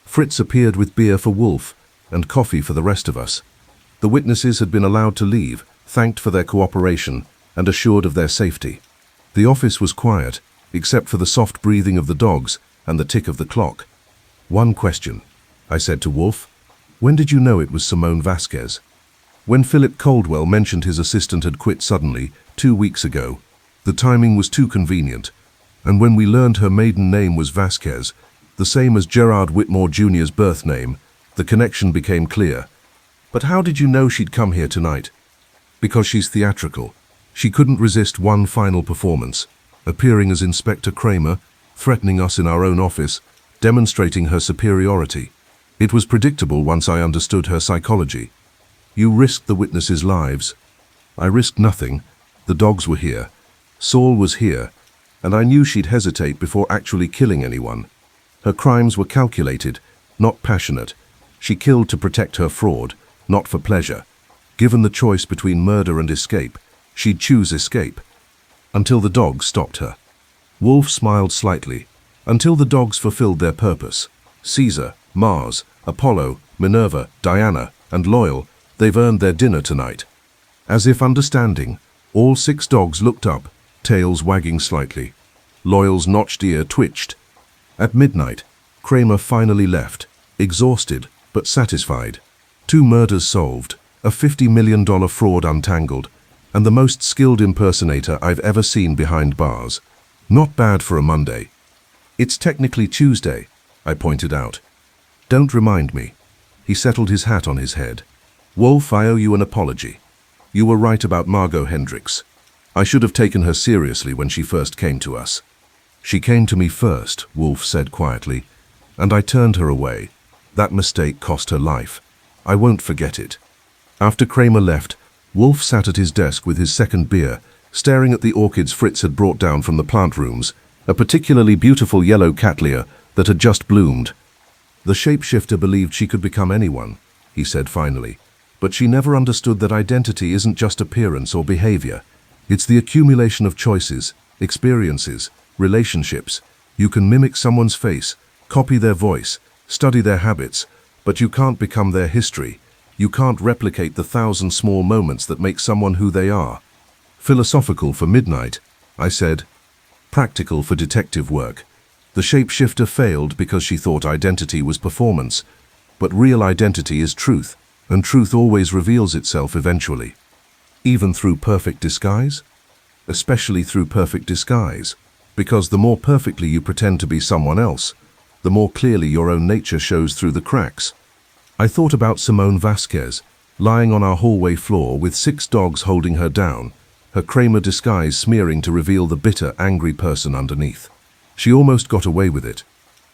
Fritz appeared with beer for Wolfe and coffee for the rest of us. The witnesses had been allowed to leave, thanked for their cooperation, and assured of their safety. The office was quiet, except for the soft breathing of the dogs and the tick of the clock. One question, I said to Wolfe. When did you know it was Simone Vasquez? When Philip Caldwell mentioned his assistant had quit suddenly, 2 weeks ago. The timing was too convenient. And when we learned her maiden name was Vasquez, the same as Gerard Whitmore Jr.'s birth name, the connection became clear. But how did you know she'd come here tonight? Because she's theatrical. She couldn't resist one final performance, appearing as Inspector Kramer, threatening us in our own office, demonstrating her superiority. It was predictable once I understood her psychology. You risked the witnesses' lives. I risked nothing. The dogs were here. Saul was here. And I knew she'd hesitate before actually killing anyone. Her crimes were calculated, not passionate. She killed to protect her fraud, not for pleasure. Given the choice between murder and escape, she'd choose escape. Until the dogs stopped her. Wolfe smiled slightly. Until the dogs fulfilled their purpose. Caesar, Mars, Apollo, Minerva, Diana, and Loyal, they've earned their dinner tonight. As if understanding, all 6 dogs looked up, tails wagging slightly. Loyal's notched ear twitched. At midnight, Kramer finally left, exhausted but satisfied. 2 murders solved, a $50 million fraud untangled, and the most skilled impersonator I've ever seen behind bars. Not bad for a Monday. It's technically Tuesday, I pointed out. Don't remind me. He settled his hat on his head. Wolfe, I owe you an apology. You were right about Margot Hendricks. I should have taken her seriously when she first came to us. She came to me first, Wolfe said quietly, and I turned her away. That mistake cost her life. I won't forget it. After Kramer left, Wolfe sat at his desk with his second beer, staring at the orchids Fritz had brought down from the plant rooms, a particularly beautiful yellow cattleya that had just bloomed. The shapeshifter believed she could become anyone, he said finally, but she never understood that identity isn't just appearance or behavior. It's the accumulation of choices, experiences, relationships. You can mimic someone's face, copy their voice, study their habits, but you can't become their history. You can't replicate the 1,000 small moments that make someone who they are. Philosophical for midnight, I said. Practical for detective work. The shapeshifter failed because she thought identity was performance, but real identity is truth, and truth always reveals itself eventually. Even through perfect disguise? Especially through perfect disguise, because the more perfectly you pretend to be someone else, the more clearly your own nature shows through the cracks. I thought about Simone Vasquez, lying on our hallway floor with 6 dogs holding her down, her Kramer disguise smearing to reveal the bitter, angry person underneath. She almost got away with it.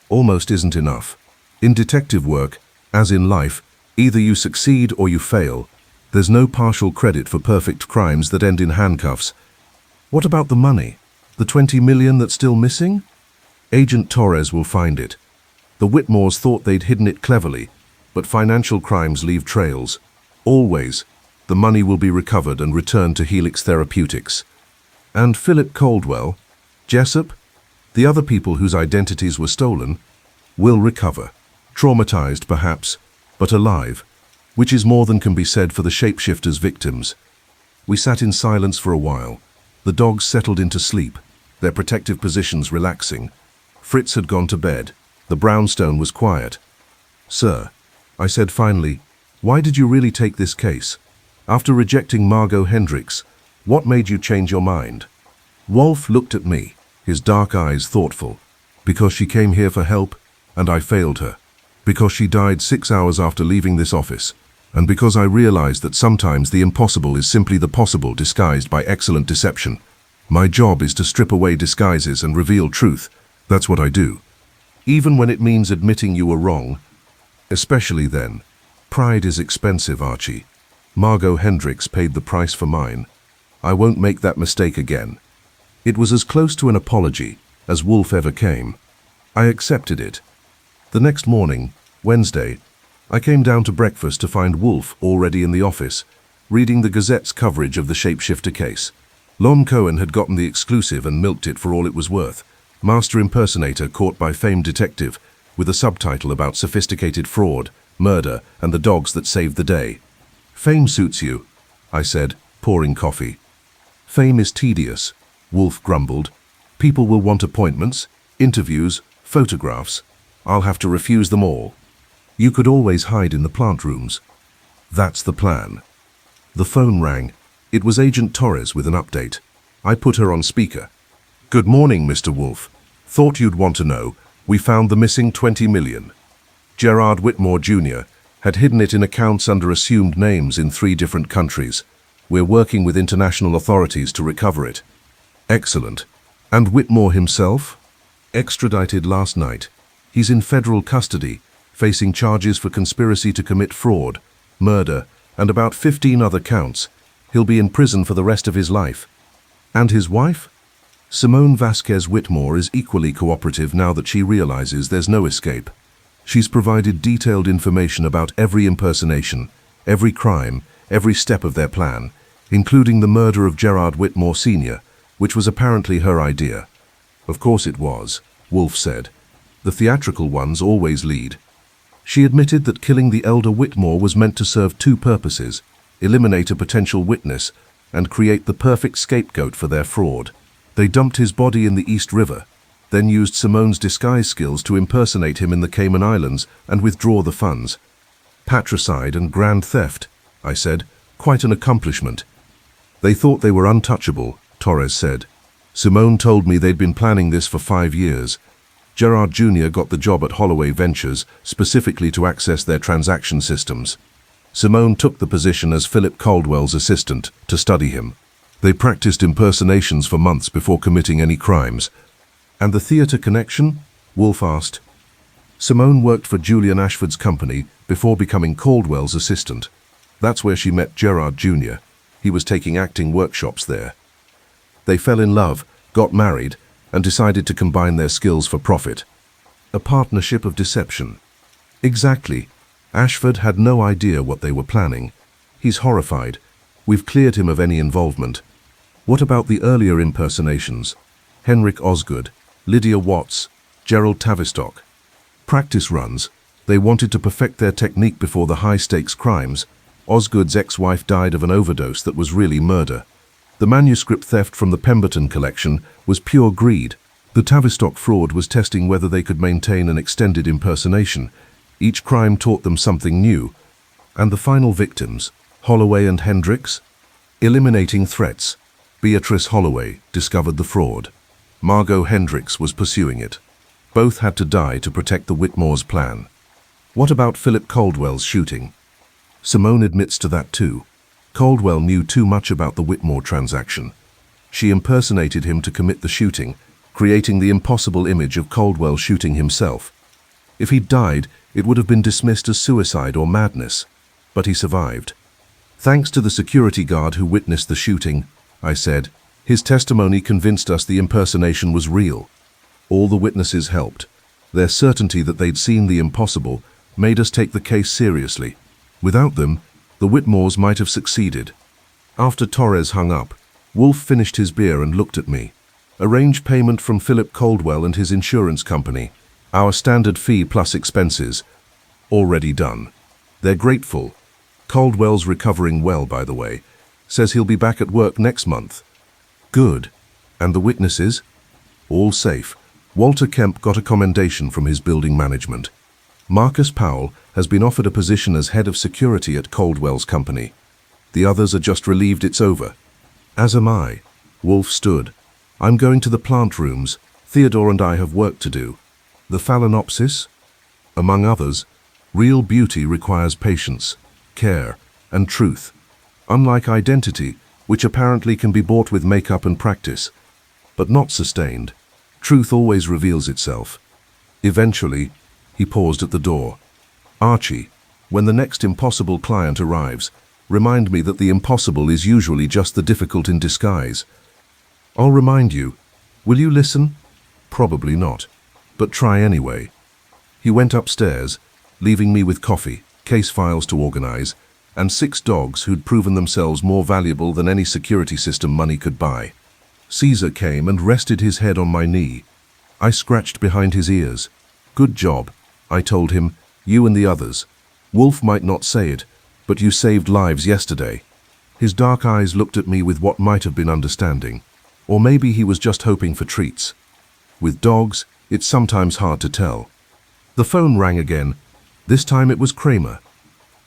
almost isn't enough. In detective work, as in life, either you succeed or you fail. There's no partial credit for perfect crimes that end in handcuffs. What about the money? The 20 million that's still missing? Agent Torres will find it. The Whitmores thought they'd hidden it cleverly, but financial crimes leave trails. Always, the money will be recovered and returned to Helix Therapeutics. And Philip Caldwell, Jessup, the other people whose identities were stolen, will recover. Traumatized, perhaps, but alive, which is more than can be said for the shapeshifter's victims. We sat in silence for a while. The dogs settled into sleep, their protective positions relaxing. Fritz had gone to bed. The brownstone was quiet. "Sir," I said finally, "why did you really take this case? After rejecting Margot Hendricks, what made you change your mind?" Wolfe looked at me, his dark eyes thoughtful. "Because she came here for help, and I failed her. Because she died 6 hours after leaving this office. And because I realized that sometimes the impossible is simply the possible disguised by excellent deception. My job is to strip away disguises and reveal truth. That's what I do. Even when it means admitting you were wrong. Especially then. Pride is expensive, Archie. Margot Hendricks paid the price for mine. I won't make that mistake again." It was as close to an apology as Wolfe ever came. I accepted it. The next morning, Wednesday, I came down to breakfast to find Wolfe already in the office, reading the Gazette's coverage of the shapeshifter case. Lon Cohen had gotten the exclusive and milked it for all it was worth. Master impersonator caught by famed detective, with a subtitle about sophisticated fraud, murder, and the dogs that saved the day. "Fame suits you," I said, pouring coffee. "Fame is tedious," Wolfe grumbled. "People will want appointments, interviews, photographs. I'll have to refuse them all. You could always hide in the plant rooms." "That's the plan." The phone rang. It was Agent Torres with an update. I put her on speaker. "Good morning, Mr. Wolfe. Thought you'd want to know. We found the missing 20 million. Gerard Whitmore Jr. had hidden it in accounts under assumed names in 3 different countries. We're working with international authorities to recover it." "Excellent. And Whitmore himself?" "Extradited last night. He's in federal custody, facing charges for conspiracy to commit fraud, murder, and about 15 other counts. He'll be in prison for the rest of his life." "And his wife?" "Simone Vasquez Whitmore is equally cooperative now that she realizes there's no escape. She's provided detailed information about every impersonation, every crime, every step of their plan, including the murder of Gerard Whitmore Sr., which was apparently her idea." "Of course it was," Wolfe said. "The theatrical ones always lead." She admitted that killing the elder Whitmore was meant to serve 2 purposes: eliminate a potential witness and create the perfect scapegoat for their fraud. They dumped his body in the East River, then used Simone's disguise skills to impersonate him in the Cayman Islands and withdraw the funds. "Patricide and grand theft," I said. "Quite an accomplishment." "They thought they were untouchable," Torres said. "Simone told me they'd been planning this for 5 years. Gerard Jr. got the job at Holloway Ventures specifically to access their transaction systems. Simone took the position as Philip Caldwell's assistant to study him. They practiced impersonations for months before committing any crimes." "And the theater connection?" Wolfe asked. "Simone worked for Julian Ashford's company before becoming Caldwell's assistant. That's where she met Gerard Jr. He was taking acting workshops there. They fell in love, got married, and decided to combine their skills for profit. A partnership of deception." "Exactly. Ashford had no idea what they were planning. He's horrified. We've cleared him of any involvement." "What about the earlier impersonations? Henrik Osgood, Lydia Watts, Gerald Tavistock?" "Practice runs. They wanted to perfect their technique before the high-stakes crimes. Osgood's ex-wife died of an overdose that was really murder. The manuscript theft from the Pemberton collection was pure greed. The Tavistock fraud was testing whether they could maintain an extended impersonation. Each crime taught them something new." "And the final victims, Holloway and Hendricks?" "Eliminating threats. Beatrice Holloway discovered the fraud. Margot Hendricks was pursuing it. Both had to die to protect the Whitmore's plan." "What about Philip Caldwell's shooting?" "Simone admits to that too. Caldwell knew too much about the Whitmore transaction. She impersonated him to commit the shooting, creating the impossible image of Caldwell shooting himself. If he'd died, it would have been dismissed as suicide or madness. But he survived. Thanks to the security guard who witnessed the shooting, I said. His testimony convinced us the impersonation was real. All the witnesses helped. Their certainty that they'd seen the impossible made us take the case seriously. Without them, the Whitmores might have succeeded. After Torres hung up, Wolfe finished his beer and looked at me. Arrange payment from Philip Caldwell and his insurance company. Our standard fee plus expenses. Already done. They're grateful. Caldwell's recovering well, by the way. Says he'll be back at work next month. Good. And the witnesses? All safe. Walter Kemp got a commendation from his building management. Marcus Powell has been offered a position as head of security at Caldwell's company. The others are just relieved it's over. As am I. Wolfe stood. I'm going to the plant rooms. Theodore and I have work to do. The phalaenopsis? Among others, real beauty requires patience, care, and truth. Unlike identity, which apparently can be bought with makeup and practice, but not sustained, truth always reveals itself. Eventually, he paused at the door. Archie, when the next impossible client arrives, remind me that the impossible is usually just the difficult in disguise. I'll remind you. Will you listen? Probably not, but try anyway. He went upstairs, leaving me with coffee, case files to organize, and 6 dogs who'd proven themselves more valuable than any security system money could buy. Caesar came and rested his head on my knee. I scratched behind his ears. Good job, I told him, you and the others. Wolfe might not say it, but you saved lives yesterday. His dark eyes looked at me with what might have been understanding. Or maybe he was just hoping for treats. With dogs, it's sometimes hard to tell. The phone rang again. This time it was Kramer.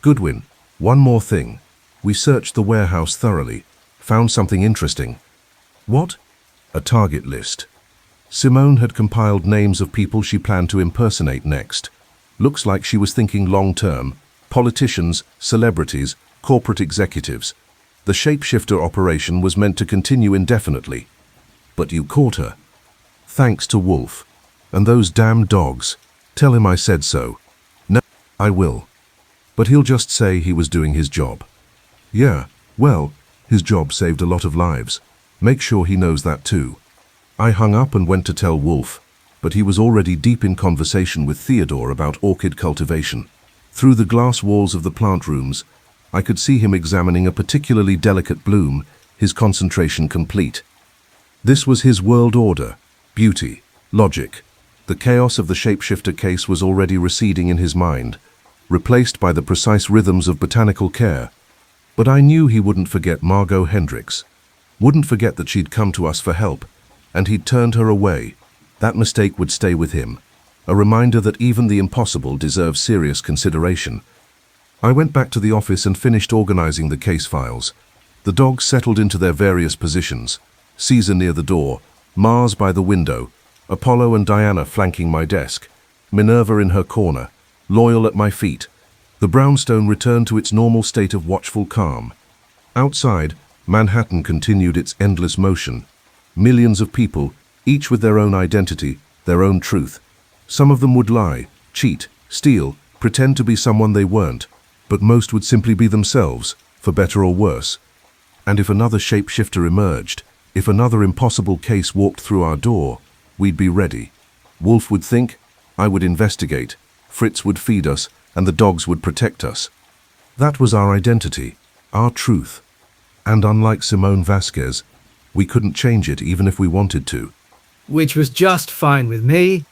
Goodwin, one more thing. We searched the warehouse thoroughly, found something interesting. What? A target list. Simone had compiled names of people she planned to impersonate next. Looks like she was thinking long-term. Politicians, celebrities, corporate executives. The shapeshifter operation was meant to continue indefinitely. But you caught her. Thanks to Wolfe. And those damn dogs. Tell him I said so. No, I will. But he'll just say he was doing his job. Yeah, well, his job saved a lot of lives. Make sure he knows that too. I hung up and went to tell Wolfe, but he was already deep in conversation with Theodore about orchid cultivation. Through the glass walls of the plant rooms, I could see him examining a particularly delicate bloom, his concentration complete. This was his world order, beauty, logic. The chaos of the shapeshifter case was already receding in his mind, replaced by the precise rhythms of botanical care. But I knew he wouldn't forget Margot Hendricks, wouldn't forget that she'd come to us for help, and he'd turned her away. That mistake would stay with him, a reminder that even the impossible deserves serious consideration. I went back to the office and finished organizing the case files. The dogs settled into their various positions, Caesar near the door, Mars by the window, Apollo and Diana flanking my desk, Minerva in her corner, loyal at my feet. The brownstone returned to its normal state of watchful calm. Outside, Manhattan continued its endless motion. Millions of people, each with their own identity, their own truth. Some of them would lie, cheat, steal, pretend to be someone they weren't, but most would simply be themselves, for better or worse. And if another shapeshifter emerged, if another impossible case walked through our door, we'd be ready. Wolfe would think, I would investigate, Fritz would feed us, and the dogs would protect us. That was our identity, our truth. And unlike Simone Vasquez, we couldn't change it even if we wanted to. Which was just fine with me.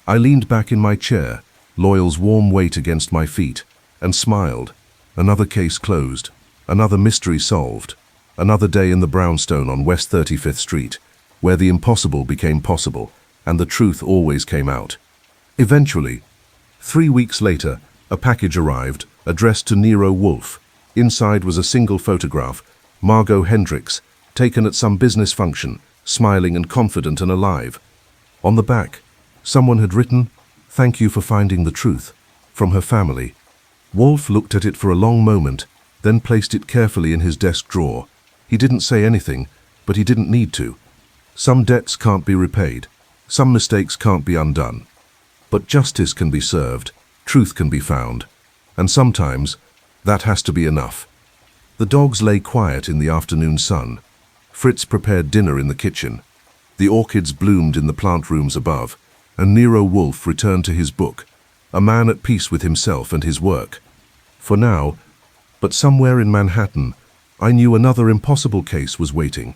I leaned back in my chair, Loyal's warm weight against my feet, and smiled. Another case closed, another mystery solved, another day in the brownstone on West 35th Street, where the impossible became possible, and the truth always came out. Eventually, 3 weeks later, a package arrived, addressed to Nero Wolfe. Inside was a single photograph, Margot Hendricks, taken at some business function, smiling and confident and alive. On the back, someone had written, "Thank you for finding the truth," from her family. Wolfe looked at it for a long moment, then placed it carefully in his desk drawer. He didn't say anything, but he didn't need to. Some debts can't be repaid. Some mistakes can't be undone. But justice can be served, truth can be found, and sometimes that has to be enough. The dogs lay quiet in the afternoon sun. Fritz prepared dinner in the kitchen. The orchids bloomed in the plant rooms above, and Nero Wolfe returned to his book, a man at peace with himself and his work. For now, but somewhere in Manhattan, I knew another impossible case was waiting.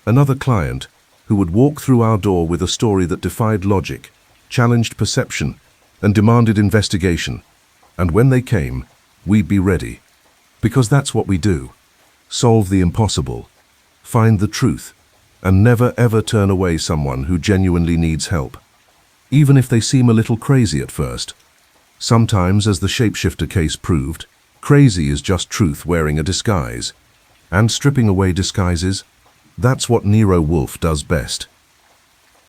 Another client who would walk through our door with a story that defied logic, challenged perception, and demanded investigation. And when they came, we'd be ready. Because that's what we do. Solve the impossible, find the truth, and never ever turn away someone who genuinely needs help. Even if they seem a little crazy at first. Sometimes, as the shapeshifter case proved, crazy is just truth wearing a disguise. And stripping away disguises, that's what Nero Wolfe does best.